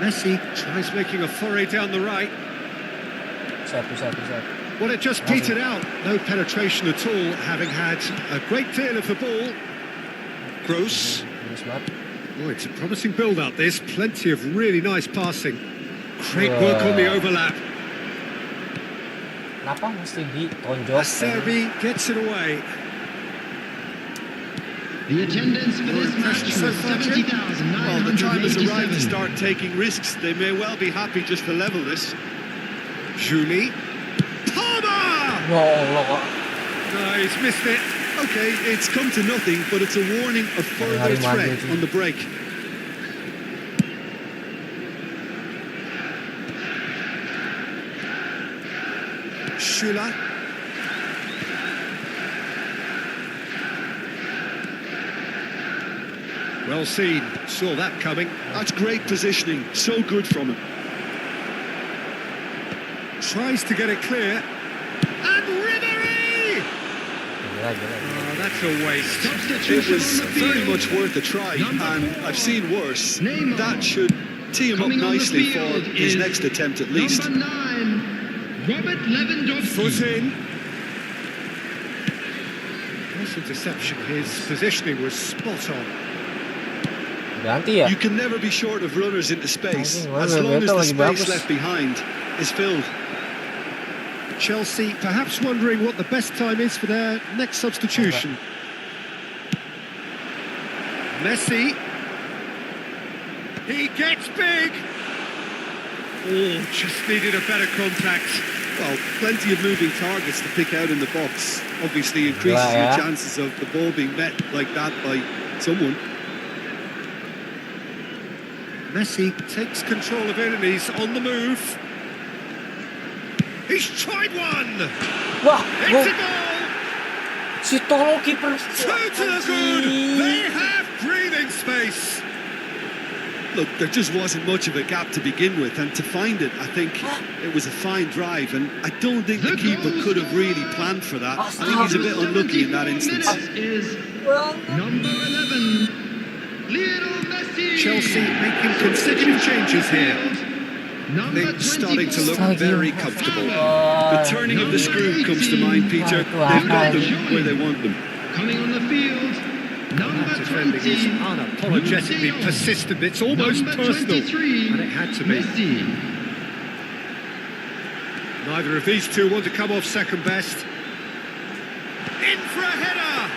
Messi tries making a foray down the right. Satu. Well, it just petered out. No penetration at all, having had a great deal of the ball. Gross. Bagus banget. Oh, it's a promising build-up, this. Plenty of really nice passing. Great work on the overlap. Kenapa mesti ditonjok? Acerbi gets it away. The attendance for this match was Well, the time has arrived to 70,987. start taking risks. They may well be happy just to level this. Julie. Palmer! Ya Allah kok. No, he's missed it. Okay, it's come to nothing, but it's a warning of further Hari maju threat sih. on the break. Shula. Well seen. Saw that coming. That's great positioning. So good from him. Tries to get it clear. And Ribery! Gila. Oh, that's a waste. It Substitution was on the very field. much worth a try, and I've seen worse. Neymar. That should tee him up Coming on the nicely for field his is next attempt at least. Number 9, Robert Foot Lewandowski. in. Nice interception. His positioning was spot on. Ganti ya? You can never be short of runners into space, Anjing, as long as Bebeto the lagi space bagus. left behind is filled. Chelsea perhaps wondering what the best time is for their next substitution. Messi. He gets big. Oh, just needed a better contact. Well, plenty of moving targets to pick out in the box. Obviously increases Yeah. your chances of the ball being met like that by someone. Messi takes control of it and he's on the move. He's tried one. Wah, It's a goal. si tolong kiper. Two to the good. They have breathing space. Look, there just wasn't much of a gap to begin with, and to find it, I think it was a fine drive, and I don't think the keeper could have really planned for that. I think he's a bit unlucky in that instance. Is number 11, Lionel Messi. Chelsea making consecutive changes here. Number Things starting to look 24, very comfortable. Oh, The turning of the screw comes to mind, Peter. They've got them where they want them. coming on the field. Number That defending is 20, unapologetically Furion. persistent. It's almost Number personal. 23, And it had to be. Messi. Neither of these two want to come off second best. In for a header!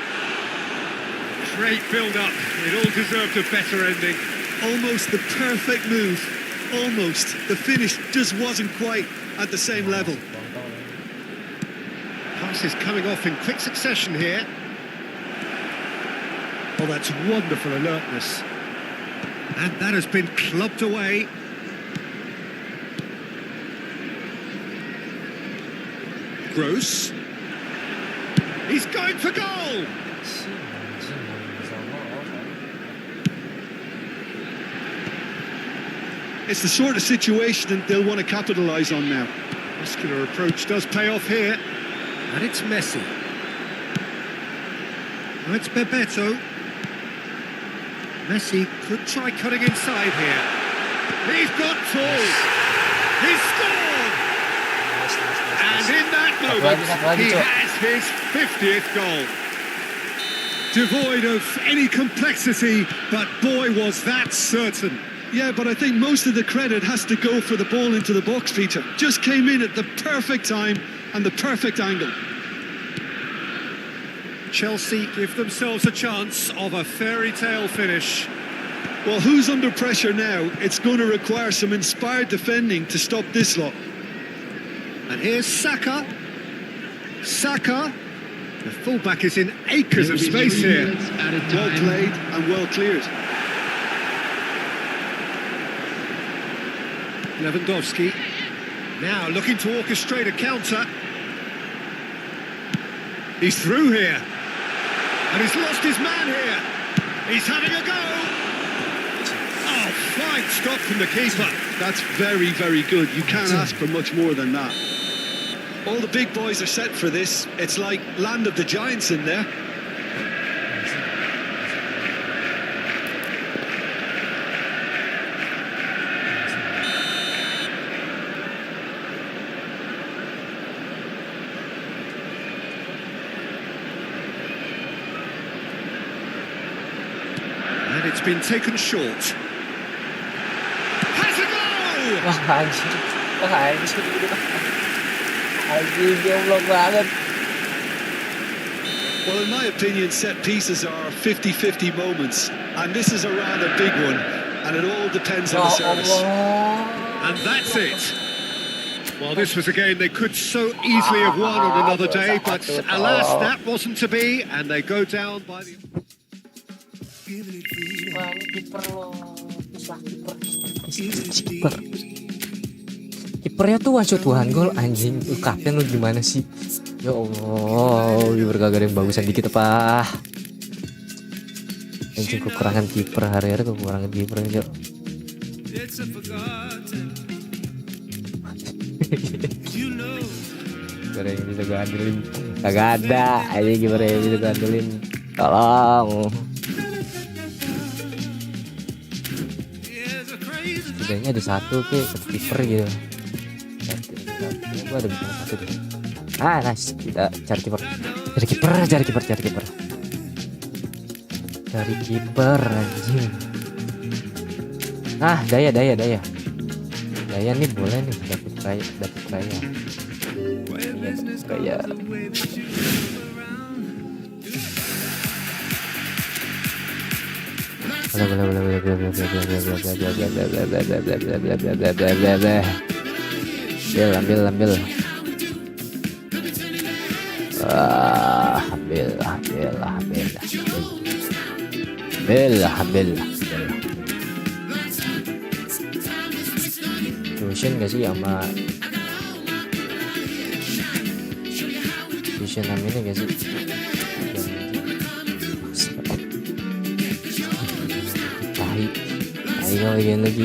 Great build-up. It all deserved a better ending. Almost the perfect move. Almost. The finish just wasn't quite at the same level. Passes coming off in quick succession here. Oh, that's wonderful alertness. And that has been clubbed away. Gross. He's going for goal! It's the sort of situation that they'll want to capitalise on now. Muscular approach does pay off here. And it's Messi. Now it's Bebeto. Messi could try cutting inside here. He's got tools. He's scored! And in that moment, he has his 50th goal. Devoid of any complexity, but boy was that certain. Yeah, but I think most of the credit has to go for the ball into the box, Peter. Just came in at the perfect time and the perfect angle. Chelsea give themselves a chance of a fairy tale finish. Well, who's under pressure now? It's going to require some inspired defending to stop this lot. And here's Saka. Saka. The fullback is in acres of space here. Well played and well cleared. Lewandowski. Now looking to orchestrate a counter. He's through here. And he's lost his man here. He's having a go. Oh, fine stop from the keeper. That's very, very good. You can't ask for much more than that. All the big boys are set for this. It's like Land of the Giants in there. And it's been taken short. Has a goal! Wah anjir. Wah anjir. Anjir, goblok banget. Well, in my opinion, set pieces are 50-50 moments. And this is a rather big one. And it all depends on the service. And that's it. Well, this was a game they could so easily have won on another day, but alas, that wasn't to be, and they go down by the... Wah, ini kiper loh. Kiper. Kipernya tuh one shot one goal anjing. Kapten lu gimana sih? Ya Allah, kiper kagak ada yang bagusan dikit apa? Anjing kekurangan kiper hari-hari kekurangan kiper aja. Kiper yang bisa gue andelin kagak ada. Aja kiper yang bisa gue andelin. Tolong. Setidaknya ada satu kiper gitu. Gue ada bintang satu deh. Nice. Kita cari kiper anjing. Daya nih boleh nih dapat raya. Iya, boleh. Ambil. Ambil. Fusion gak sih sama Fusion namanya gak sih? Tahi lagi.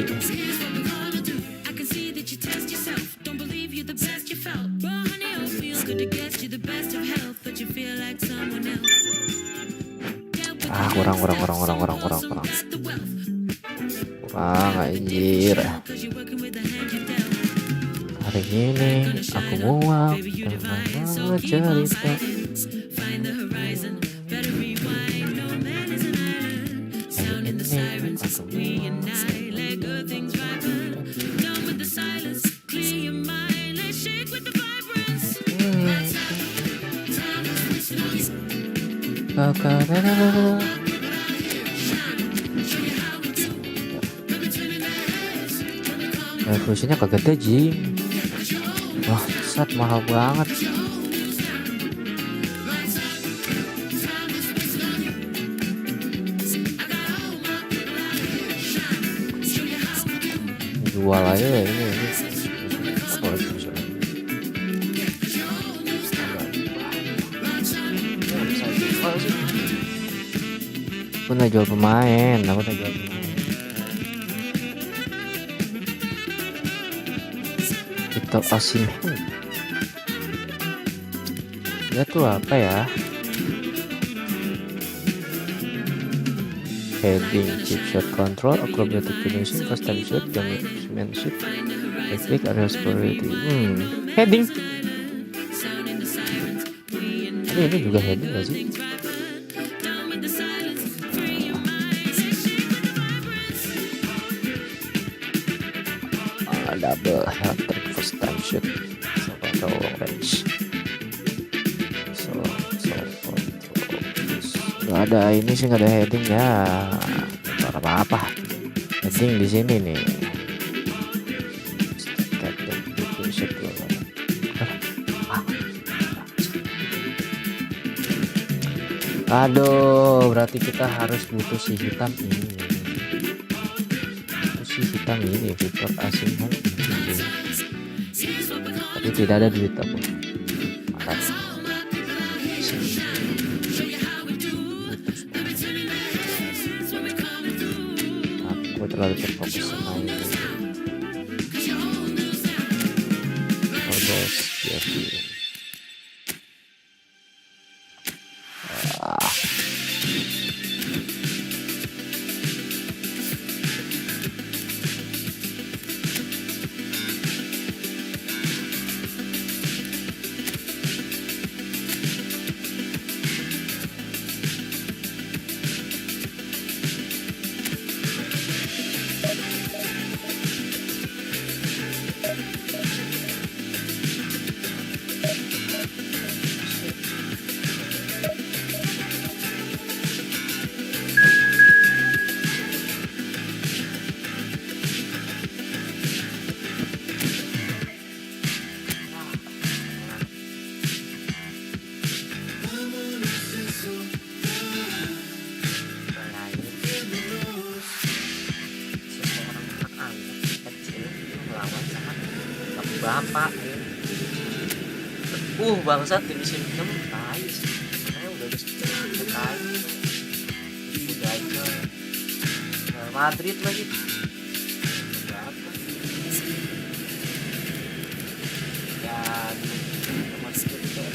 Kurang anjir. Hari ini aku muak dengan cerita. Fusionnya kagak gede jing. Wah, set mahal banget. Jual aja ya ini. Apa lagi fusion? Aku udah jual pemain. Kita asin. Dia tuh apa ya? Heading, chip shot control, acrobatic finishing, custom shot, gamesmanship, technique, area security. Heading. Ini juga heading gak sih? double hat-trick first time shoot so range. Nggak ada ini sih, nggak ada heading ya, nggak apa-apa. Heading di sini nih. Aduh, berarti kita harus butuh si hitam ini. Fitur asing kan ini. Tapi tidak ada duit aku. Aku terlalu terfokus sama ini. Oh bos, ya sih. Bapak bangsat tim sim 6 tai sih. Saya udah tai. Udah aja. Real Madrid lagi. Berapa? Ya, masih kita.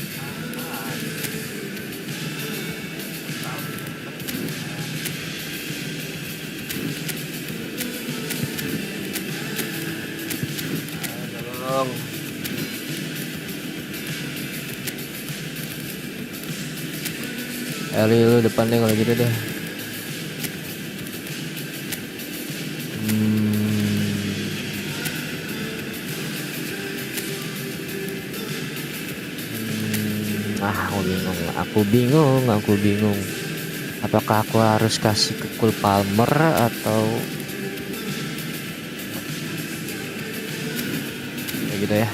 Eli lu depan deh kalau gitu deh. Aku bingung. Apakah aku harus kasih ke Cole Palmer atau kayak gitu ya?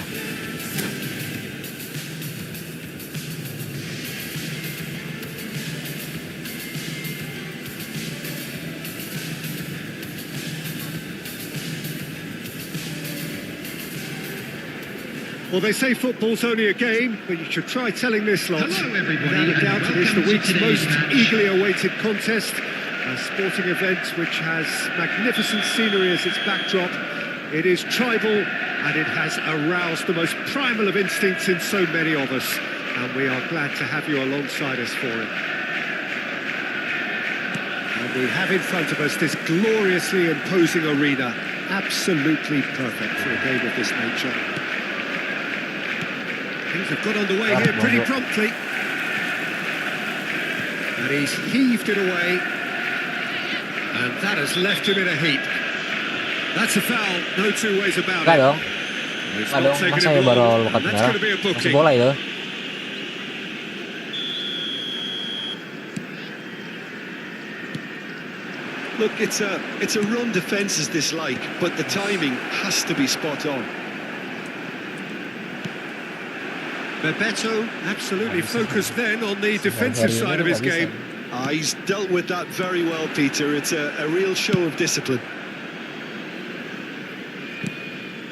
Well, they say football's only a game, but you should try telling this lot. Hello, everybody, Without a and doubt, it is the welcome to week's today's most match. eagerly awaited contest. A sporting event which has magnificent scenery as its backdrop. It is tribal, and it has aroused the most primal of instincts in so many of us. And we are glad to have you alongside us for it. And we have in front of us this gloriously imposing arena. Absolutely perfect for a game of this nature. Things have got underway here pretty promptly. And he's heaved it away. And that has left him in a heap. That's a foul, no two ways about Enggak it. dong. It's Enggak not dong. taken Masa him ya baru long, awal and that's going to be a masih booking. bola itu. Look, it's a run defences dislike, but the timing has to be spot on. Bebeto absolutely focused then on the defensive side of his game. He's dealt with that very well, Peter. It's a real show of discipline.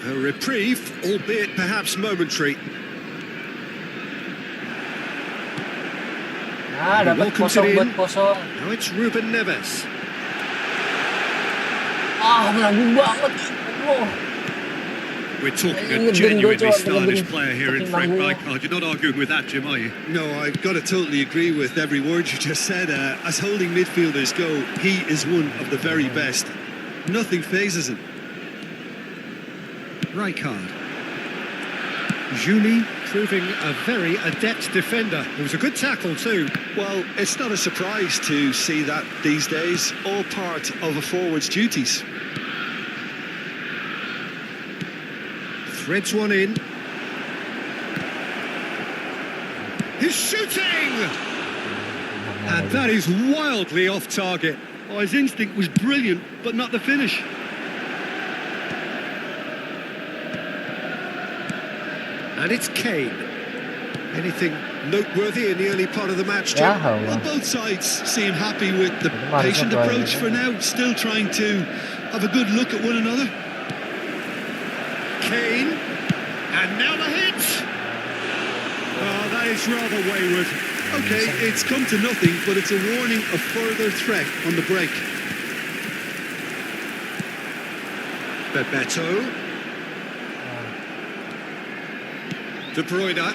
A reprieve, albeit perhaps momentary. Dapat Welcomes kosong it buat in. kosong. Now it's Ruben Neves. Belagu banget. We're talking Ini a genuinely coba stylish dengerin player here in Frank Rijkaard. You're not arguing with that, Jim, are you? No, I've got to totally agree with every word you just said. As holding midfielders go, he is one of the very best. Nothing phases him. Rijkaard. Julie proving a very adept defender. It was a good tackle too. Well, it's not a surprise to see that these days, all part of a forward's duties. Threads one in. He's shooting! And that is wildly off target. Oh, his instinct was brilliant, but not the finish. And it's Kane. Anything noteworthy in the early part of the match, Ya Joe? Well, Allah. both sides seem happy with the Itu patient harusnya approach for now, still trying to have a good look at one another. Kane. And now the hit! Oh, that is rather wayward. Okay, it's come to nothing, but it's a warning of further threat on the break. Bebeto. De Bruyne.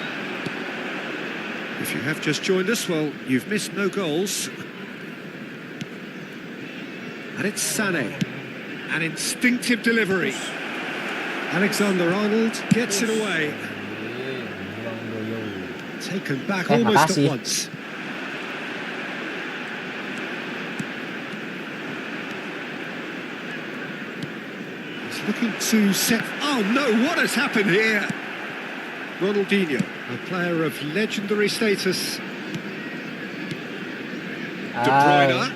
If you have just joined us, well, you've missed no goals. And it's Sané. An instinctive delivery. Alexander-Arnold gets it away. Taken back almost at makasih. once. He's looking to set... Oh no, what has happened here? Ronaldinho, a player of legendary status. De Bruyne.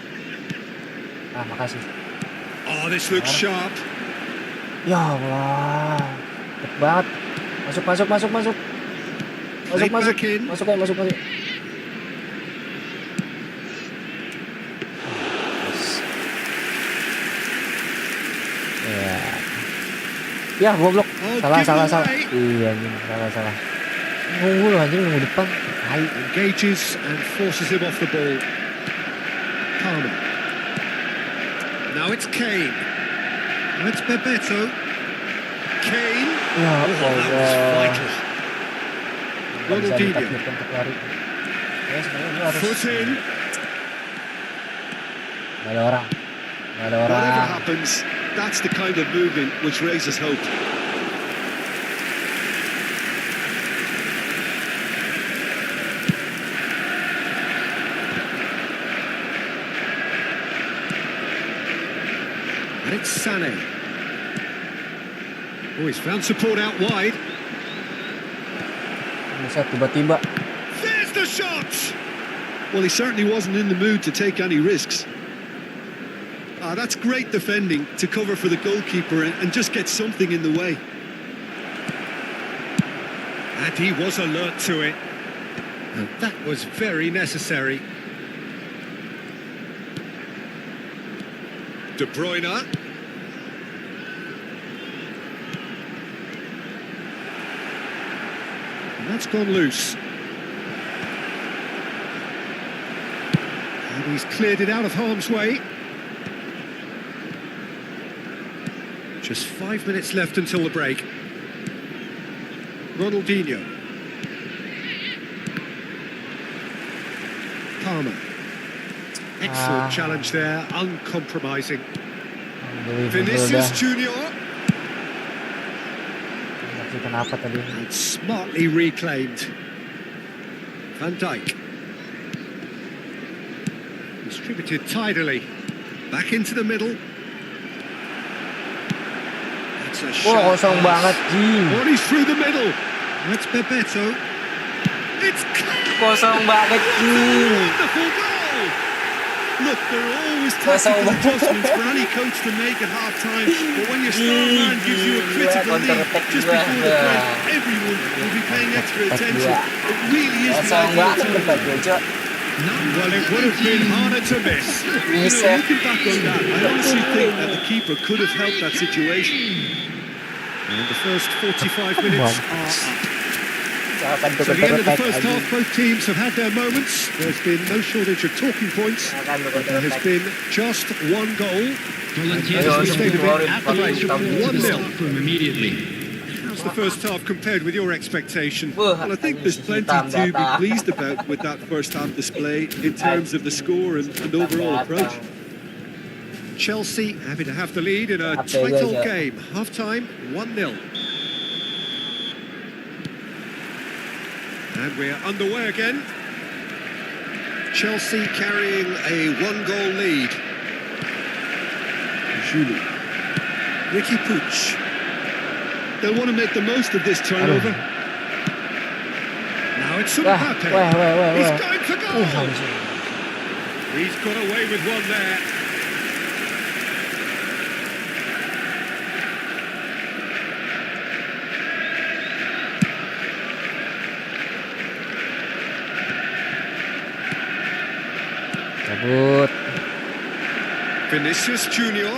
Makasih. Oh, this looks sharp. Ya Allah. Cepet banget. Masuk. Played back in. Masuk. Ya, goblok. Oh, Salah. given away. Iya, anjing, salah. Nunggu loh anjing, nunggu depan. Hai. Engages and forces him off the ball. Palmer. Now it's Kane. Now it's Bebeto. Kane. Ya Oh, that was Allah. vital. Nggak bisa Ronaldinho. ditakdirkan untuk lari. Ya, sebenarnya ini harus. Foot in. Nggak ada orang. Whatever happens, that's the kind of movement which raises hope. And it's Sané. Oh, he's found support out wide. Bisa tiba-tiba. There's the shot! Well, he certainly wasn't in the mood to take any risks. That's great defending to cover for the goalkeeper and just get something in the way. And he was alert to it. And that was very necessary. De Bruyne. And that's gone loose. And he's cleared it out of harm's way. Just 5 minutes left until the break. Ronaldinho. Palmer. Excellent challenge there, uncompromising. Vinicius Junior. Kenapa tadi? And smartly reclaimed. Van Dijk. Distributed tidily. Back into the middle. That's a Wah, shot. kosong banget, Jing. Oh, he's through the middle. That's Bebeto. It's Kosong banget, Jing. wonderful goal. Look, there are always tactical adjustments for any coach to make at half-time, but when your star man gives you a critical lead just before the break, everyone will be paying extra attention. It really is the Kosong ideal banget time. debat gue, Cok. Well, it would have been harder to miss. You know, looking back on that, I honestly think that the keeper could have helped that situation. And the first 45 minutes are up. Akan So the end of the first anjing. half, both teams have had their moments. There's been no shortage of talking points. But there has been just one goal. Volunteers As we stated will it at the break, to the 1-0. stock room immediately. How's the first half compared with your expectation? Well, I think there's plenty to be pleased about with that first half display in terms of the score and overall approach. Chelsea happy to have the lead in a Happy, tight old yeah. game. Half-time, 1-0. And we're underway again. Chelsea carrying a one-goal lead. Julie. Ricky Puig. They'll want to make the most of this turnover. Now it's Wah, Mbappe. wah, wah, wah, He's wah. going for goal. Anjing. He's got away with one there. Cabut. Vinicius Junior.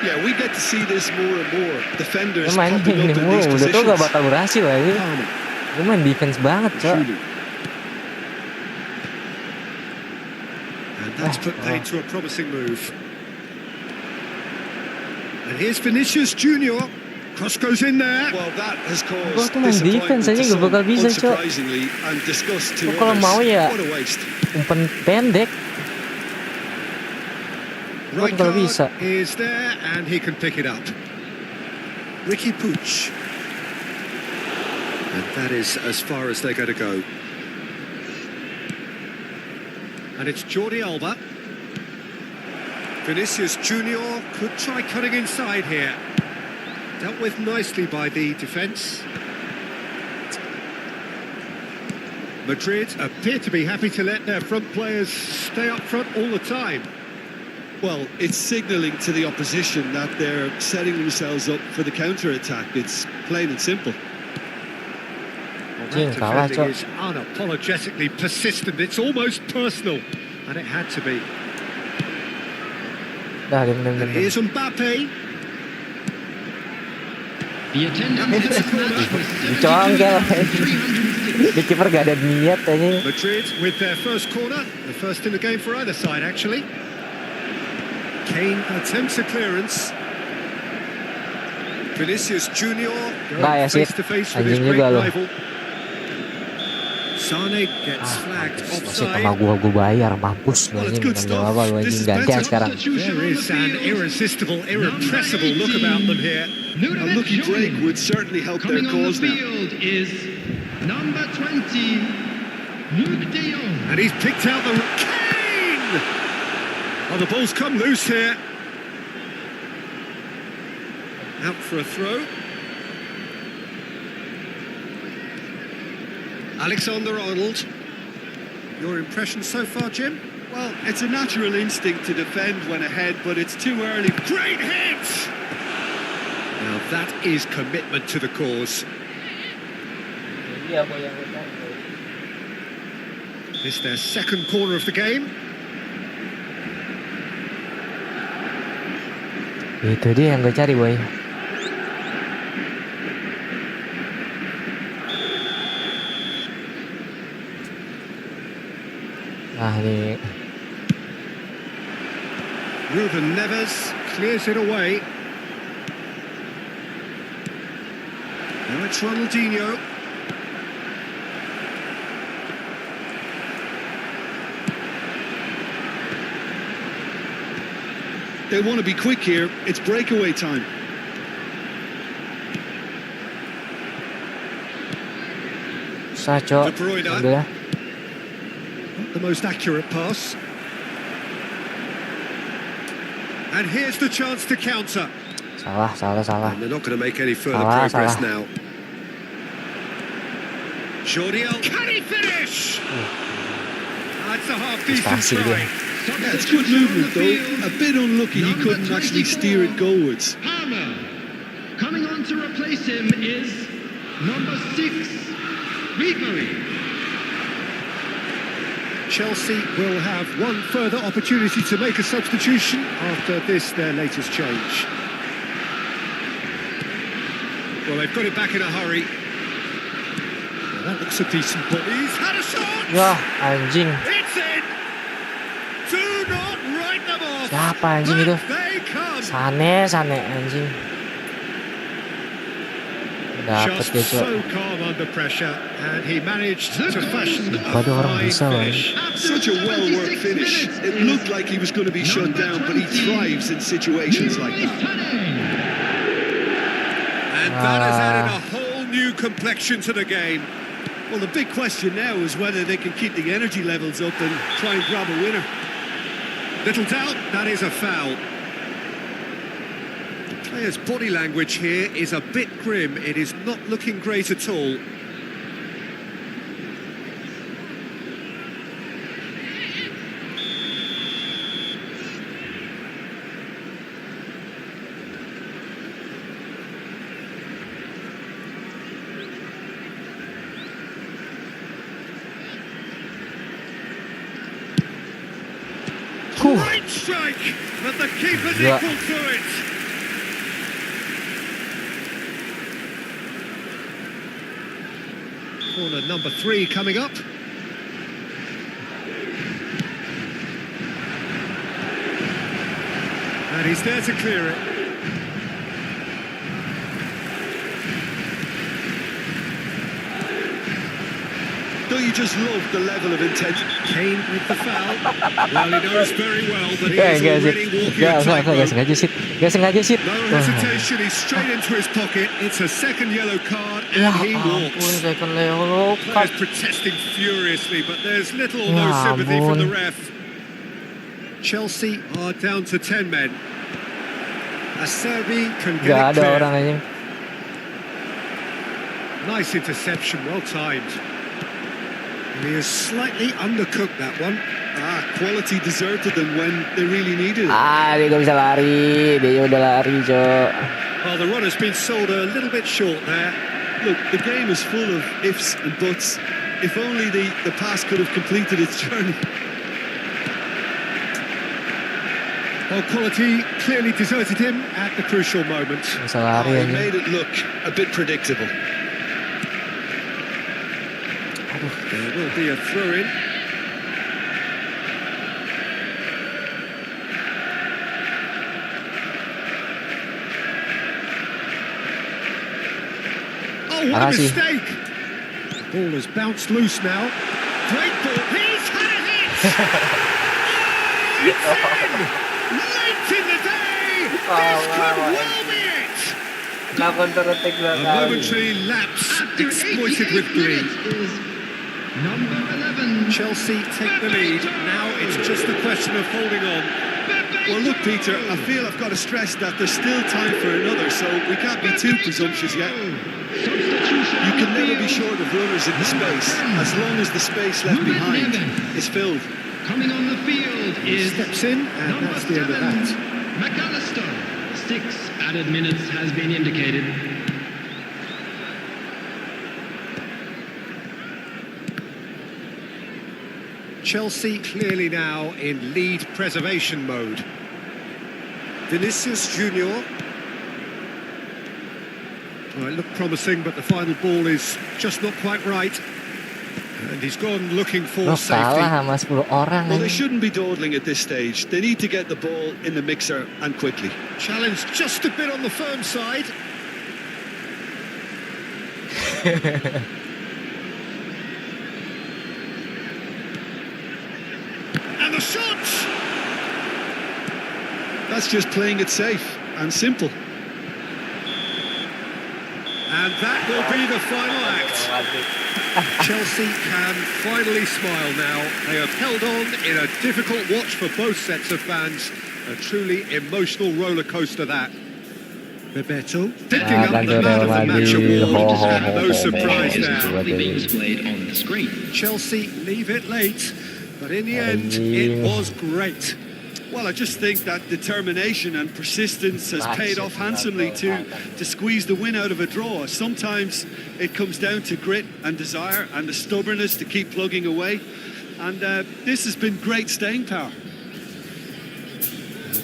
Yeah, we get to see this more and more. Defenders Dia main popping ini up in mulu, these udah tuh gak positions. bakal berhasil lagi. Palmer, Dia main defense banget, Cok. Julie. And that's put paid to a promising move. And here's Vinicius Junior. Cross goes in there. Well, that has Gua caused tuh main defense disappointment aja to gak some, bakal bisa, Cok. unsurprisingly, and disgust to Gua kalau others. mau ya What a waste. umpan pendek. Gua kalau bisa. Rijkaard is there and he can pick it up. Ricky Puig. And that is as far as they're going to go. And it's Jordi Alba. Vinicius Junior could try cutting inside here. Dealt with nicely by the defence. Madrid appear to be happy to let their front players stay up front all the time. Well, it's signalling to the opposition that they're setting themselves up for the counter-attack. It's plain and simple. Anjing, That kalah, defending Cok. is unapologetically persistent. It's almost personal, and it had to be. Dah, diam. And here's Mbappe. The attendance in this match was Dicongkel. Di kiper gak ada niat aja. Madrid with their first corner, the first in the game for either side, actually. Kane attempts a clearance. Vinicius Junior Nggak ya, Sip. face to face with his Anjing great juga lo. rival. Sane gets flagged Masih offside. sama gua bayar, mampus lu anjing. Bukan jawab apa lu anjing, gantian sekarang. There is an irresistible, irrepressible look about them here. A lucky break would certainly help their Coming on the cause now. field is number 20, Luke de Jong. And he's picked out the... Kane! Oh, the ball's come loose here. Out for a throw. Alexander-Arnold. Your impression so far, Jim? Well, it's a natural instinct to defend when ahead, but it's too early. Great hit! Now that is commitment to the cause. It's their second corner of the game. Itu dia yang gue cari, boy. Nah, ini Ruben Neves clears it away. Now it's Ronaldinho. They want to be quick here. It's breakaway time. Saco. De Bruyne. Alhamdulillah. Not the most accurate pass. And here's the chance to counter. Salah. And they're not going to make any further Salah, progress salah. now. Jordi Alba. Can he finish? That's a half-decent Prestasi dia. try. Yeah, it's good movement, though. A bit unlucky he couldn't actually steer it goalwards. Palmer. Coming on to replace him is number 6, Ribery. Chelsea will have one further opportunity to make a substitution after this, their latest change. Well, they've got it back in a hurry. Well, that looks a decent ball. He's had a shot! Wah, anjing. It's in! Do not write them off! Siapa anjing itu? Back they come! Sane anjing. Dapat Just dia, Cok. so calm under pressure, and he managed to fashion a Waduh, orang fine bisa, man. finish. Such a well-worked finish. It looked like he was going to be shut down, but he thrives in situations like that. And that has added a whole new complexion to the game. Well, the big question now is whether they can keep the energy levels up and try and grab a winner. Little doubt, that is a foul. Players' body language here is a bit grim. It is not looking great at all. Great strike, but the keeper's equal to it. Corner number 3 coming up. And he's there to clear it. Don't you just love the level of intensity? Kane with the foul. Well, he knows very well that he is Enggak already walking a enggak tightrope. sengaja sih. Enggak sengaja sih. No hesitation, he's straight into his pocket. It's a second yellow card and Ya he ampun, walks. second yellow Players card. protesting furiously, but there's little or no Ya sympathy from the ampun. ref. Chelsea are down to 10 men. Acerbi can get Enggak it ada clear. orang aja. Nice interception, well timed. He has slightly undercooked that one. Quality deserted them when they really needed it. Dia gak bisa lari. Dia udah lari, Cok. Well, the run has been sold a little bit short there. Look, the game is full of ifs and buts. If only the pass could have completed its journey. Well, quality clearly deserted him at the crucial moment. Bisa lari He aja. made it look a bit predictable. There will be a throw-in. Oh, what a Makasih. mistake! The ball has bounced loose now. Great ball. He's had a hit! Oh, it's in! Late in the day! This could well be it! A momentary lapse exploited with glee. Is number 11. Chelsea take the lead. Now it's just a question of holding on. Well, look, Peter, I feel I've got to stress that there's still time for another, so we can't be too presumptuous yet. You can never be short of runners in the space, as long as the space left behind is filled. Coming on the field is Steps in, and number that's the end of that. 7, McAllister. 6 added minutes has been indicated. Chelsea clearly now in lead preservation mode. Vinicius Junior. Well, it looked promising, but the final ball is just not quite right. And he's gone looking for Lo safety. kalah sama 10 orang. Well, they anjing. shouldn't be dawdling at this stage. They need to get the ball in the mixer and quickly. Challenge just a bit on the firm side. And the shot! That's just playing it safe and simple. And that will be the final act. Chelsea can finally smile now. They have held on in a difficult watch for both sets of fans. A truly emotional roller coaster that. Bebeto picking up the Real man of the match Madrid. award. Ho, ho, And ho, no ho, surprise Is now. currently being displayed on the screen. Chelsea leave it late, but in the end, it was great. Well, I just think that determination and persistence has paid off handsomely to squeeze the win out of a draw. Sometimes it comes down to grit and desire and the stubbornness to keep plugging away. And this has been great staying power.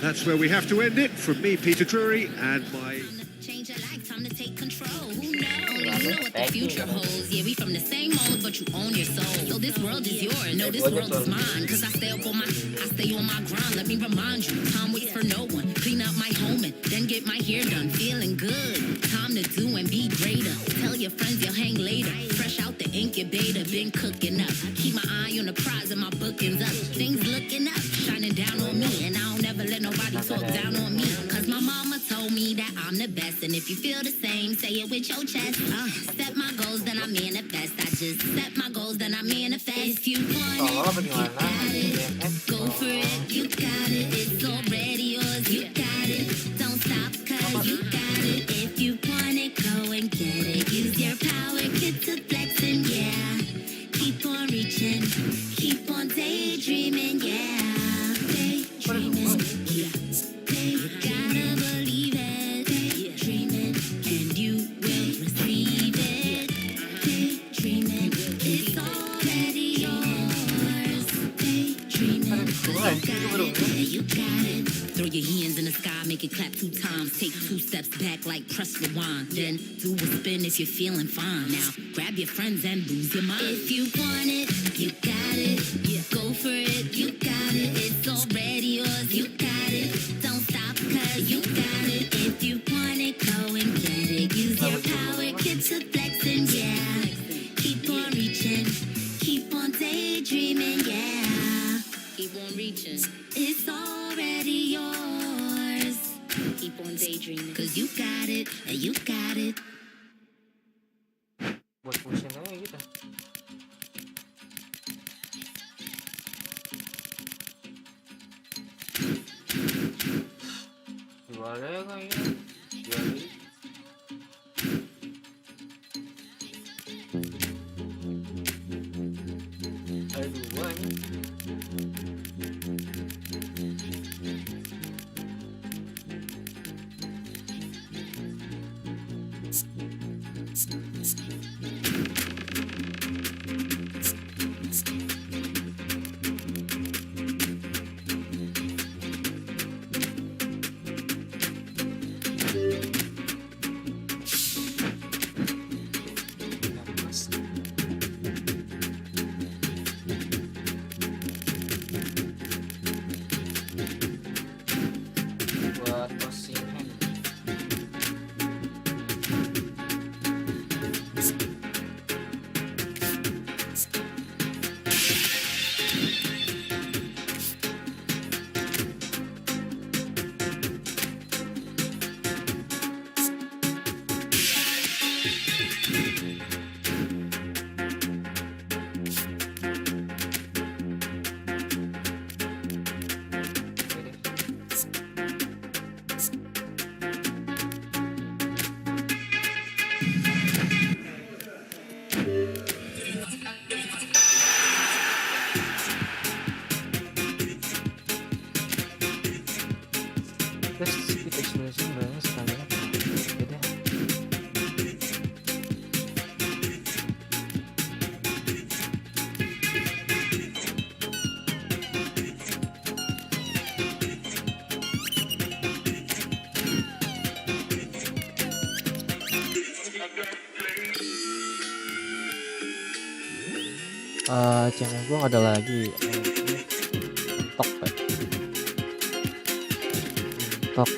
That's where we have to end it. From me, Peter Drury, and my... Change your life, time to take control. Who knows? Only you know what the future holds. Yeah, we from the same mold, but you own your soul. So this world is yours. No, this world is mine. Cause I stay on my grind. Let me remind you, time waits for no one. Clean up my home and then get my hair done. Feeling good. Time to do and be greater. Tell your friends you'll hang later. Fresh out the incubator, been cooking up. Keep my eye on the prize and my bookings up. Things looking up, shining down on me. And I don't ever let nobody talk down on me. Cause my mama told me that I'm the best. And if you feel the same, say it with your chest. Set my goals, then I manifest. I just set my goals, then I manifest. If you want it, you got it. Go for it, you got it. It's already yours, you got it. Don't stop, cause you hands in the sky, make it clap 2 times. Take 2 steps back like press rewind. Then do a spin if you're feeling fine. Now grab your friends and lose your mind. If you want it, you got it. Yeah. Go for it, you got it. It's already yours, you got it. Don't stop cause you got it. If you want it, go and get it. Use your power, get to flexing, yeah. Keep on reaching, keep on daydreaming, yeah. Keep on reaching. It's already yours. Keep on daydreaming. Cause you got it, and you got it. Buat motion aja gitu. Gimana ya kayaknya? Jadi ada 2 nih. Buat postingan. Terus kita exploration banyak sekali beda. Channel gue nggak ada lagi. Tok pak. Tok.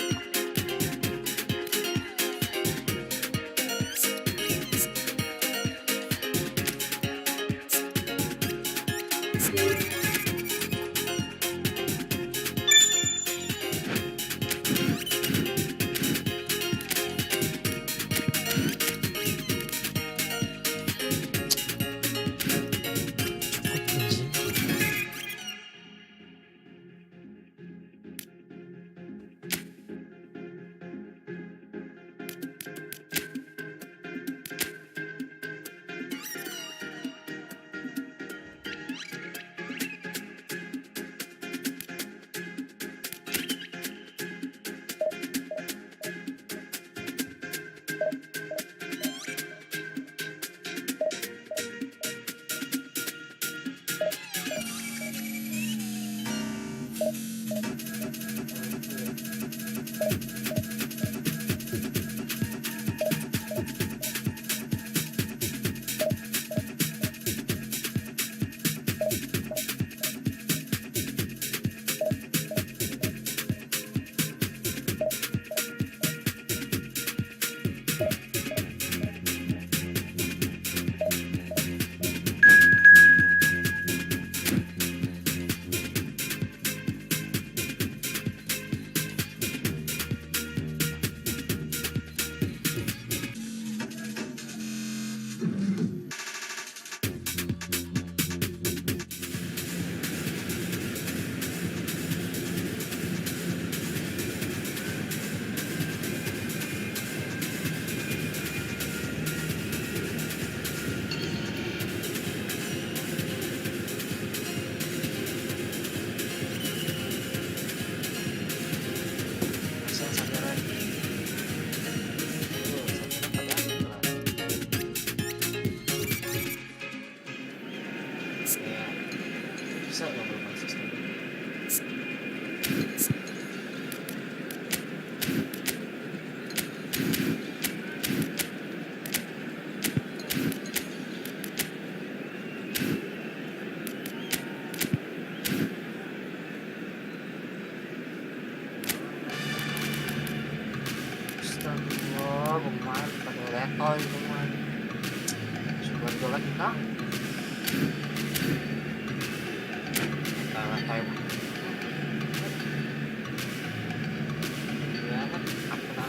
Astagfirullah, pemain pakai letoy pemain. Sudah jelek kita. Letoy. Ya, aku dah.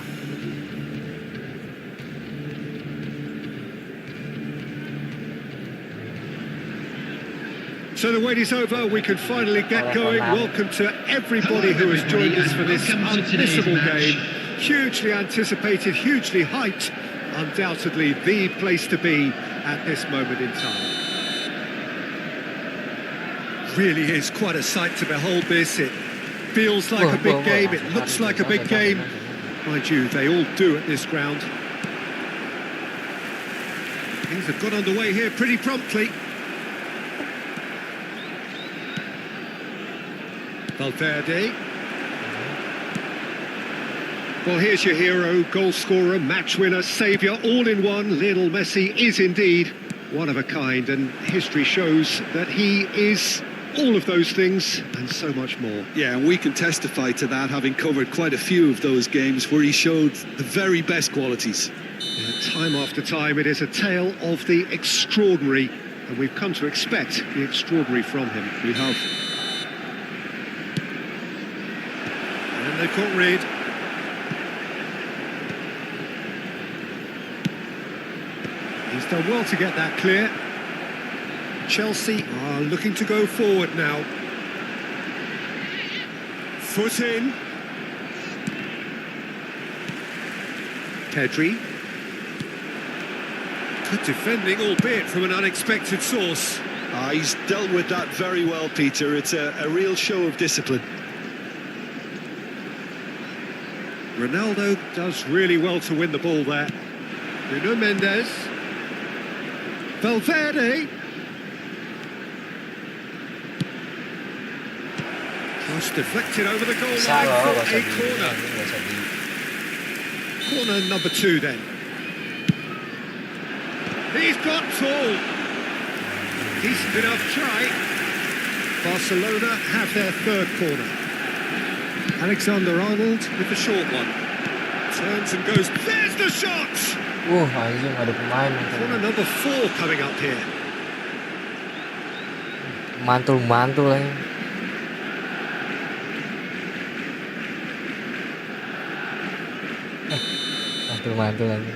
So the wait is over, we can finally get going. Welcome to everybody who has joined us for this unmissable game. Hugely anticipated, hugely hyped, undoubtedly the place to be at this moment in time. Really is quite a sight to behold this. It feels like a big game, it looks like a big game. Mind you, they all do at this ground. Things have got underway here pretty promptly. Valverde. Well, here's your hero, goal scorer, match winner, saviour, all in one. Lionel Messi is indeed one of a kind, and history shows that he is all of those things and so much more. Yeah, and we can testify to that, having covered quite a few of those games where he showed the very best qualities. Yeah, time after time, it is a tale of the extraordinary, and we've come to expect the extraordinary from him. We have. And they've got rid. He's done well to get that clear. Chelsea are looking to go forward now. Foot in. Pedri. Good defending, albeit from an unexpected source. He's dealt with that very well, Peter. It's a real show of discipline. Ronaldo does really well to win the ball there. Nuno Mendes. Valverde. Cross deflected over the goal line for a corner. Corner number 2 then. He's got tall. Decent enough try. Barcelona have their third corner. Alexander-Arnold with the short one. Turns and goes. There's the shot! Anjing ada pemain. Corner number 4 coming up here. Mantul-mantul lagi. Mantul-mantul lagi.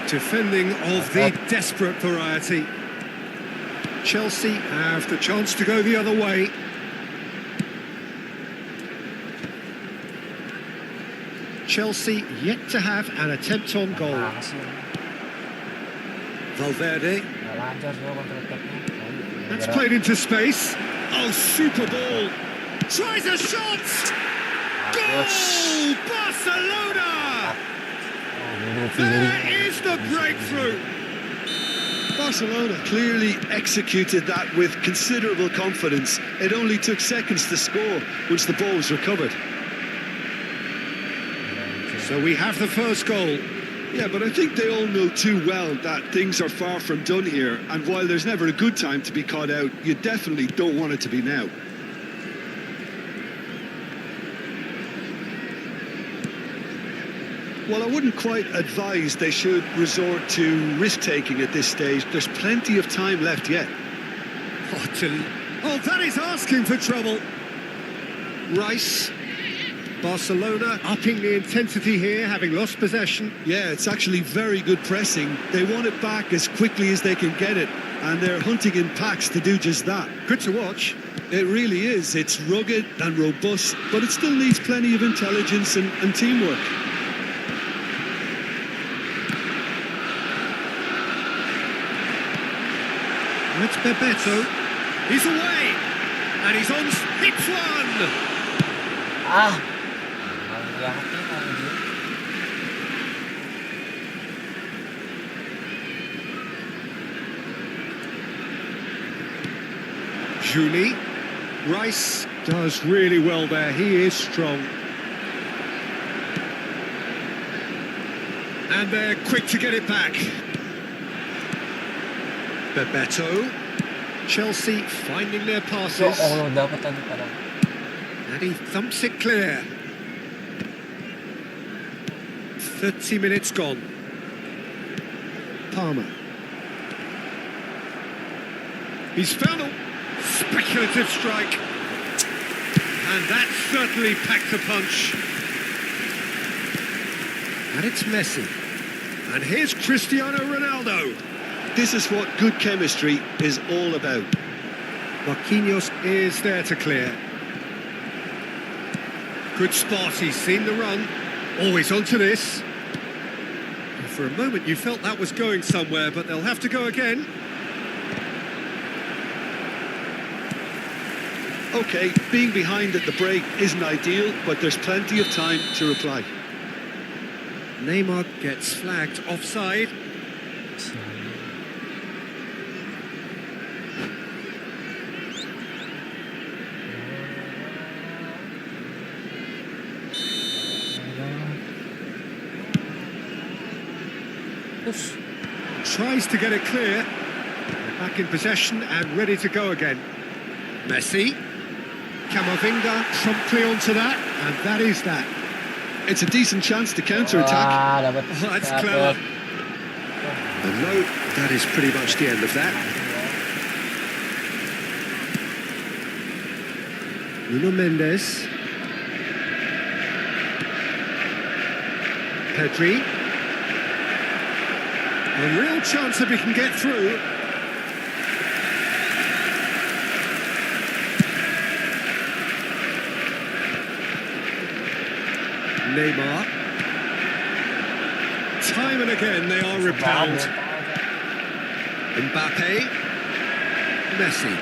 Defending of the desperate variety. Chelsea have the chance to go the other way. Chelsea yet to have an attempt on goal. Valverde. That's played into space. Oh, super ball. Tries a shot. Goal! Barcelona! There is the breakthrough. Barcelona clearly executed that with considerable confidence. It only took seconds to score once the ball was recovered. So we have the first goal. Yeah, but I think they all know too well that things are far from done here. And while there's never a good time to be caught out, you definitely don't want it to be now. Well, I wouldn't quite advise they should resort to risk-taking at this stage. There's plenty of time left yet. Oh, that is asking for trouble. Rice. Barcelona upping the intensity here, having lost possession. Yeah, it's actually very good pressing. They want it back as quickly as they can get it, and they're hunting in packs to do just that. Good to watch. It really is. It's rugged and robust, but it still needs plenty of intelligence and teamwork. That's Bebeto. He's away. And he's on. Hits one. Julie. Rice does really well there. He is strong. And they're quick to get it back. Bebeto. Chelsea finding their passes. And he thumps it clear. 30 minutes gone. Palmer. He's found a speculative strike. And that certainly packed a punch. And it's Messi. And here's Cristiano Ronaldo. This is what good chemistry is all about. Marquinhos is there to clear. Good spot, he's seen the run. Always onto this. And for a moment you felt that was going somewhere, but they'll have to go again. Okay, being behind at the break isn't ideal, but there's plenty of time to reply. Neymar gets flagged offside. Tries to get it clear. Back in possession and ready to go again. Messi. Camavinga promptly onto that, and that is that. It's a decent chance to counter-attack. Dapat. Oh, that's clever. And no, that is pretty much the end of that. Nuno Mendes. Pedri. A real chance if he can get through. Neymar. Time and again they are repelled. Mbappe. Messi.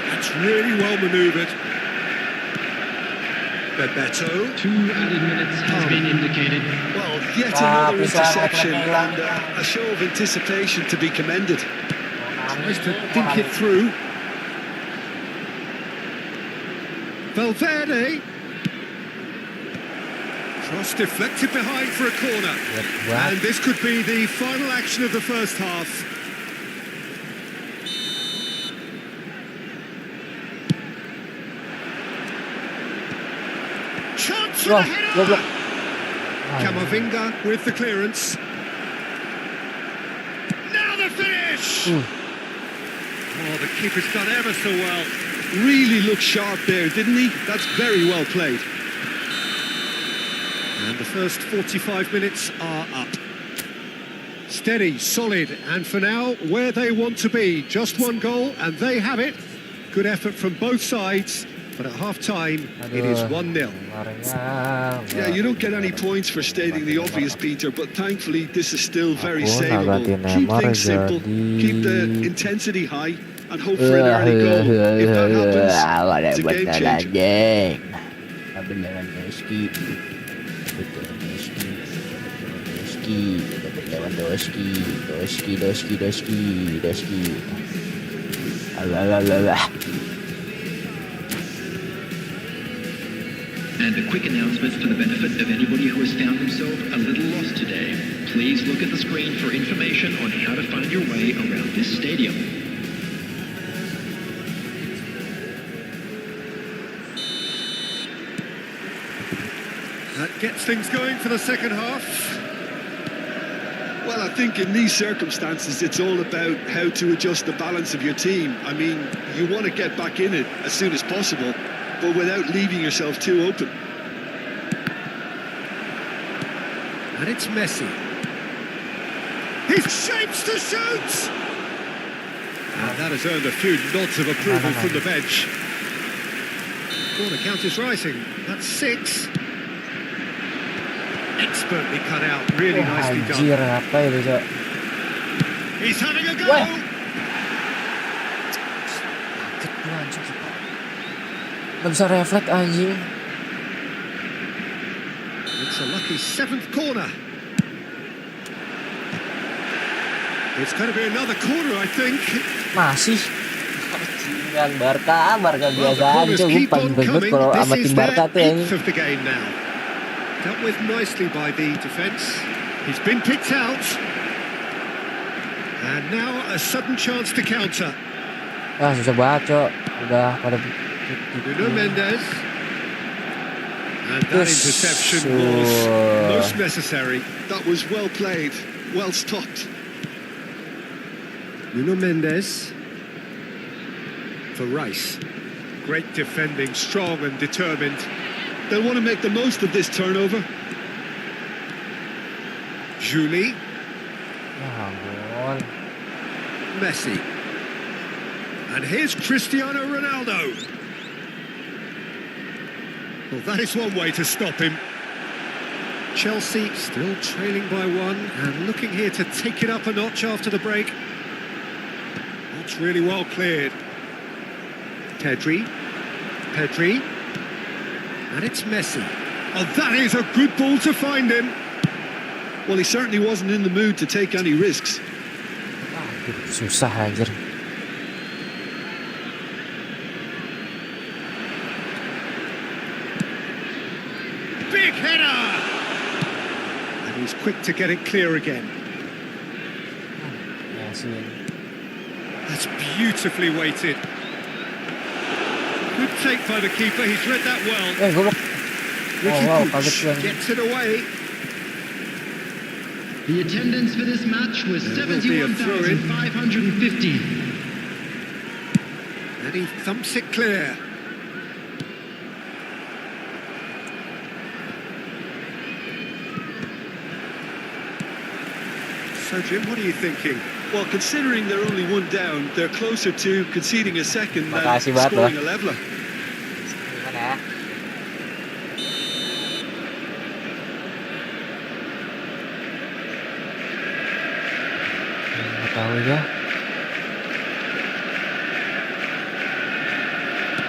That's really well manoeuvred. Bebeto. 2 added minutes has been indicated. Well, yet another interception and a show of anticipation to be commended. Tries to think it through. Valverde. Cross deflected behind for a corner. And this could be the final action of the first half. Chance for the header! Camavinga with the clearance. Now the finish! Oh, the keeper's done ever so well. Really looked sharp there, didn't he? That's very well played. And the first 45 minutes are up. Steady, solid, and for now, where they want to be. Just one goal, and they have it. Good effort from both sides, but at half-time, it is 1-0. Yeah, you don't get any points for stating the obvious, Peter, but thankfully this is still very savable. Keep things simple, keep the intensity high, and hope for an early goal. If that happens, it's a game changer. And a quick announcement for the benefit of anybody who has found himself a little lost today. Please look at the screen for information on how to find your way around this stadium. That gets things going for the second half. Well, I think in these circumstances, it's all about how to adjust the balance of your team. I mean, you want to get back in it as soon as possible, but without leaving yourself too open. And it's Messi. He shapes to shoot! And that has earned a few nods of approval from the bench. Corner count is rising. That's 6. Expertly cut out, really nicely Anjir, done. apa itu, Cok? He's having a go! Wah. Gak bisa refleks anjing. It's a lucky 7th corner. It's going to be another corner, I think. Masih. Anjingan Barca biasa aja. Gue paling bener kalau sama tim Barca tuh yang of the game now. Dealt with nicely by the defence. He's been picked out. And now a sudden chance to counter. Ah, susah banget, Cok. Udah pada Nuno Mendes. And that interception was most necessary. That was well played, well stopped. Nuno Mendes. For Rice. Great defending, strong and determined. They'll want to make the most of this turnover. Julie. Ya ampun. Messi. And here's Cristiano Ronaldo. Well, that is one way to stop him. Chelsea still trailing by one and looking here to take it up a notch after the break. That's really well cleared. Pedri. And it's Messi. Oh, that is a good ball to find him. Well, he certainly wasn't in the mood to take any risks. Susah anjir. Big header! And he's quick to get it clear again. Ya sih. That's beautifully weighted. Good take by the keeper, he's read that well. Goblok. Ricky wow, Puig kaget kan. gets it away. The attendance for this match was There will be a throw-in. 71,550. And he thumps it clear. So, Jim, what are you thinking? Well, considering they're only one down, they're closer to conceding a second than Makasih banget, scoring loh. a leveler. Gimana ya? Nggak tahu ya.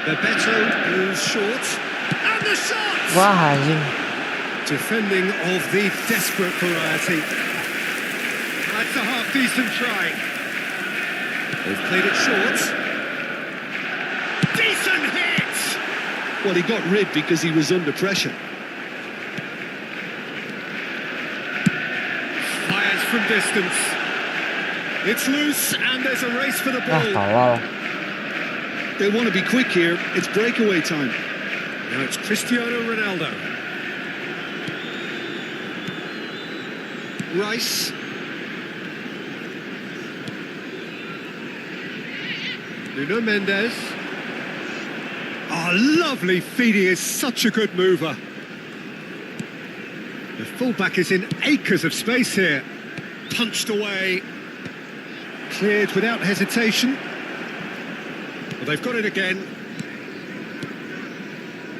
Bebeto who's short. And the shot! Wah anjing. Defending of the desperate variety. That's a half-decent try. They've played it short. Decent hit! Well, he got rid because he was under pressure. Fires from distance. It's loose and there's a race for the Ah, ball. tolol. They want to be quick here. It's breakaway time. Now it's Cristiano Ronaldo. Rice. Nuno Mendes. Oh, lovely feed. He is such a good mover. The fullback is in acres of space here. Punched away. Cleared without hesitation. Well, they've got it again.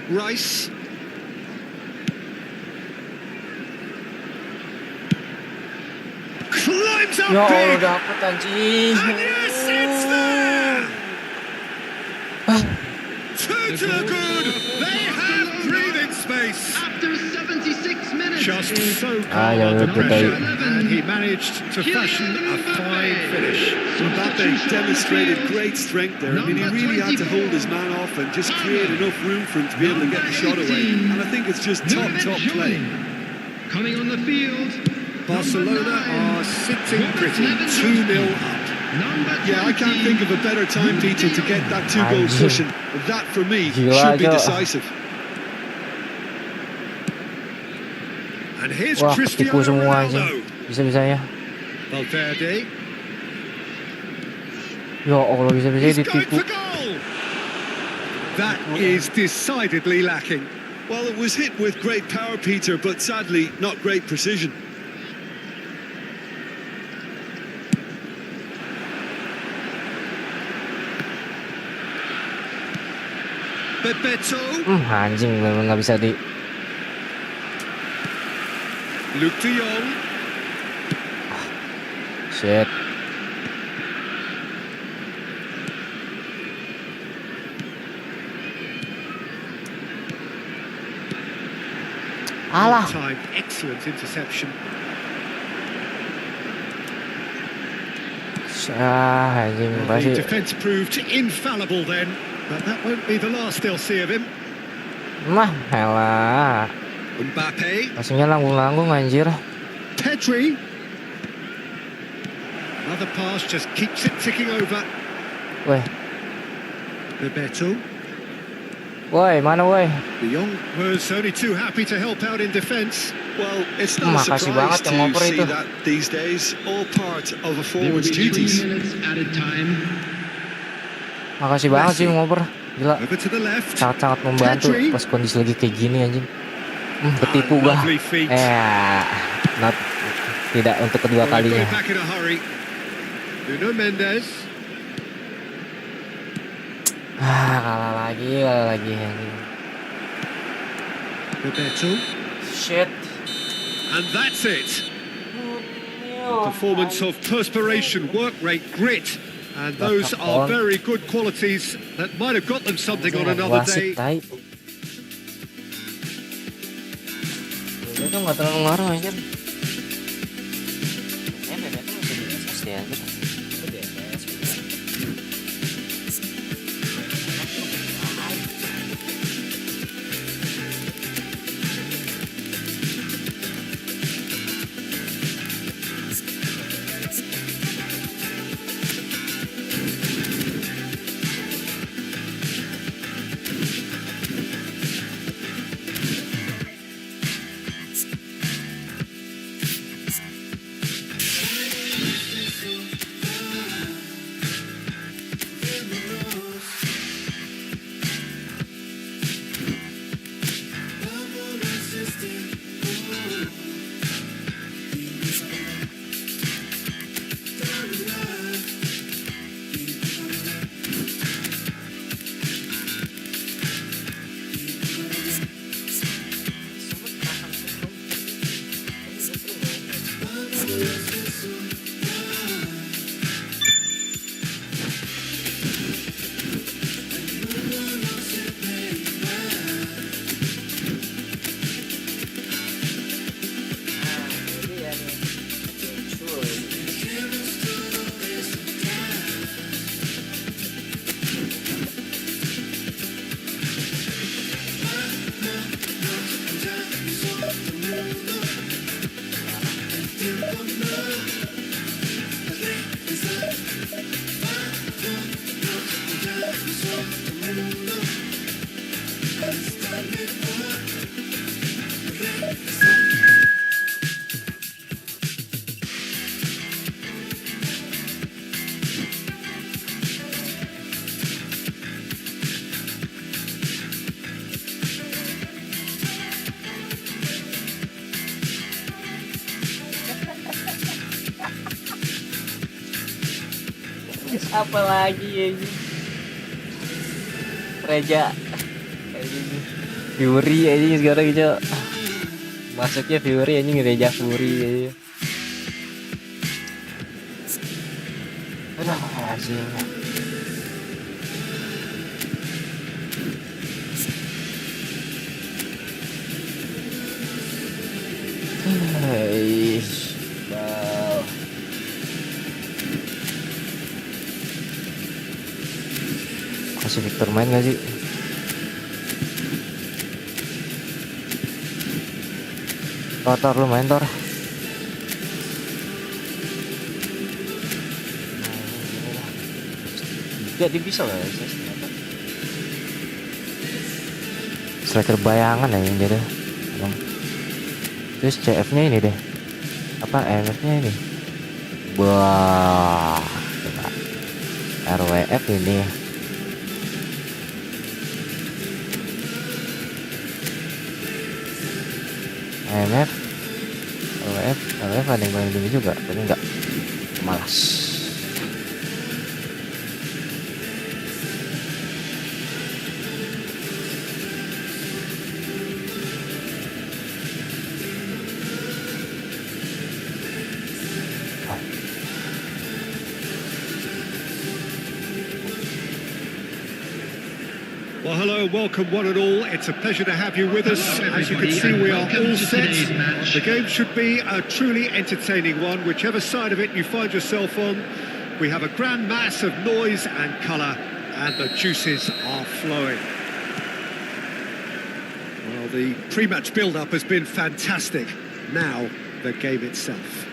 Rice. Climbs up Ya Allah, big. dapet anjing. And yes, it's there! Ah, Two to the good. They have breathing space. After 76 minutes. Just so Ah, calm ya under udah, pressure, betul. and he managed to fashion a fine finish. Mbappe demonstrated great strength there. I mean, he really had to hold his man off and just create enough room for him to be able to get the shot away. And I think it's just top play. Coming on the field. Barcelona are sitting pretty, 2-0 up. Yeah, I can't think of a better time, Peter, to get that two-goal Anjing. cushion. That, for me, Gila should be aja. decisive. And here's Wah, Cristiano ketipu semua anjing. Ronaldo. Bisa-bisanya. Valverde. Ya Allah, bisa-bisanya He's going ditipu. for goal. That is decidedly lacking. Well, it was hit with great power, Peter, but sadly, not great precision. Bebeto. Anjing, memang nggak bisa di. Luke de Jong. Shit. Alah. Time, excellent interception. Anjing Well, pasti. the defence proved infallible then, but that won't be the last they'll see of him. Mah, elah. Mbappe. Pastinya langgung-langgung anjir. Pedri. Another pass just keeps it ticking over. Weh, Bebeto. Woi, mana woi? De Jong was only too happy to help out in defence. Well, it's not a Makasih surprise banget yang to ngoper see itu. that these days, all part of a There will forward's be 3 duties. minutes added time. Makasih banget sih ngoper. Gila, Over to the left. sangat-sangat membantu Pedri. pas kondisi lagi kayak gini anjing. Ketipu gua. Lovely feet. Tidak untuk kedua Well, they've got kalinya. it back in a hurry. Nuno Mendes. Kalah lagi anjing. Bebeto. Shit. And that's it. A performance of perspiration, work rate, grit. And those are very good qualities that might have got them something on another day. Itu nggak terlalu ngaruh anjir. Bebek itu masih di SS ya anjir. Itu di SS. Apa lagi ya ini? Reja Fury aja sekarang gitu. Masuknya Fury anjing, Reja Fury aja. Aduh anjing. Hei, wow. Kasih Victor main gak sih? Tor lu main Tor. Jadi bisa lah ya, striker bayangan ya yang dia deh. Terus CF nya ini deh, apa MF nya ini, wah RWF ini. MF, LWF ada yang paling tinggi juga, tapi enggak, malas. Well, hello, welcome one and all. It's a pleasure to have you with us. As you can see, we are all set. The game should be a truly entertaining one, whichever side of it you find yourself on. We have a grand mass of noise and colour, and the juices are flowing. Well, the pre-match build-up has been fantastic. Now, the game itself.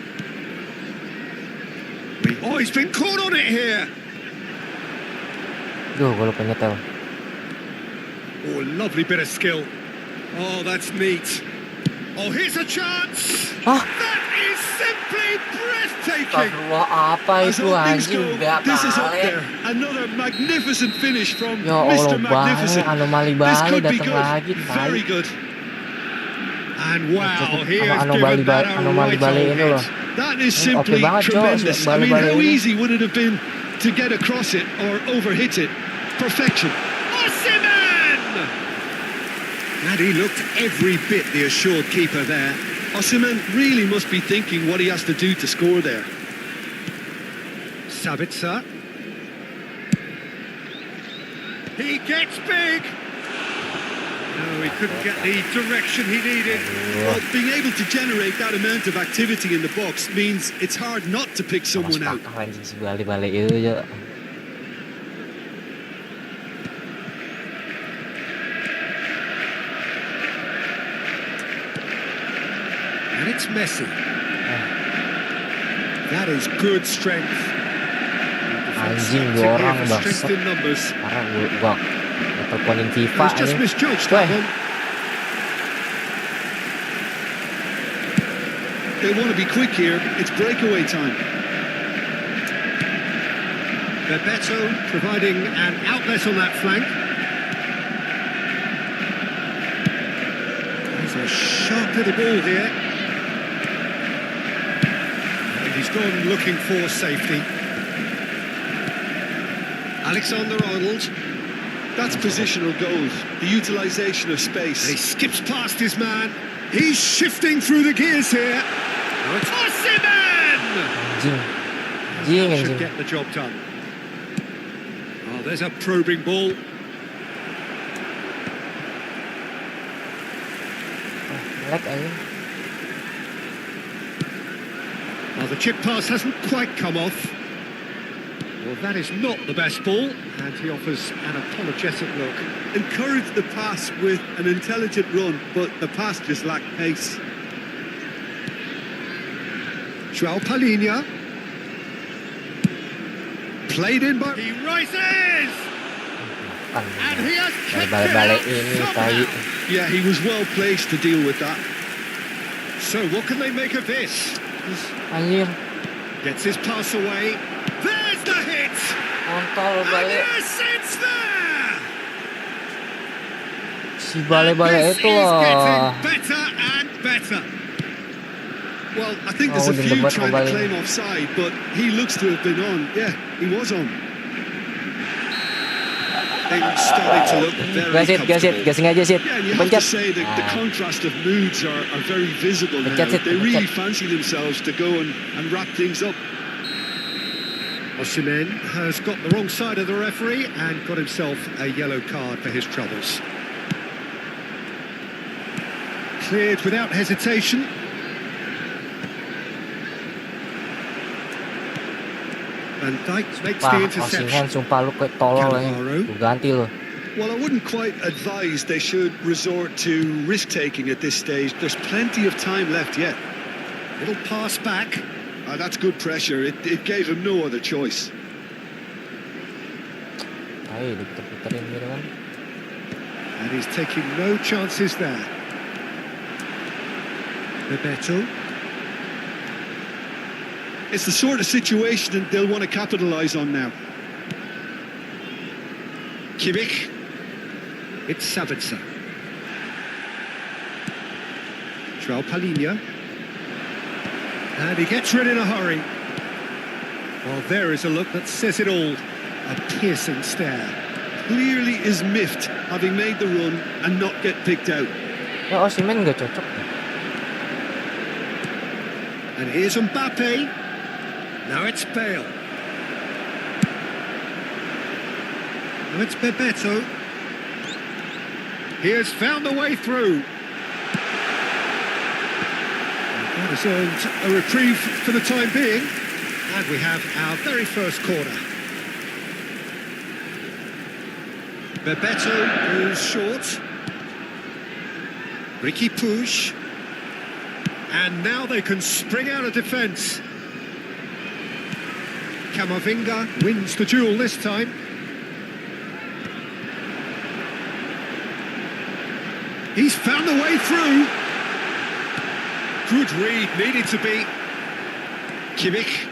Oh, he's been caught on it here! Duh, gue lupa nyetel. Oh, lovely bit of skill. Oh, that's neat. Oh, here's a chance. Ah. That is simply breathtaking. Astagfirullah, apa As itu all things anjing? go, Gak this is up balik. there. Another magnificent finish from Ya Allah, Mr. Magnificent. anomali This balik could be datang good. lagi. Very good. And wow, he has anomali given that a anomali right balik old ini hit. loh. That is Oke simply banget, Cok. tremendous. I mean, Balik-balik how ini. easy would it have been to get across it or overhit it? Perfection. Osimhen! And he looked every bit the assured keeper there. Osimhen really must be thinking what he has to do to score there. Sabitzer. He gets big. No, he couldn't get the direction he needed. Well, being able to generate that amount of activity in the box means it's hard not to pick someone out. Masuk akal anjing si balik-balik itu ya. And it's Messi. That is good strength. Anjing, dua orang Have strength bangsat. in numbers. Parah gua teleponin FIFA He's just ini. misjudged that Weh. one. They want to be quick here. It's breakaway time. Bebeto providing an outlet on that flank. There's a sharp little ball here. And he's gone looking for safety. Alexander-Arnold. That's positional goals, the utilisation of And he space. skips past his man. He's shifting through the gears here. Now it's Osimhen! Anjing. Should Anjing. get the job done. Oh, there's a probing ball. Lag anjing. Well, the chip pass hasn't quite come off. Well, that is not the best ball, and he offers an apologetic look. Encourage the pass with an intelligent run, but the pass just lacked pace. João Palhinha. Played in by... He rises! And he has kicked it Balik-balik out ini somehow. tai. Yeah, he was well placed to deal with that. So what can they make of this? Anjir. Gets his pass away. There's the hit! Kontol And balik. yes, it's there! Si balik-balik This itu is loh. getting better and better. Well, I think there's Oh, a the few debat trying to kembali. claim offside, but he looks to have been on. Yeah, he was on. Things starting to look very Gasit, comfortable. gasing aja Sit. Yeah, and you have to Pencet. say that the Ah. contrast of moods are very visible now. Pencet, Sit, They really pencet. fancy themselves to go and wrap things up. Osimhen has got the wrong side of the referee and got himself a yellow card for his troubles. Cleared without hesitation. And Dijk makes the Wah, interception. Osimhen sumpah lu kayak tolol Cannavaro. ini. Lu ganti lu. Well, I wouldn't quite advise they should resort to risk-taking at this stage. There's plenty of time left yet. Little pass back. That's good pressure. It gave him no other choice. Ayo diputer-puterin gitu kan. And he's taking no chances there. Bebeto. It's the sort of situation that they'll want to capitalise on now. Kimmich. It's Sabitzer. João Palhinha. And he gets rid in a hurry. Well, there is a look that says it all. A piercing stare. Clearly is miffed, having made the run and not get picked out. Ya Osimhen gak cocok. And here's Mbappe. Now it's Bale. Now it's Bebeto. He has found a way through. That has earned a reprieve for the time being. And we have our very first corner. Bebeto goes short. Ricky Puig. And now they can spring out of defence. Camavinga wins the duel this time. He's found the way through. Good read, needed to be. Kimmich.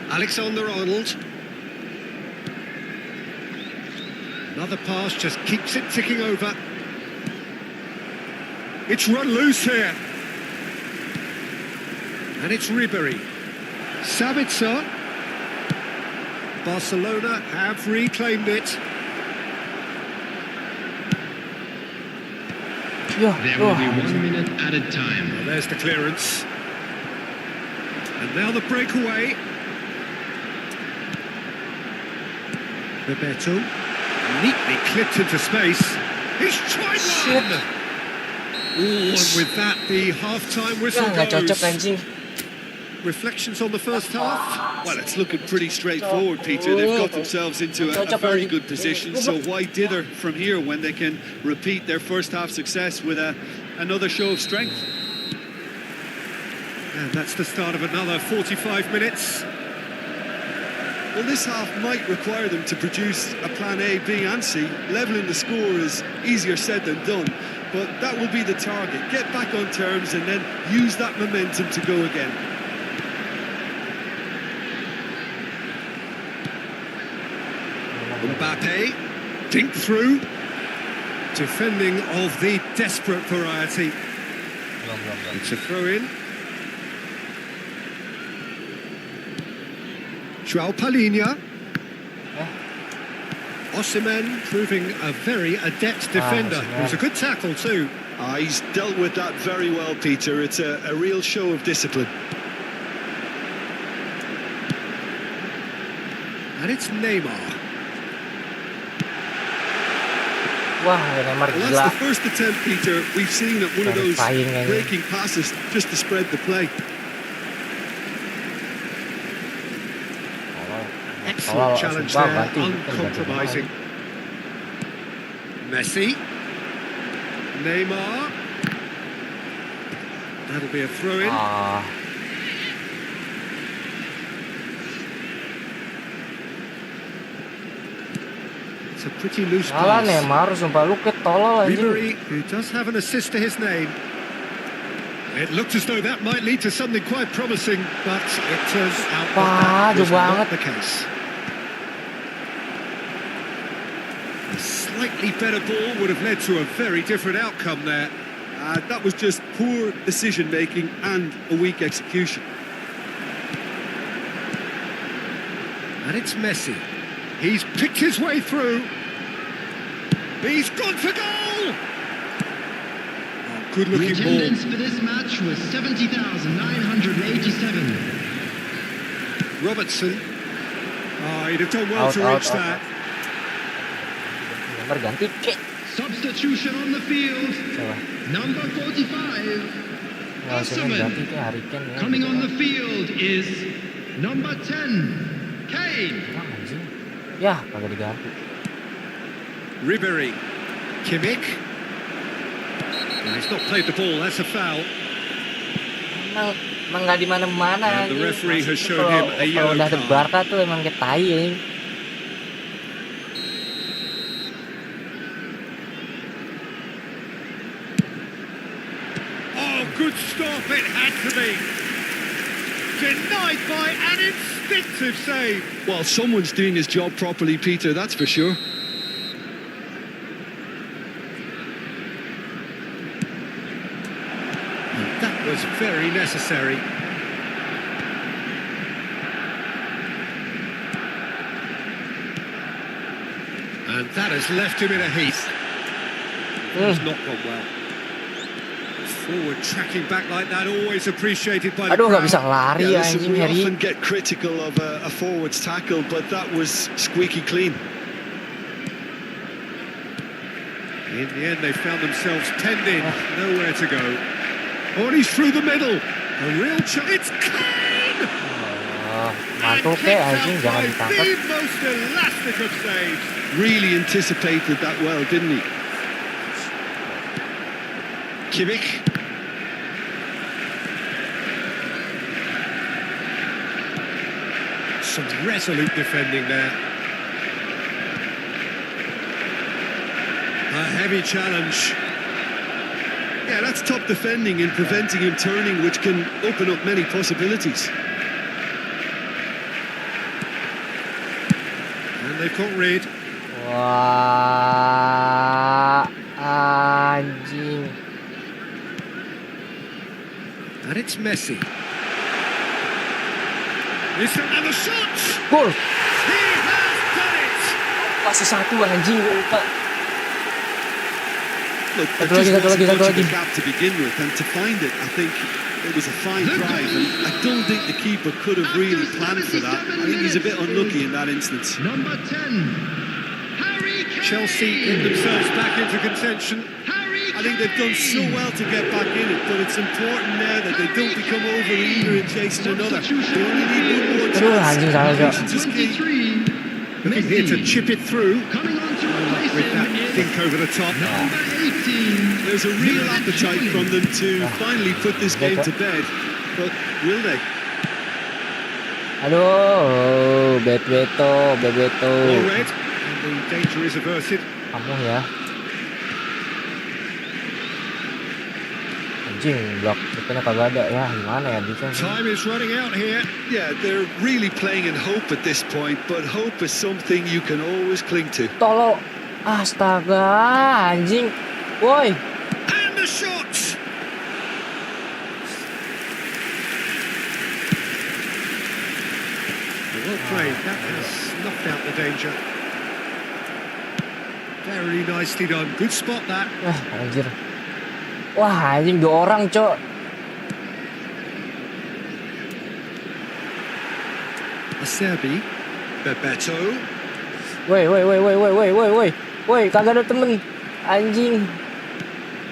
Alexander-Arnold. Another pass just keeps it ticking over. It's run loose here. And it's Ribery. Sabitzer. Barcelona have reclaimed it. There will be 1 minute added time. Well, there's the clearance. And now the breakaway. Bebeto. Neatly clipped into space. He's tried one! Oh, and with that, the half-time whistle Nggak cocok goes. anjing. Reflections on the first half? Well, it's looking pretty straightforward, Peter. They've got themselves into a very good position, so why dither from here when they can repeat their first half success with another show of strength? And that's the start of another 45 minutes. Well, this half might require them to produce a plan A, B and C. Levelling the score is easier said than done, but that will be the target. Get back on terms and then use that momentum to go again. Mbappe, dink through. Defending of the desperate variety. It's a throw-in. João Palhinha. Osimhen proving a very adept defender. It was a good tackle too. He's dealt with that very well, Peter. It's a real show of discipline. And it's Neymar. Wah, Neymar Well, gila. that's the first attempt, Peter, we've seen at one of those Terrifying, eh? breaking passes just to spread the play. Excellent challenge there, uncompromising. Messi. Neymar. That'll be a throw-in. It's a pretty loose Salah pass. Neymar, sumpah lu ketolol anjing. Ribery, who does have an assist to his name. It looked as though that might lead to something quite promising, but it turns out that was not the case. A slightly better ball would have led to a very different outcome there. That was just poor decision-making and a weak execution. And it's Messi. He's picked his way through. He's gone for goal! Oh, good The looking ball. attendance for this match was 70,987. Robertson. Oh, he'd have done well to reach that. Neymar ganti ke. Substitution on the field. Coba. Number 45. Langsungnya ganti ke Harry Kane ya. Coming on the field is number 10, Kane. Wah, anjing. Ya, kagak diganti. Ribery. Kimmich. No, he's not played the ball, that's a foul. Emang nggak di mana-mana. And the referee has shown Kalau- him a yellow Kalau udah ada card. Barca tuh emang kayak tai ya. Oh, good stop, it had to be. Denied by an instinctive save. Well, someone's doing his job properly, Peter, that's for sure. That was very necessary. And that has left him in a heap. It's not gone well. Forward tracking back like that, always appreciated by the Aduh, nggak bisa crowd. lari Yeah, ya listen, anjing we Harry. often get critical of a forward's tackle, but that was squeaky clean. In the end, they found themselves penned in, nowhere to go. Oh, and he's through the middle. A real chance. It's Kane! Oh, And mantul ke kicked anjing, out jangan by ditangkap. the most elastic of saves. Really anticipated that well, didn't he? Kimmich. Some resolute defending there. A heavy challenge. Yeah, that's top defending and preventing him turning, which can open up many possibilities. And they've got rid. Wah, anjing. And it's Messi. It's another shot. Gol. He has done it. Masih satu anjing, gue lupa. Look, there Satu lagi, just satu lagi, wasn't satu much of lagi. a gap to begin with, and to find it, I think it was a fine drive, and I don't think the keeper could have really planned for that. I think he's a bit unlucky in that instance. Number 10, Harry Kane. Chelsea get themselves back into contention. I think they've done so well to get back in it, but it's important now that they don't become over eager in chasing another. They only need one more Aduh, chance. anjing salah Jo. Patience is key. 23, Looking here to chip it through. coming on to replace With that him dink over the top. number 18. There's a real appetite from them to finally put this game to bed, but will they? Aduh, Bebeto. All red. And the danger is averted. Kamu ya. Anjing, blok depannya kagak ada ya. Gimana ya defense? Time is running out here. Yeah, they're really playing in hope at this point, but hope is something you can always cling to. Tolol. Astaga, anjing. Woi. And the shot. Well played. That has snuffed out the danger. Very nicely done. Good spot that. Anjir. Wah, anjing 2 orang, Cok. Acerbi. Bebeto. Woi, kagak ada temen. Anjing.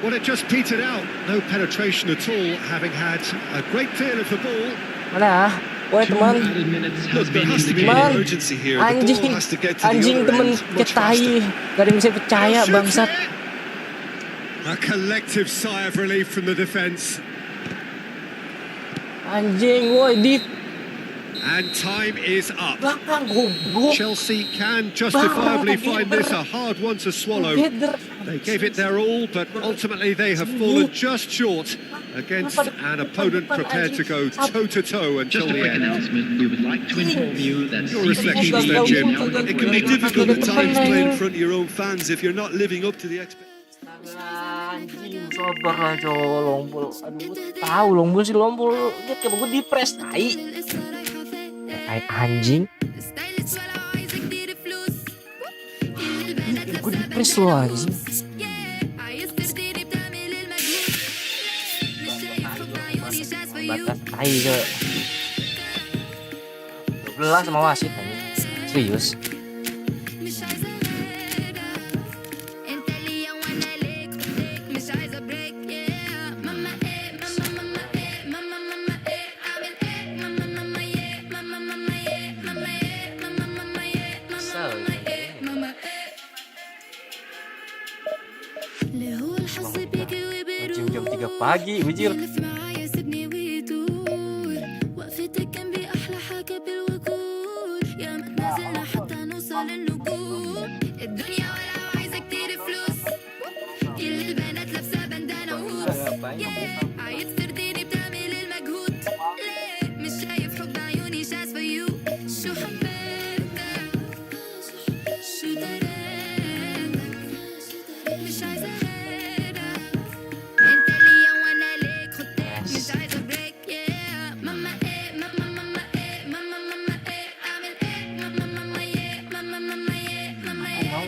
Well, it just petered out. No penetration at all, having had a great deal of the ball. Mana? Woi, teman. Added minutes Look, has there been has to be Man. an urgency here. The Anjing. ball has to get to the Anjing other temen end much ketai. faster. Gak ada yang bisa percaya, Shoots bangsat. it. A collective sigh of relief from the defence. Anjing, woi, di And time is up. belakang goblok. Chelsea can justifiably Bang, find this a hard one to swallow. Header. They gave it their all, but ultimately they have fallen just short against an opponent prepared to go toe-to-toe Just until a the quick end. announcement. We would like to inform you that Your reflections there, Jim. It can be difficult at times playing in front of your own fans if you're not living up to the expectations. Anjing, sabar lah, Cok. Lombol. Aduh, tahu Lombol sih Lombol. Dia kayak gue di press tai. Tai anjing. Gue di press lo anjing. Batas tai, Cok. 12 sama wasit anjing. Serius. Jam 3 pagi, ujir.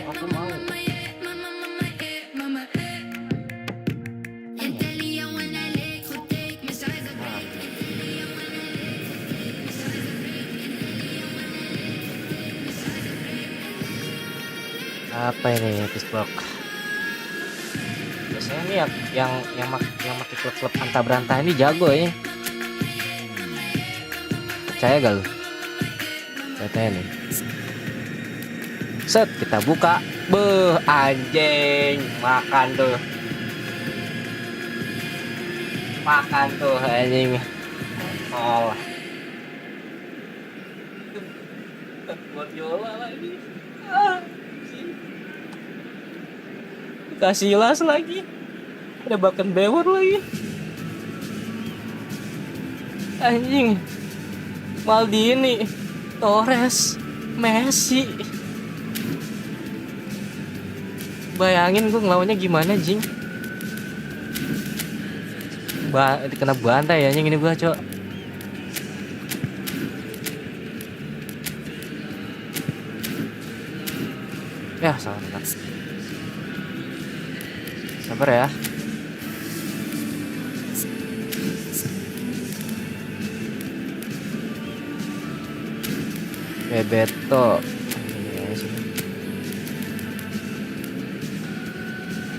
Aku mau. Apa ini Pittsburgh? Biasanya nih yang pakai klub-klub antah berantah ini jago ya. Percaya gak lu? Katanya nih. Set, kita buka. Beuh, anjing, makan tuh. Makan tuh anjing. Oh. Guardiola lagi. Kasih las lagi. Ada bahkan bewor lagi. Anjing. Maldini, Torres, Messi. Bayangin gue ngelawannya gimana, Jing. Kena bantai ya anjing ini gue, Cok. Ya, salah. Sabar ya. Bebeto.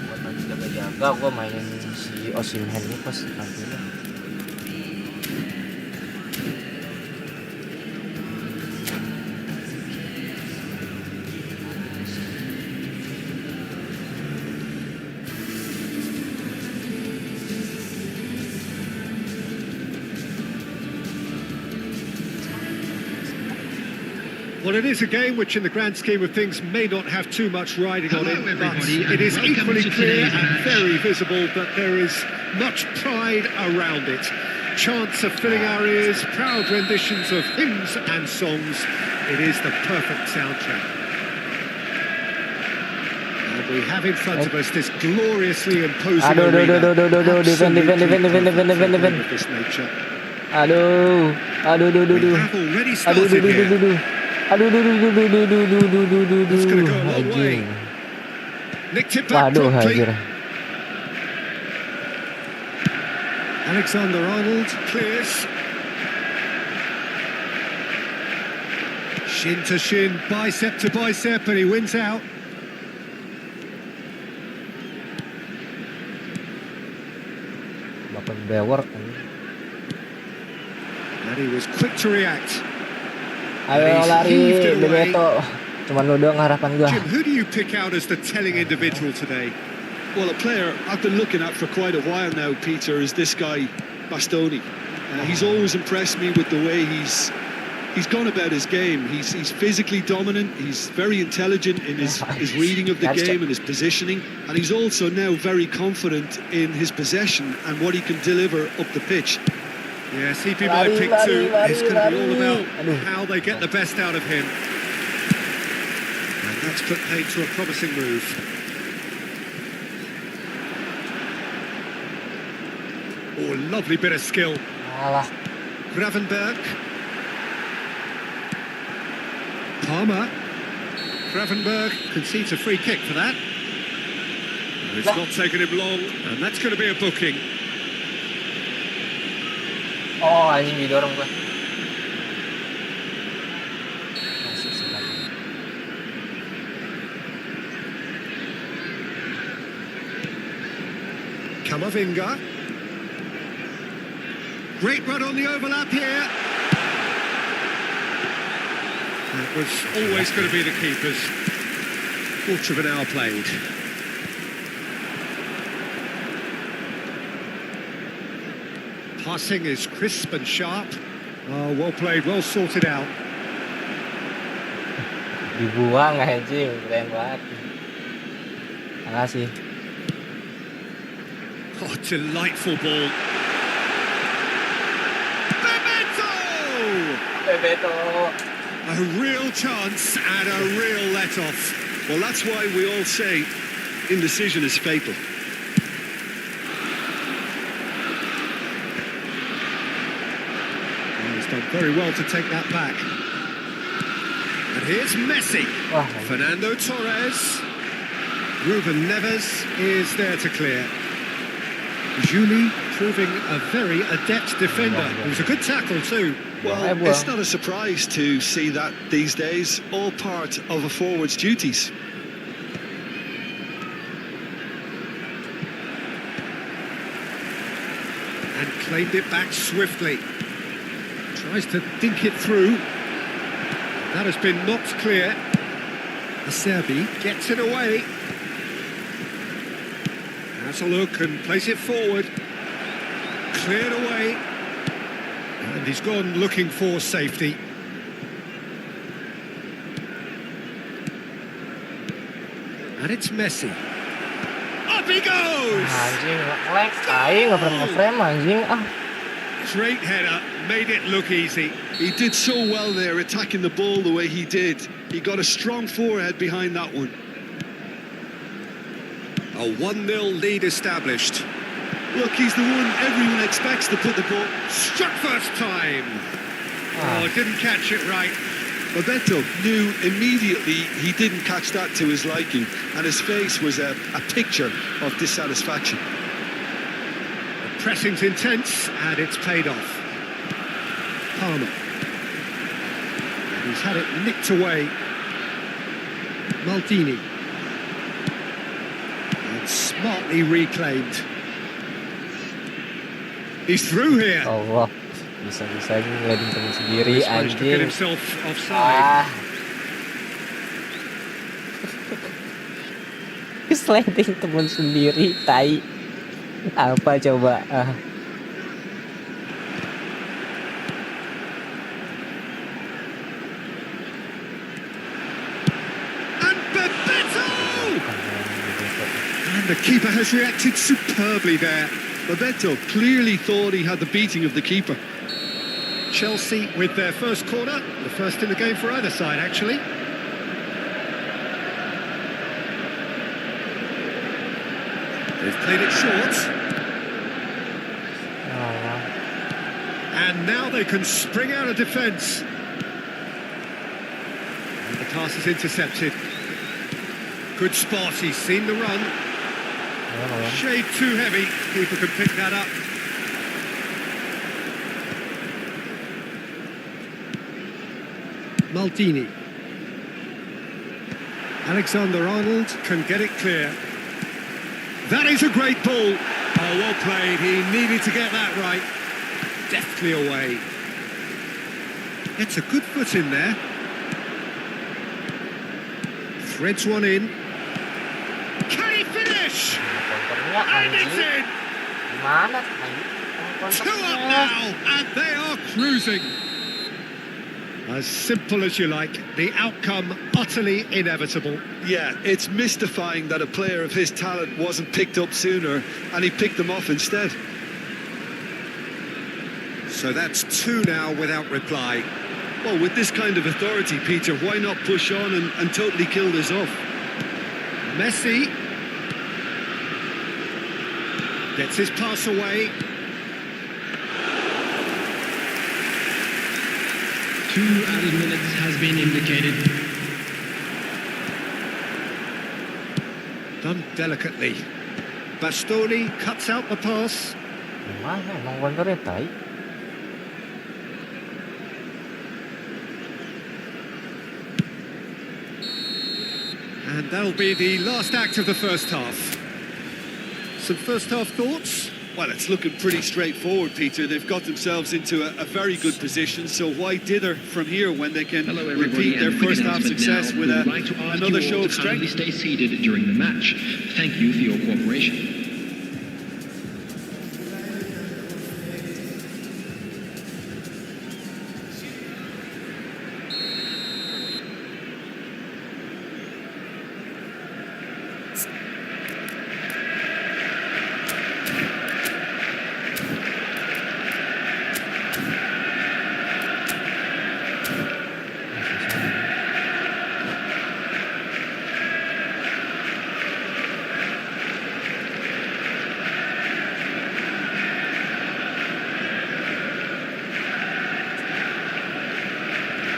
Buat nanti jaga-jaga gue mainin si Osimhen ini pas nantinya. Well, it is a game which, in the grand scheme of things, may not have too much riding on it, but it is equally clear and very visible that there is much pride around it. Chants are filling our ears, proud renditions of hymns and songs. It is the perfect soundtrack. And we have in front of us this gloriously imposing arena. Defend. Of this nature. Aduh. We have already started here. It's going to go a long way. Nicked it back promptly. Alexander-Arnold clears. Shin to shin, bicep to bicep, and he wins out. And he was quick to react. Ayo lari, Bebeto. Cuman lu doang harapan gua. Jim, who do you pick out as the telling individual today? Well, a player I've been looking at for quite a while now, Peter, is this guy, Bastoni. He's always impressed me with the way he's gone about his game. He's physically dominant, he's very intelligent in his reading of the game and his positioning, and he's also now very confident in his possession and what he can deliver up the pitch. Yes, he'd be my pick too. It's going to be all about how they get the best out of him. And that's put paid to a promising move. Oh, lovely bit of skill. Gravenberg. Palmer. Gravenberg concedes a free kick for that. It's not taken him long, and that's going to be a booking. Oh, anjing didorong gua. Kamavinga. Great run on the overlap here. That was always going to be the keeper's. Quarter of an hour played. Passing is crisp and sharp. Oh, well played, well sorted out. Dibuang anjing, keren banget. Makasih. Oh, delightful ball. Bebeto. A real chance and a real let-off. Well, that's why we all say indecision is fatal. He's done very well to take that back. And here's Messi. Fernando Torres. Ruben Neves is there to clear. Juli proving a very adept defender. It was a good tackle too. Well, it's not a surprise to see that these days, all part of a forward's duties. And claimed it back swiftly. Tries to dink it through. That has been knocked clear. Acerbi gets it away. Has a look and plays it forward. Cleared away. And he's gone looking for safety. And it's Messi. A Up he goes! Anjing, lag, nggak pernah nge-frame anjing. Great header, made it look easy. He did so well there, attacking the ball the way he did. He got a strong forehead behind that one. A 1-0 lead established. Look, he's the one everyone expects to put the ball. Struck first time. Oh, didn't catch it right. Roberto knew immediately he didn't catch that to his liking, and his face was a picture of dissatisfaction. The pressing's intense, and it's paid off. Palmer. And he's had it nicked away. Maldini. And smartly reclaimed. He's through here. Allah, bisa-bisanya ngeliatin temen sendiri He's managed to get anjing. himself offside. Sliding temen sendiri, tai. Apa coba? And Bebeto! And the keeper has reacted superbly there. Roberto clearly thought he had the beating of the keeper. Chelsea with their first corner, the first in the game for either side, actually. They've played it short. And now they can spring out of defence. And the pass is intercepted. Good spot, he's seen the run. Shade too heavy, keeper can pick that up. Maldini. Alexander-Arnold can get it clear. That is a great ball. Oh, well played. He needed to get that right. Deftly away. It's a good foot in there. Threads one in. Can he finish? And it's in. Mana? 2 up now, and they are cruising. As simple as you like, the outcome utterly inevitable. Yeah, it's mystifying that a player of his talent wasn't picked up sooner, and he picked them off instead. So that's 2 now without reply. Well, with this kind of authority, Peter, why not push on and totally kill this off? Messi gets his pass away. 2 added minutes has been indicated. Done delicately. Bastoni cuts out the pass. Mana emang benernya tai? And that'll be the last act of the first half. Some first half thoughts? Well, it's looking pretty straightforward, Peter. They've got themselves into a very good position, so why dither from here when they can repeat their first half success with another show of strength? Stay seated during the match. Thank you for your cooperation.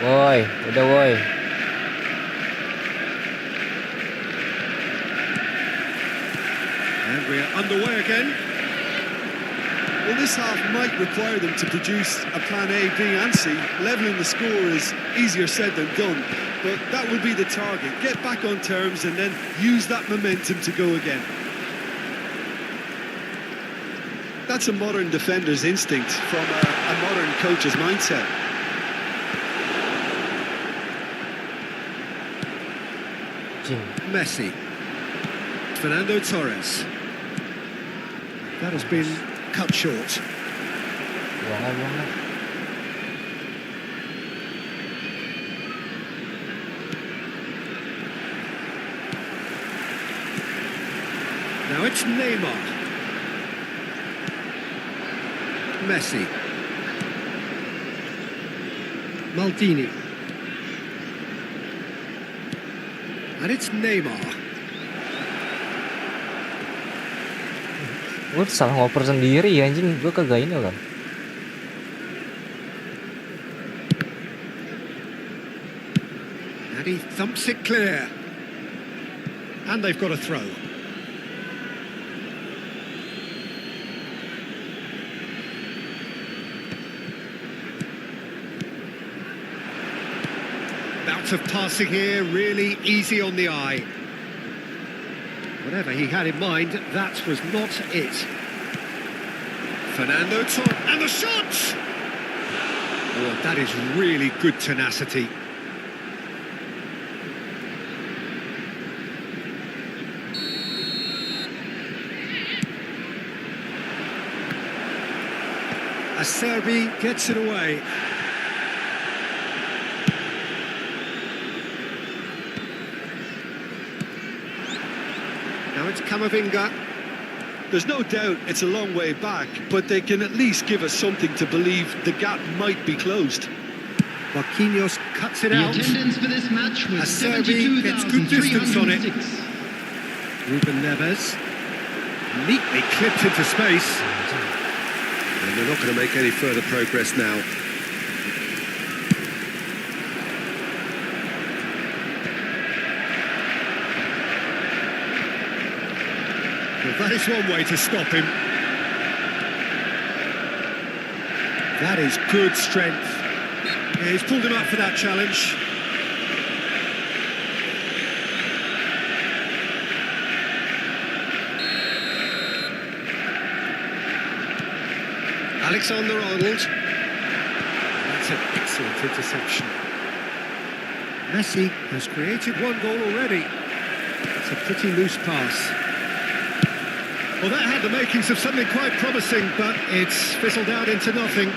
Woi, udah woi. And we're underway again. Well, this half might require them to produce a plan A, B and C. Levelling the score is easier said than done, but that will be the target. Get back on terms and then use that momentum to go again. That's a modern defender's instinct from a modern coach's mindset. Messi. Fernando Torres. That has been cut short. Now it's Neymar. Messi. Maldini. And it's Neymar. Gue salah ngoper sendiri ya anjing, gue kagak ini kan. And he thumps it clear. And they've got a throw. Bout of passing here, really easy on the eye. Whatever he had in mind, that was not it. Fernando Torres, and the shot! Oh, that is really good tenacity. Acerbi gets it away. Now it's Camavinga. There's no doubt it's a long way back, but they can at least give us something to believe the gap might be closed. Marquinhos cuts it The out. attendance for this match was Acerbi gets good distance on it. 72,306. Ruben Neves. Neatly clipped into space. And they're not going to make any further progress now. Well, that is one way to stop him. That is good strength. Yeah, he's pulled him up for that challenge. Alexander-Arnold. That's an excellent interception. Messi has created one goal already. It's a pretty loose pass. Well, that had the makings of something quite promising, but it's fizzled out into nothing.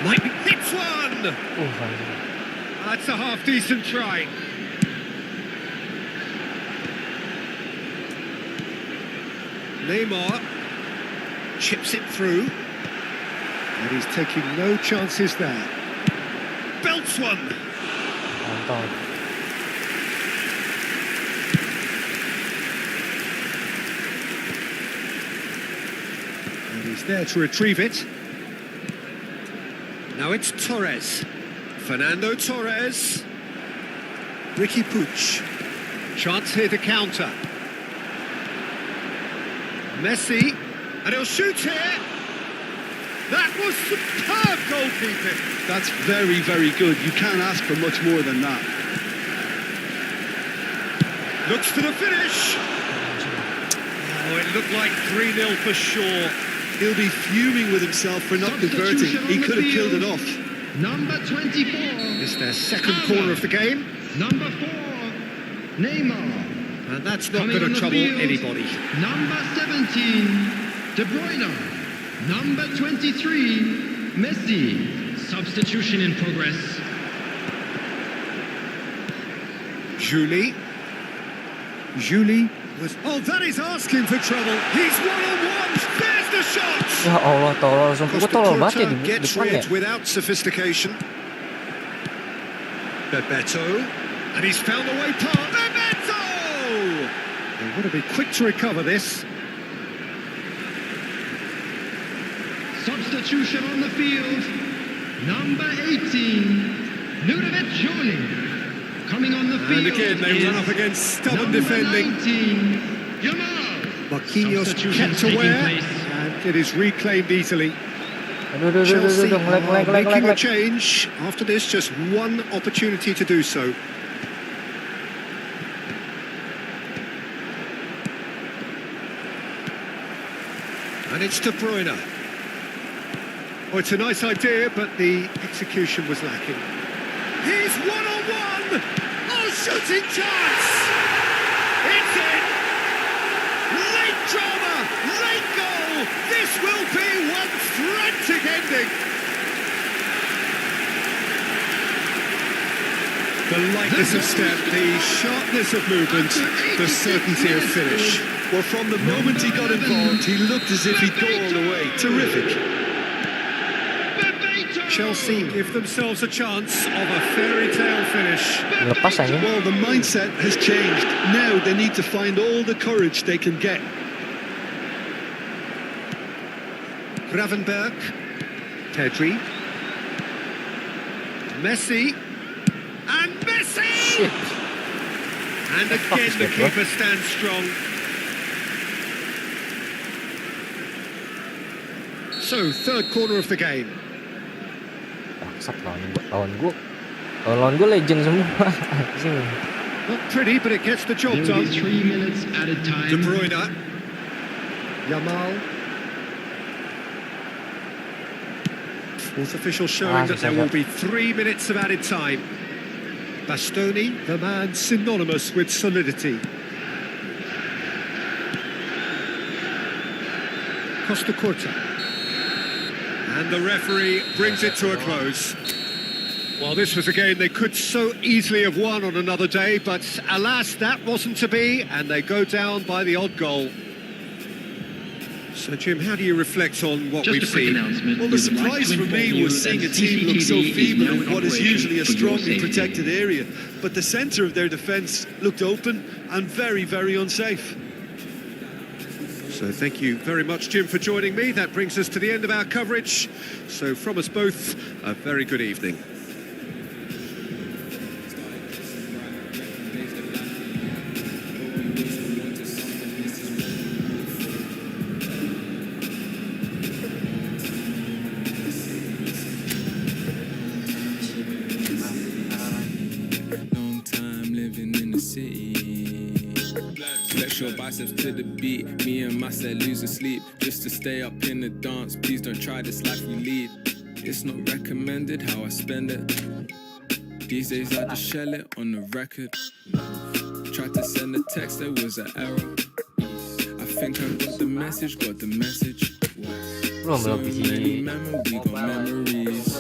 Might be hits one! That's a half-decent try. Neymar chips it through, and he's taking no chances there. Belts one! Mantap. And he's there to retrieve it. Now it's Torres. Fernando Torres. Ricky Puig. Chance here to counter. Messi. And he'll shoot here. That was superb goalkeeping. That's very, very good. You can't ask for much more than that. Looks for the finish. Oh, it looked like 3-0 for sure. He'll be fuming with himself for not converting. He could have killed it off. Number 24. It's their second corner of the game. Number 4. Neymar. And that's not Coming going on to the trouble field, anybody. Number 17. De Bruyne. Number 23. Messi. Substitution in progress. Julie was... Oh, that is asking for trouble. He's one-on-one. There's the shot. Ya Allah, tolol langsung. Gue tolol banget ya di Gets depan ya. rid without sophistication. Bebeto. And he's found the way past. Bebeto! They've got to be quick to recover this. Substitution on the field. Number 18. Ludovic Jolie. Coming on the field. And again, they run up against stubborn defending. 19. Jamal. Marquinhos Substitution kept taking aware, place. and it is reclaimed easily. Aduh, Chelsea are making a lag. change. After this, just one opportunity to do so. And it's De Bruyne. Oh, it's a nice idea, but the execution was lacking. He's one-on-one! Oh, shooting chance! It's in! Late drama! Late goal! This will be one frantic ending! The lightness of step, the sharpness of movement, the certainty of finish. Well, from the moment he got involved, he looked as if he'd go all the way. Terrific. Chelsea give themselves a chance of a fairy tale finish. Lepas aja. Well, the mindset has changed. Now they need to find all the courage they can get. Gravenberg, Pedri, Messi, and Messi! And again the keeper stands strong. So, third corner of the game. Bangsat lawan gue legend semua. Not pretty, but it gets the job There will done. be 3 minutes added time. De Bruyne, Yamal. Fourth official showing that there will be 3 minutes of added time. Bastoni, the man synonymous with solidity. Costa Curta. And the referee brings it to a close. Well, this was a game they could so easily have won on another day, but alas, that wasn't to be, and they go down by the odd goal. So, Jim, how do you reflect on what Just we've a quick seen? announcement. Well, the We would like surprise to for inform me you was seeing a that team look so CCTV is feeble now in what is operation usually a for your strongly safety. protected area. But the centre of their defence looked open and very, very unsafe. So thank you very much, Jim, for joining me. That brings us to the end of our coverage. So from us both, a very good evening. Long time living in the city. Flex your biceps to the beat. Me and my set losing sleep just to stay up in the dance. Please don't try this life we lead. It's not recommended how I spend it. These days I just shell it on the record. Tried to send a text, there was an error. I think I got the message, Belum many lebih. memories, we got memories.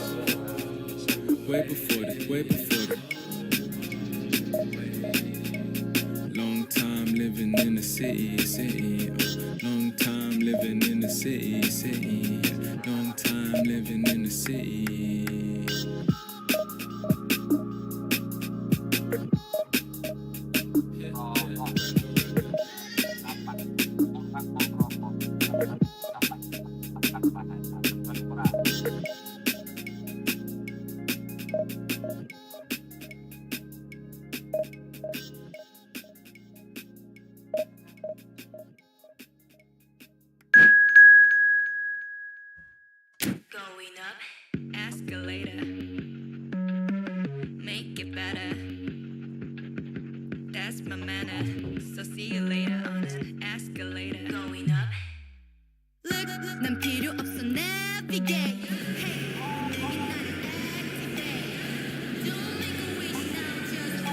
Way before the long time living in the city. Long time living in the city. Long time living in the city. Going up, escalator. Make it better. That's my manner. So see you later on an escalator. Going up. Look, 난 필요 없어 navigate. Hey, don't make a wish now, just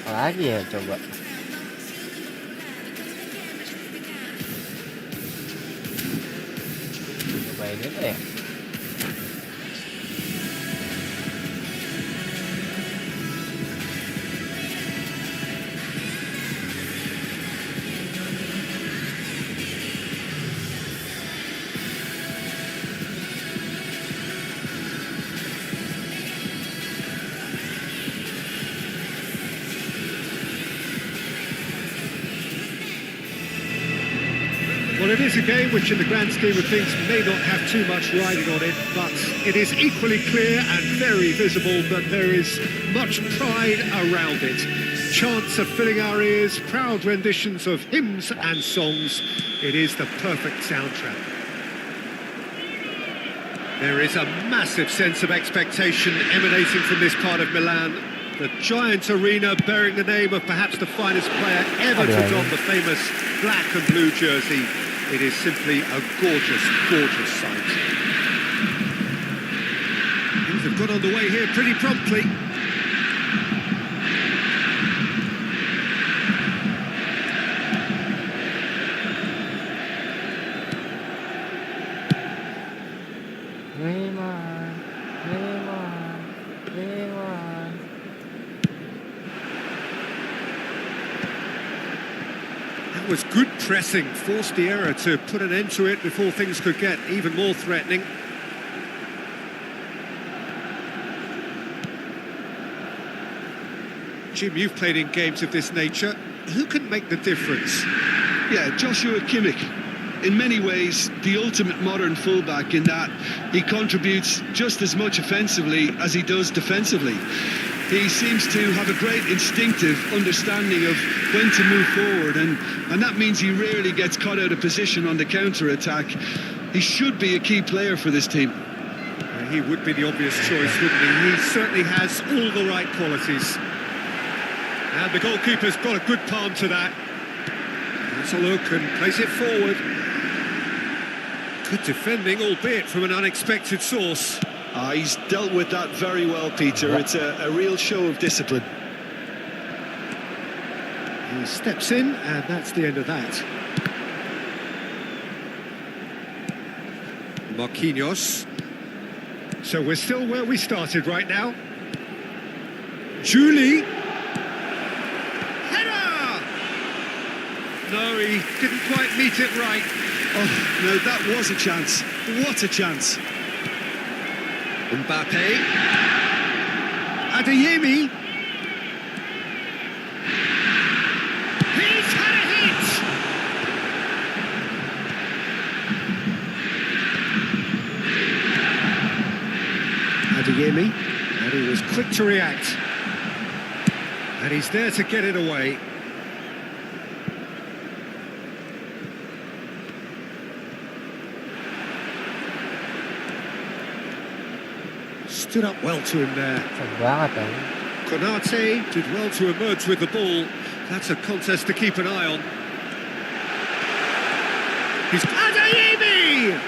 Apalagi ya coba. Coba ini tuh ya. Well, it is a game which, in the grand scheme of things, may not have too much riding on it, but it is equally clear and very visible that there is much pride around it. Chants are filling our ears, proud renditions of hymns and songs. It is the perfect soundtrack. There is a massive sense of expectation emanating from this part of Milan. The giant arena bearing the name of perhaps the finest player ever to don the famous black and blue jersey. It is simply a gorgeous, gorgeous sight. Things have got underway here pretty promptly. That was good pressing, forced the error to put an end to it before things could get even more threatening. Jim, you've played in games of this nature. Who can make the difference? Yeah, Joshua Kimmich. In many ways, the ultimate modern fullback in that he contributes just as much offensively as he does defensively. He seems to have a great instinctive understanding of when to move forward, and that means he rarely gets caught out of position on the counter-attack. He should be a key player for this team. He would be the obvious choice, wouldn't he? He certainly has all the right qualities. And the goalkeeper's got a good palm to that. Let's a look and place it forward. Good defending, albeit from an unexpected source. He's dealt with that very well, Peter. It's a real show of discipline. He steps in, and that's the end of that. Marquinhos. So we're still where we started right now. Julie. Header! No, he didn't quite meet it right. Oh, no, that was a chance. What a chance. Mbappe. Adeyemi. He's had a hit! Adeyemi. And he was quick to react. And he's there to get it away. Stood up well to him there. Konate did well to emerge with the ball. That's a contest to keep an eye on. He's Adeyemi!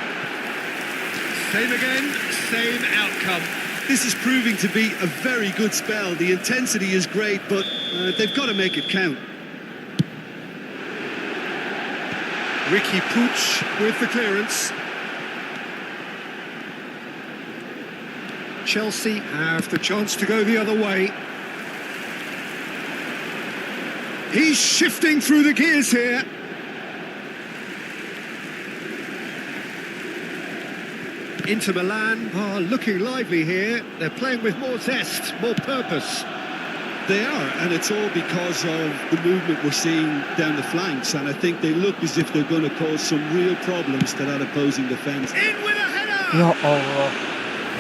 Same again, same outcome. This is proving to be a very good spell. The intensity is great, but they've got to make it count. Ricky Puig with the clearance. Chelsea have the chance to go the other way. He's shifting through the gears here. Inter Milan are looking lively here. They're playing with more zest, more purpose. They are, and it's all because of the movement we're seeing down the flanks, and I think they look as if they're going to cause some real problems to that opposing defence. In with a header! Ya Allah.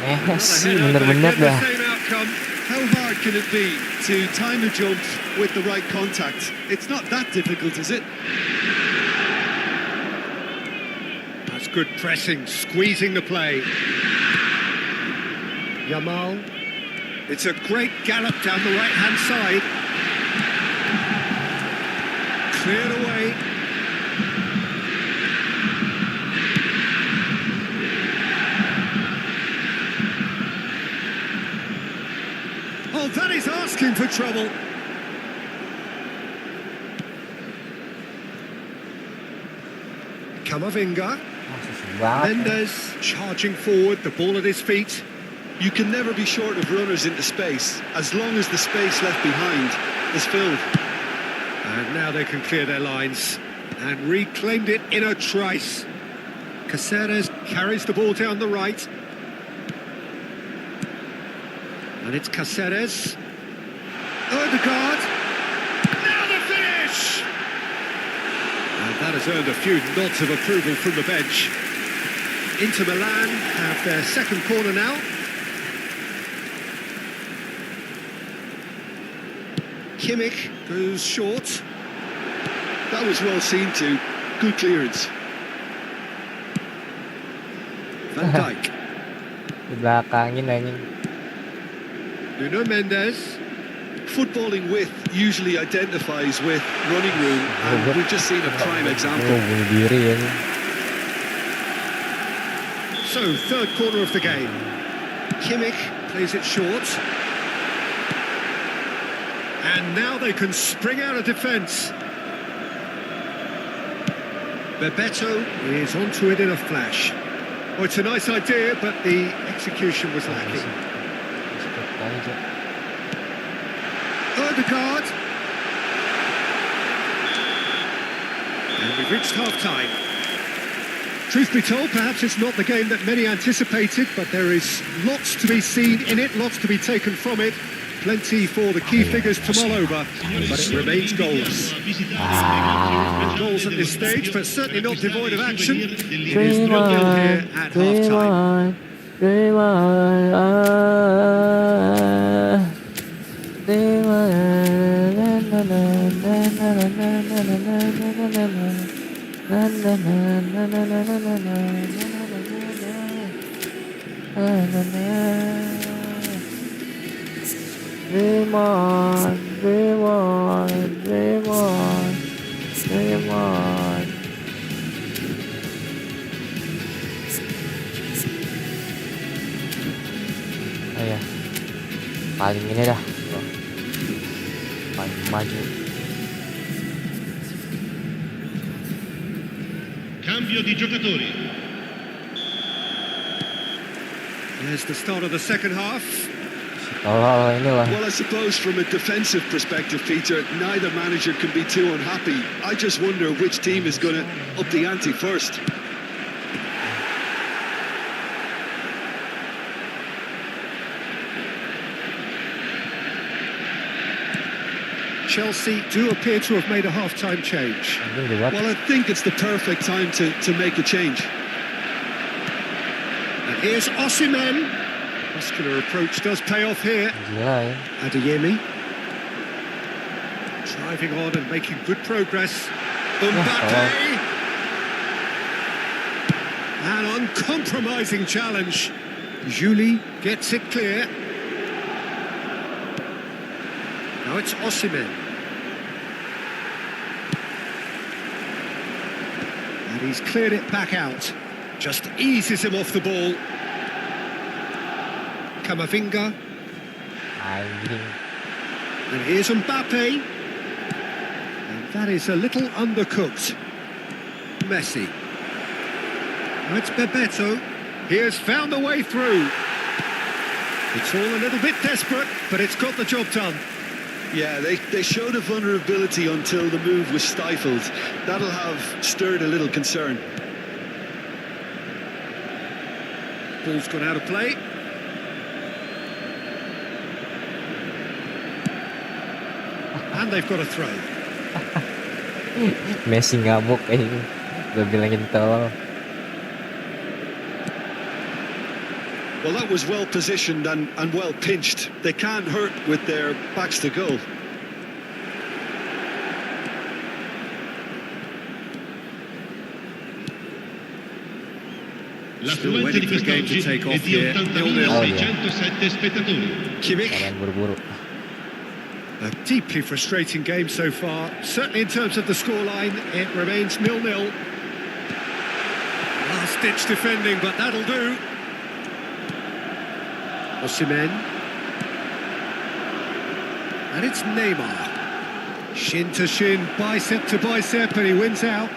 Messi bener-bener dah. How hard can it be to time a jump with the right contact? It's not that difficult, is it? That's good pressing, squeezing the play. Yamal. It's a great gallop down the right-hand side. Cleared away. Oh, that is asking for trouble. Camavinga. Mendes charging forward, the ball at his feet. You can never be short of runners into space, as long as the space left behind is filled. And now they can clear their lines. And reclaimed it in a trice. Caceres carries the ball down the right. And it's Caceres. Odegaard. Now the finish! And that has earned a few nods of approval from the bench. Inter Milan have their second corner now. Kimmich goes short. That was well seen too. Good clearance. Van Dijk. Di belakangin anjing. Nuno Mendes. Footballing width usually identifies with running room, and we've just seen a prime example. Bunuh diri anjing. So, third corner of the game. Kimmich plays it short. And now they can spring out of defence. Bebeto is onto it in a flash. Oh, it's a nice idea, but the execution was lacking. Odegaard. And we've reached half-time. Truth be told, perhaps it's not the game that many anticipated, but there is lots to be seen in it, lots to be taken from it. Plenty for the key figures to mull over, but it remains goals. Goals at this stage, but certainly not devoid of action. It is 0-0 here at half-time. Dream on, dream on, dream on, dream on. Oh ya, paling ini dah, paling maju. Cambio di giocatori. There's the start of the second half. Oh, inilah. Well, I suppose from a defensive perspective, Peter, neither manager can be too unhappy. I just wonder which team is going to up the ante first. Chelsea do appear to have made a half-time change. Well, I think it's the perfect time to make a change. And here's Osimhen. Muscular approach does pay off here. Gila ya. Adeyemi. Driving on and making good progress. Mbappe. An uncompromising challenge. Juli gets it clear. Now it's Osimhen. And he's cleared it back out. Just eases him off the ball. Camavinga. And here's Mbappe. And that is a little undercooked. Messi. Now it's Bebeto. He has found a way through. It's all a little bit desperate, but it's got the job done. Yeah, they showed a vulnerability until the move was stifled. That'll have stirred a little concern. Ball's gone out of play. And they've got a throw. Messi ngamuk kayaknya. Udah bilangin tolong. Well, that was well positioned and well pinched. They can't hurt with their backs to goal. L'affluenza di quest'oggi è di 80.607 spettatori. Kimmich. Buru-buru. A deeply frustrating game so far. Certainly in terms of the scoreline, it remains 0-0. Last-ditch defending, but that'll do. Osimhen. And it's Neymar. Shin to shin, bicep to bicep, and he wins out.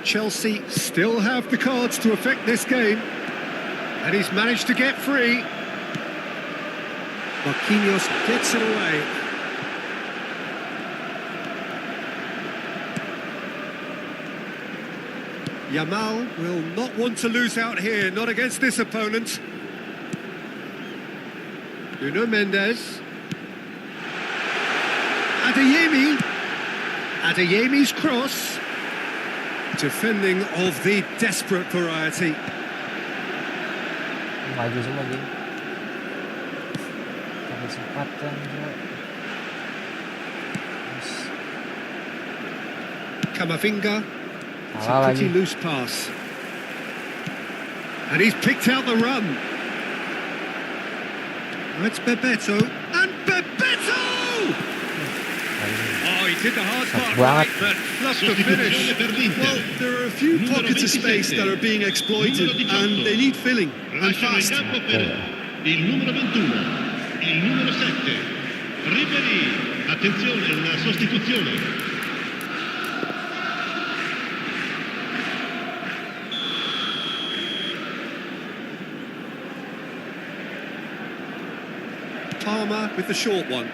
Chelsea still have the cards to affect this game. And he's managed to get free. Marquinhos gets it away. Yamal will not want to lose out here, not against this opponent. Nuno Mendes. Adeyemi. Adeyemi's cross. Defending of the desperate variety. Maju semua geng. Ada kesempatan juga. Kamavinga. It's a Salah pretty lagi. loose pass. And he's picked out the run. It's Bebeto. And Bebeto! Oh, he did the hard part right, but fluffed the finish. Well, there are a few pockets of space that are being exploited, and they need filling, and fast. Il numero 21, il numero 7, Ribéry. Attenzione, una sostituzione. Palmer with the short one.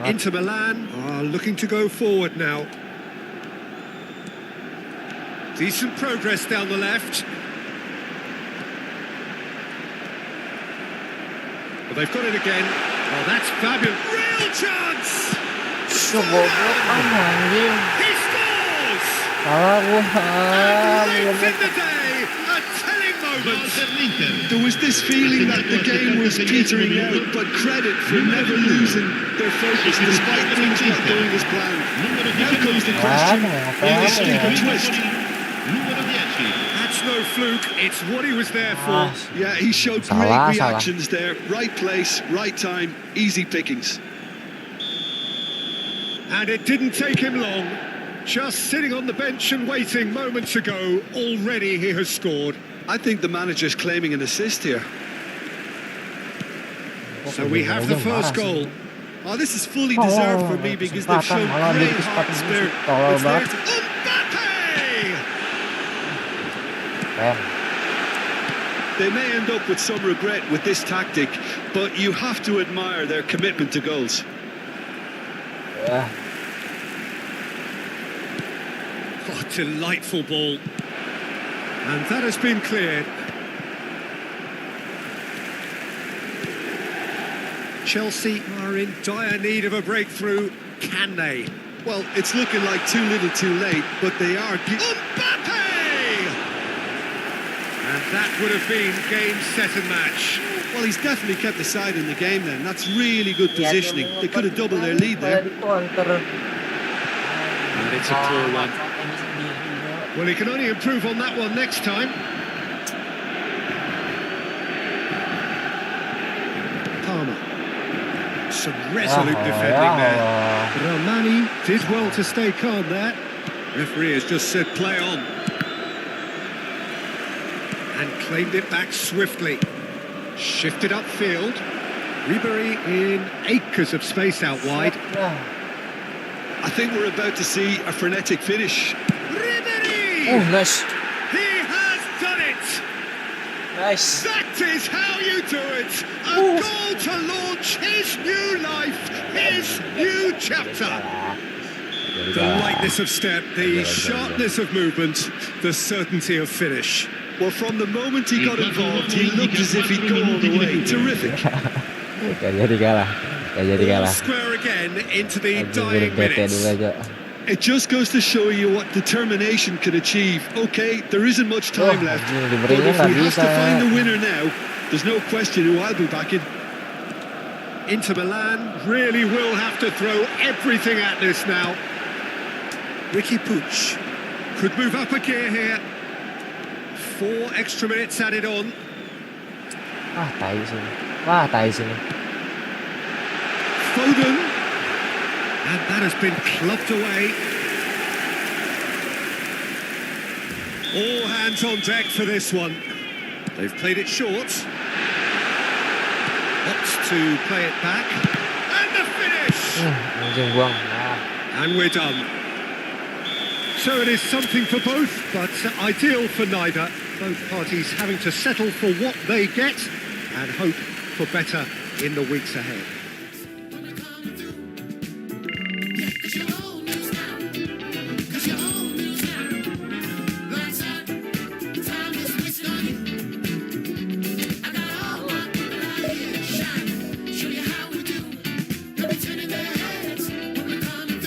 Inter Milan are looking to go forward now. Decent progress down the left. But they've got it again. Oh, that's fabulous. Real chance! He scores! Life in the day! A telling moment! There was this feeling that the game was petering out, but credit for never losing their focus despite things not going as planned. Now comes the question, will this take a twist? Numero 10. That's no fluke, it's what he was there for. Yeah, he showed Salah, great reactions there. Right place, right time, easy pickings. And it didn't take him long. Just sitting on the bench and waiting moments ago, already he has scored. I think the manager's claiming an assist here. So we have the first goal. Oh, this is fully deserved for me because they've shown great heart and spirit. It's there to Mbappe! They may end up with some regret with this tactic, but you have to admire their commitment to goals. Oh, delightful ball. And that has been cleared. Chelsea are in dire need of a breakthrough. Can they? Well, it's looking like too little too late, but they are... Mbappe! And that would have been game, set and match. Well, he's definitely kept the side in the game then. That's really good positioning. They could have doubled their lead there. And it's a poor one. Well, he can only improve on that one next time. Palmer. Some resolute defending there. Romani did well to stay calm there. Referee has just said play on. And claimed it back swiftly. Shifted upfield. Ribéry in acres of space out wide. I think we're about to see a frenetic finish. Ribéry! Oh, nice. He has done it! Nice. That is how you do it! A goal to launch his new life, his new chapter! The lightness of step, the sharpness of movement, the certainty of finish. Well, from the moment he got involved, he looked as if he'd go all the way. Terrific. All square again into the dying minutes. It just goes to show you what determination can achieve. Okay, there isn't much time left, but if we have to find the winner now, there's no question who I'll be backing. Inter Milan really will have to throw everything at this now. Ricky Puig could move up a gear here. 4 extra minutes added on. Tai sini. Foden. And that has been clubbed away. All hands on deck for this one. They've played it short. Opts to play it back. And the finish! And we're done. So it is something for both, but ideal for neither. Both parties having to settle for what they get and hope for better in the weeks ahead. Show you how we do. Let me turn in their heads when we come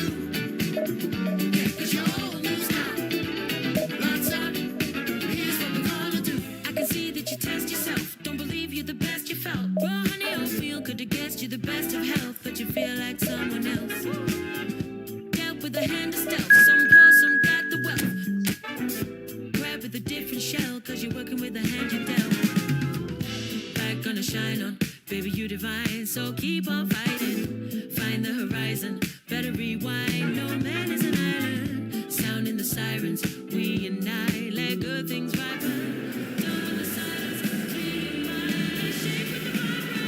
with a hand of stealth. Some poor, some got the wealth. Grab with a different shell, cause you're working with the hand you dealt. Back gonna shine on, baby, you divine. So keep on fighting, find the horizon. Better rewind, no man is an island. Sounding the sirens, we unite. Let good things ripen. Don't in the silence, clean your mind. Let's shake with the vibrance.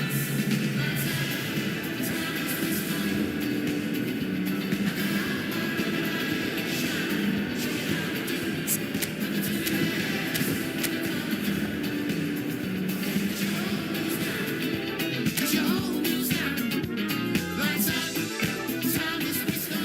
Cause your whole news now. Lights up, time is wisdom.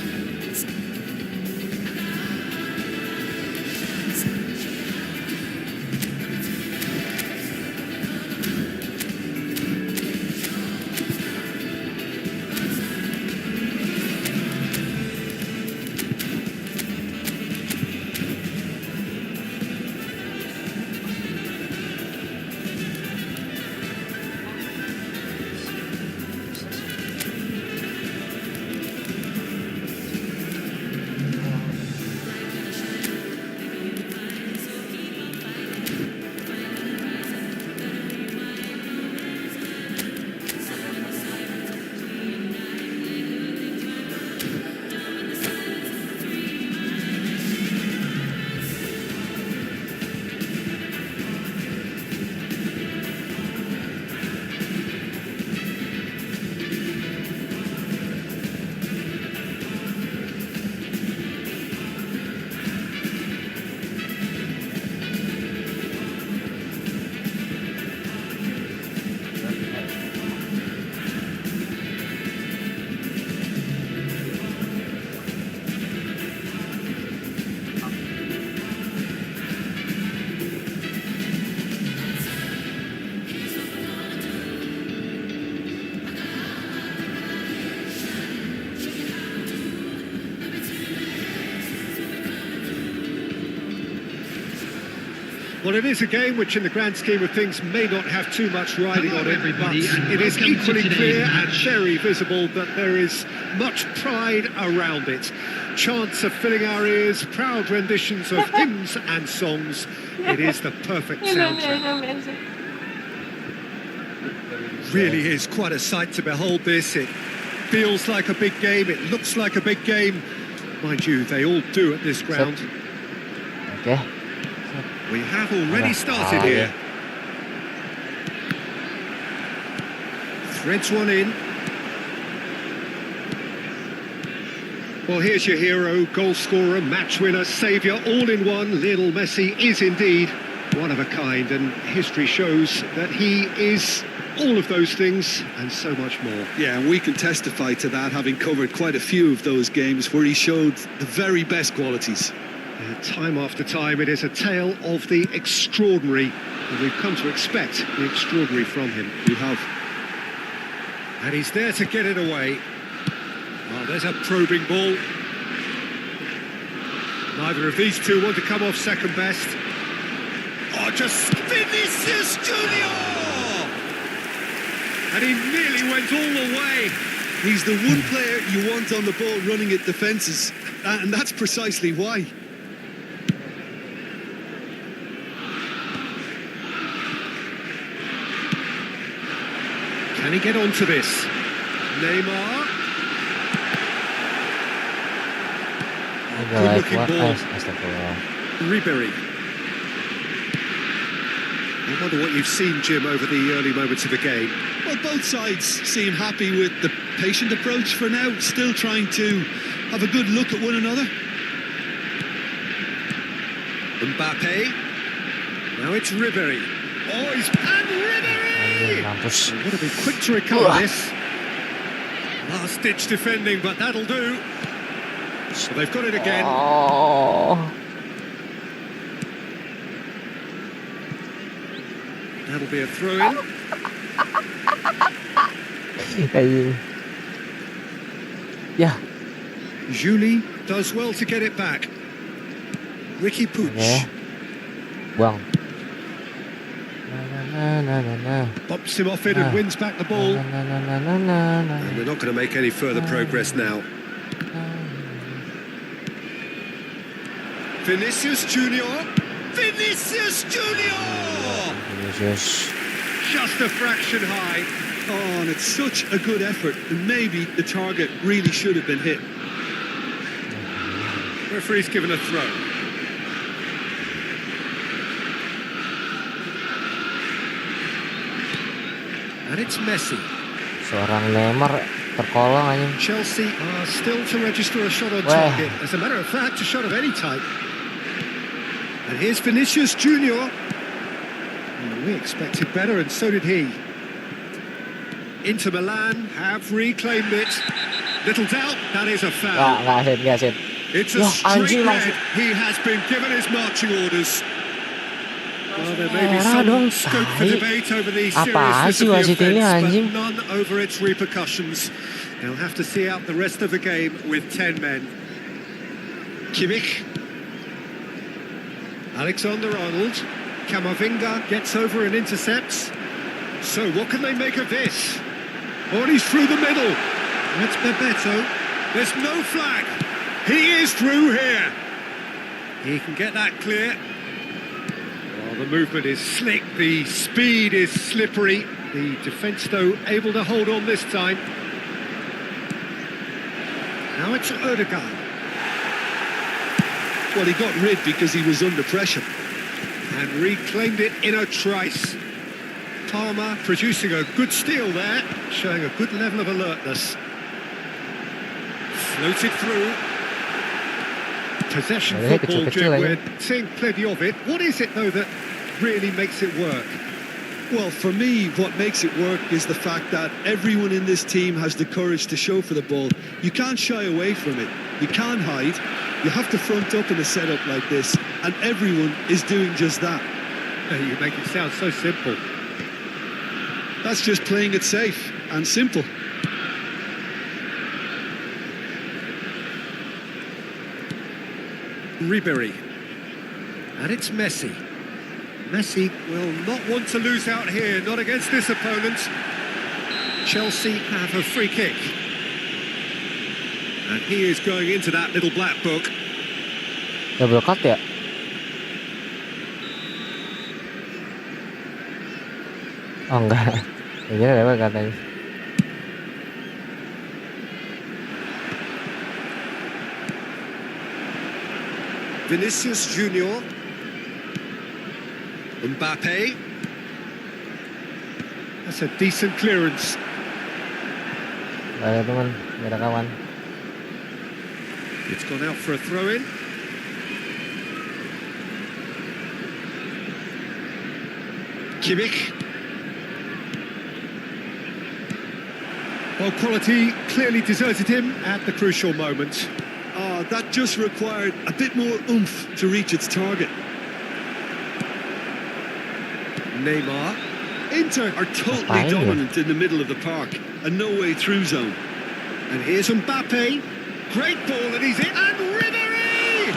Well, it is a game which, in the grand scheme of things, may not have too much riding Hello, on it, everybody, but and it is welcome to equally today's clear and match. very visible that there is much pride around it. Chants are filling our ears, proud renditions of hymns and songs. It is the perfect soundtrack. Really is quite a sight to behold this. It feels like a big game, it looks like a big game. Mind you, they all do at this ground. Oke. We have already started Ah, here. Threads one in. Well, here's your hero, goal scorer, match winner, saviour, all in one. Lionel Messi is indeed one of a kind, and history shows that he is all of those things and so much more. Yeah, and we can testify to that, having covered quite a few of those games where he showed the very best qualities. Time after time, it is a tale of the extraordinary, and we've come to expect the extraordinary from him. We have. And he's there to get it away. Well, there's a probing ball. Neither of these two want to come off second best. Oh, just Vinicius Junior! And he nearly went all the way. He's the one player you want on the ball running at defences, and that's precisely why. Can he get onto this? Neymar. Good-looking ball. Ribery. I wonder what you've seen, Jim, over the early moments of the game. Well, both sides seem happy with the patient approach for now, still trying to have a good look at one another. Mbappe. Now it's Ribery. Oh, he's... And Ribery! Mampus. You've got to be quick to recover this. Last-ditch defending, but that'll do. So they've got it again. Oh. That'll be a throw-in. Yeah. Julie does well to get it back. Ricky Pooch. Yeah. Well. No. Bumps him off it and wins back the ball. And we're not going to make any further progress now. Vinicius Junior. Vinicius Junior. Vinicius. Just a fraction high. Oh, and it's such a good effort. And maybe the target really should have been hit. Referee's given a throw. And it's Messi. Seorang Neymar terkolong anjing. Chelsea are still to register a shot on target. As a matter of fact, a shot of any type. And here's Vinicius Junior. We expected better, and so did he. Inter Milan have reclaimed it. Little doubt, that is a foul. Nggak aset. It's a straight red. He has been given his marching orders. Well, there may be some scope for debate over the seriousness of the offence, but none over its repercussions. They'll have to see out the rest of the game with 10 men. Kimmich. Alexander-Arnold. Camavinga gets over and intercepts. So what can they make of this? Oh, he's through the middle. That's Bebeto. There's no flag. He is through here. He can get that clear. Well, the movement is slick. The speed is slippery. The defence, though, able to hold on this time. Now it's Ødegaard. Well, he got rid because he was under pressure. And reclaimed it in a trice. Palmer producing a good steal there, showing a good level of alertness. Floated through. Possession football, Jim, we're seeing plenty of it. What is it, though, that really makes it work? Well, for me, what makes it work is the fact that everyone in this team has the courage to show for the ball. You can't shy away from it. You can't hide. You have to front up in a setup like this, and everyone is doing just that. You make it sound so simple. That's just playing it safe and simple. Ribery. And it's Messi. Messi will not want to lose out here, not against this opponent. Chelsea have a free kick. And he is going into that little black book. Double cut ya? Oh enggak. Ini double katanya. Vinicius Junior. Mbappe. That's a decent clearance. Gak ada teman, gak ada kawan. It's gone out for a throw-in. Kimmich. Well, quality clearly deserted him at the crucial moment. Oh, that just required a bit more oomph to reach its target. Neymar. Inter are totally dominant in the middle of the park, a no-way through zone. And here's Mbappe. Great ball, and he's in. And Ribery!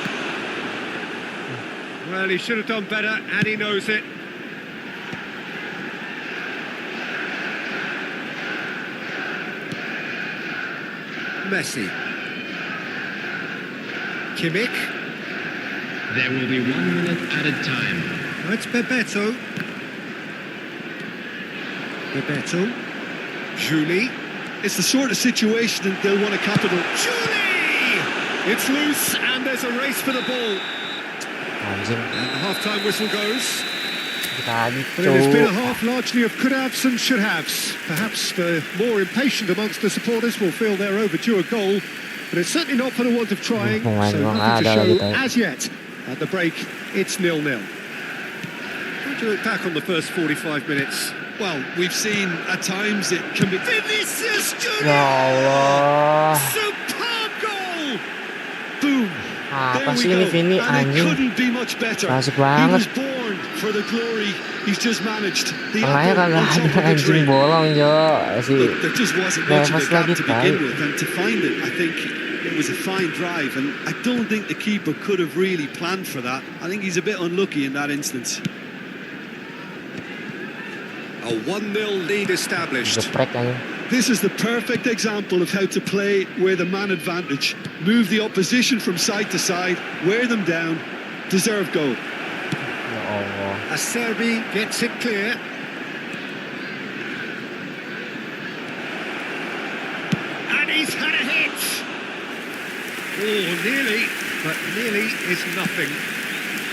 Well, he should have done better, and he knows it. Messi. Kimmich. There will be 1 minute added time. It's Bebeto. Bebeto. Julie. It's the sort of situation that they'll want a capital. Julie! It's loose, and there's a race for the ball. And the half-time whistle goes. But it has been a half largely of could-haves and should-haves. Perhaps the more impatient amongst the supporters will feel they're overdue a goal, but it's certainly not for the want of trying, so nothing to show as yet. At the break, it's 0-0. How do you look back on the first 45 minutes? Well, we've seen at times it can be... Vinicius Junior! Ya Allah. Superb goal! Boom! Apa sih ini Vini anjing? Couldn't be much better. Klasik He banget. was born for the glory. He's just managed. Tengahnya kagak ada anjing bolong Jo. Si There just wasn't much of a Nemesis gap lagi to tai. begin with, and to find it, I think it was a fine drive, and I don't think the keeper could have really planned for that. I think he's a bit unlucky in that instance. A 1-0 lead established. Geprek anjing. This is the perfect example of how to play with a man advantage. Move the opposition from side to side, wear them down, deserved goal. Ya Allah. Acerbi gets it clear. And he's had a hit. Oh, nearly, but nearly is nothing.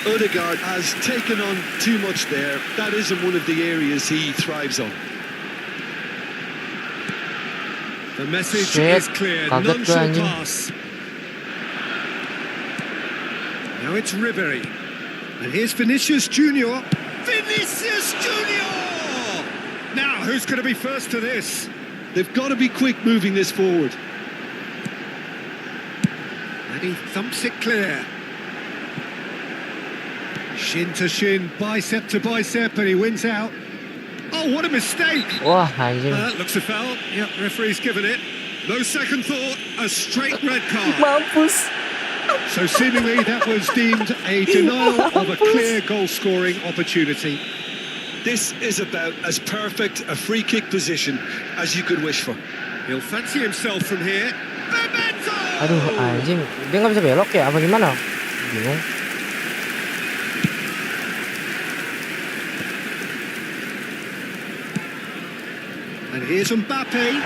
Odegaard has taken on too much there. That isn't one of the areas he thrives on. The message Shit. is clear. Kaget None gue, shall anjing. pass. Now it's Ribery. And here's Vinicius Junior. Vinicius Junior! Now, who's going to be first to this? They've got to be quick moving this forward. And he thumps it clear. Shin to shin, bicep to bicep, and he wins out. Oh, what a mistake! Wah, anjing. Looks a foul. Yep, referee's given it. No second thought, a straight red card. Mampus. So seemingly that was deemed a denial of a clear goal-scoring opportunity. This is about as perfect a free kick position as you could wish for. He'll fancy himself from here. Memento! Aduh, anjing. Dia nggak bisa belok ya? Apa gimana? Bingung. And here's Mbappe.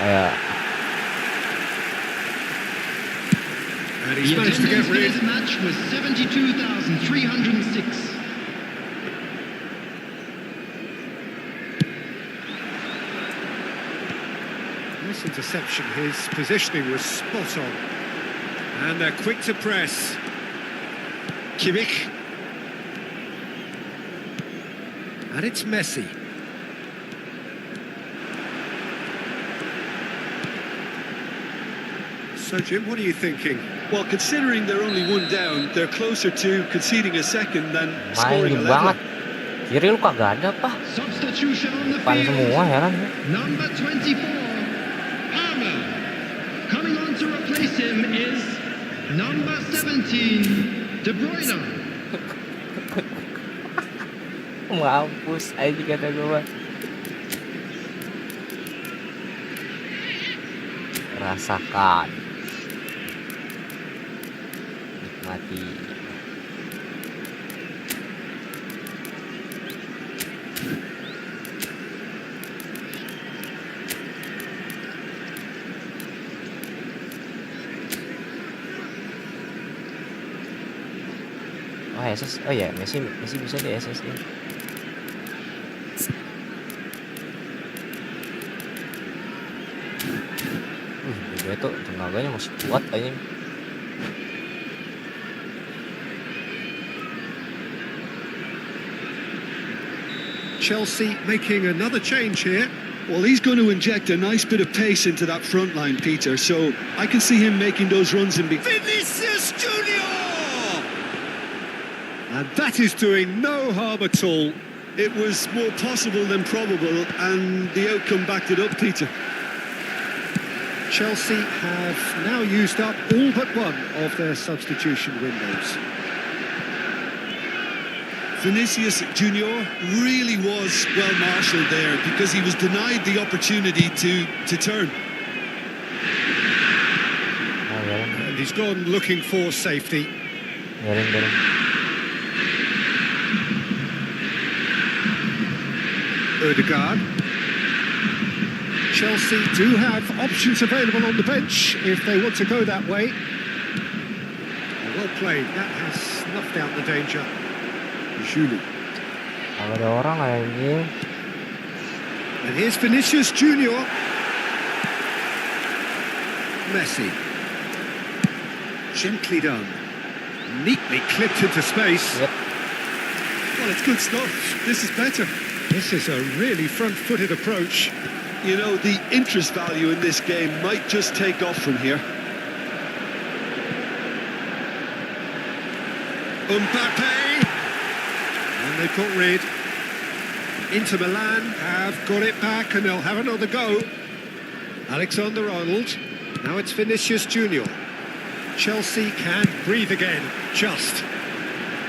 And he's The managed to get attendance for rid. this match was 72,306. Nice interception. His positioning was spot on. And they're quick to press. Kimmich. And it's Messi. So, Jim, what are you thinking? Well, considering they're only one down, they're closer to conceding a second than Main scoring a jauh level. banget. Kiri lu kagak ada, Pak. Substitution on the Depan field. semua, heran. Number 24, Armour. Coming on to replace him is number 17, De Bruyne. Mampus, anjing kata gue. Rasakan. Nikmati. Oh, SS. Oh ya, Messi bisa di SS ya. Dia tuh tenaganya masih kuat kayaknya. Chelsea making another change here. Well, he's going to inject a nice bit of pace into that front line, Peter, so I can see him making those runs and be... Vinicius Junior! And that is doing no harm at all. It was more possible than probable, and the outcome backed it up, Peter. Chelsea have now used up all but one of their substitution windows. Vinicius Junior really was well marshalled there because he was denied the opportunity to turn. And he's gone looking for safety. Odegaard. Chelsea do have options available on the bench if they want to go that way. Well played, that has snuffed out the danger. Julie. Ada orang anjing. And here's Vinicius Junior. Messi. Gently done. Neatly clipped into space. Yep. Well, it's good stuff. This is better. This is a really front-footed approach. You know, the interest value in this game might just take off from here. Mbappe. And they've got rid. Inter Milan have got it back and they'll have another go. Alexander-Arnold. Now it's Vinicius Junior. Chelsea can breathe again. Just.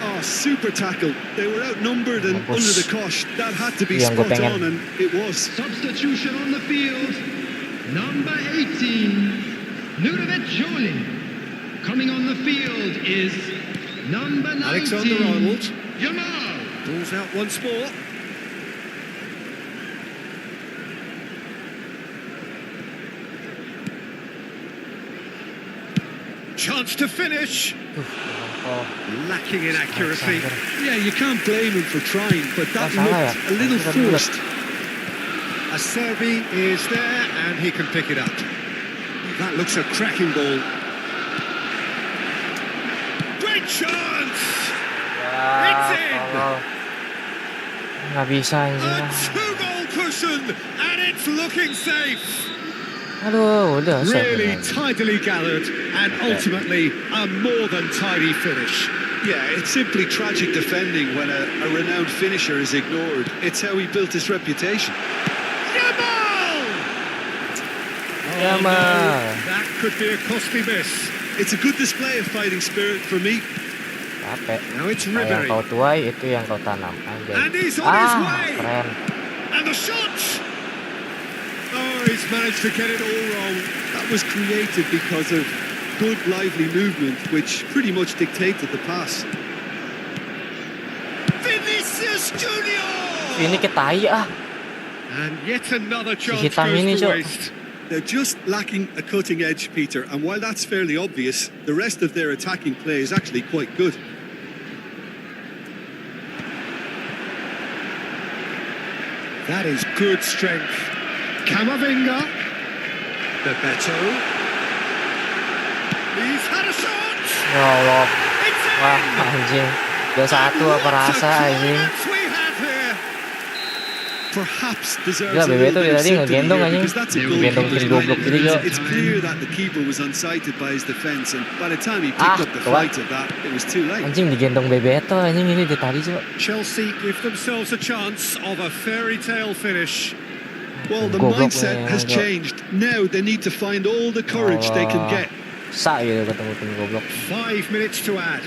Oh, super tackle. They were outnumbered and under the cosh. That had to be Yang gue spot pengen. on, and it was. Substitution on the field, number 18, Ludovic Jolie. Coming on the field is Number 19. Alexander-Arnold. Jamal. Balls out once more. Chance to finish. Lacking in accuracy. Yeah, you can't blame him for trying, but that looked a little forced. Acerbi is there and he can pick it up. That looks a cracking ball. Great chance! It's in! Nggak bisa A anjing. two-goal cushion and it's looking safe. Aduh, udah Really set. tidily gathered and ultimately a more than tidy finish. Yeah, it's simply tragic defending when a renowned finisher is ignored. It's how he built his reputation. Jamal! Jamal. No, that could be a costly miss. It's a good display of fighting spirit for me. Capek. Now it's Nah, yang Ribery. kau tuai itu yang kau tanam. Anjay. And he's on his Ah, way. keren. And the shot! Oh, he's managed to get it all wrong. That was created because of good, lively movement, which pretty much dictated the pass. Vinicius Junior! Ini ketai ah. And yet another chance hitam ini, goes to Cok. waste. They're just lacking a cutting edge, Peter, and while that's fairly obvious, the rest of their attacking play is actually quite good. That is good strength. Camavinga. Bebeto. He's had a shot! Ya Allah. It's in! Wah, anjing. 2-1 apa rasa anjing. Climax we have here. Perhaps deserves Gila, a little Bebeto bit of tadi sympathy ngegendong here, anjing. because that's a Gendong goalkeeper's kiri goblok nightmare. gitu, Jo. It's clear that the keeper was unsighted by his defence, and by the time he Ah, picked up the tuan. fight at that, it was too late. Anjing digendong Bebeto anjing ini dari tadi, Jo. Chelsea give themselves a chance of a fairy tale finish. Well, the Goblok mindset nih, has Jo. changed. Now they need to find all the courage they can get. Sa gitu ketemu tim goblok. 5 minutes to add.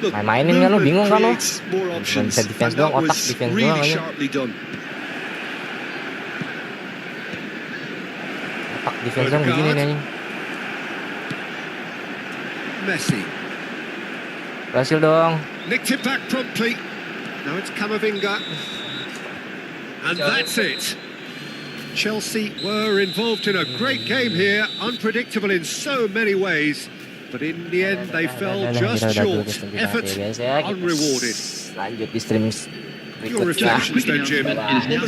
Look, Main-mainin kan lu, movement bingung kan lu? creates more Cuma options, bisa defense and that doang, otak was defense really doang aja. sharply done. Otak defense dong begini nih anjing. Messi. Berhasil dong. Nicked it back promptly. Now it's Camavinga. And that's it. Chelsea were involved in a great game here, unpredictable in so many ways, but in the end they fell just short. Effort unrewarded. Lanjut di streaming Your berikutnya. reflections then, Jim. It is now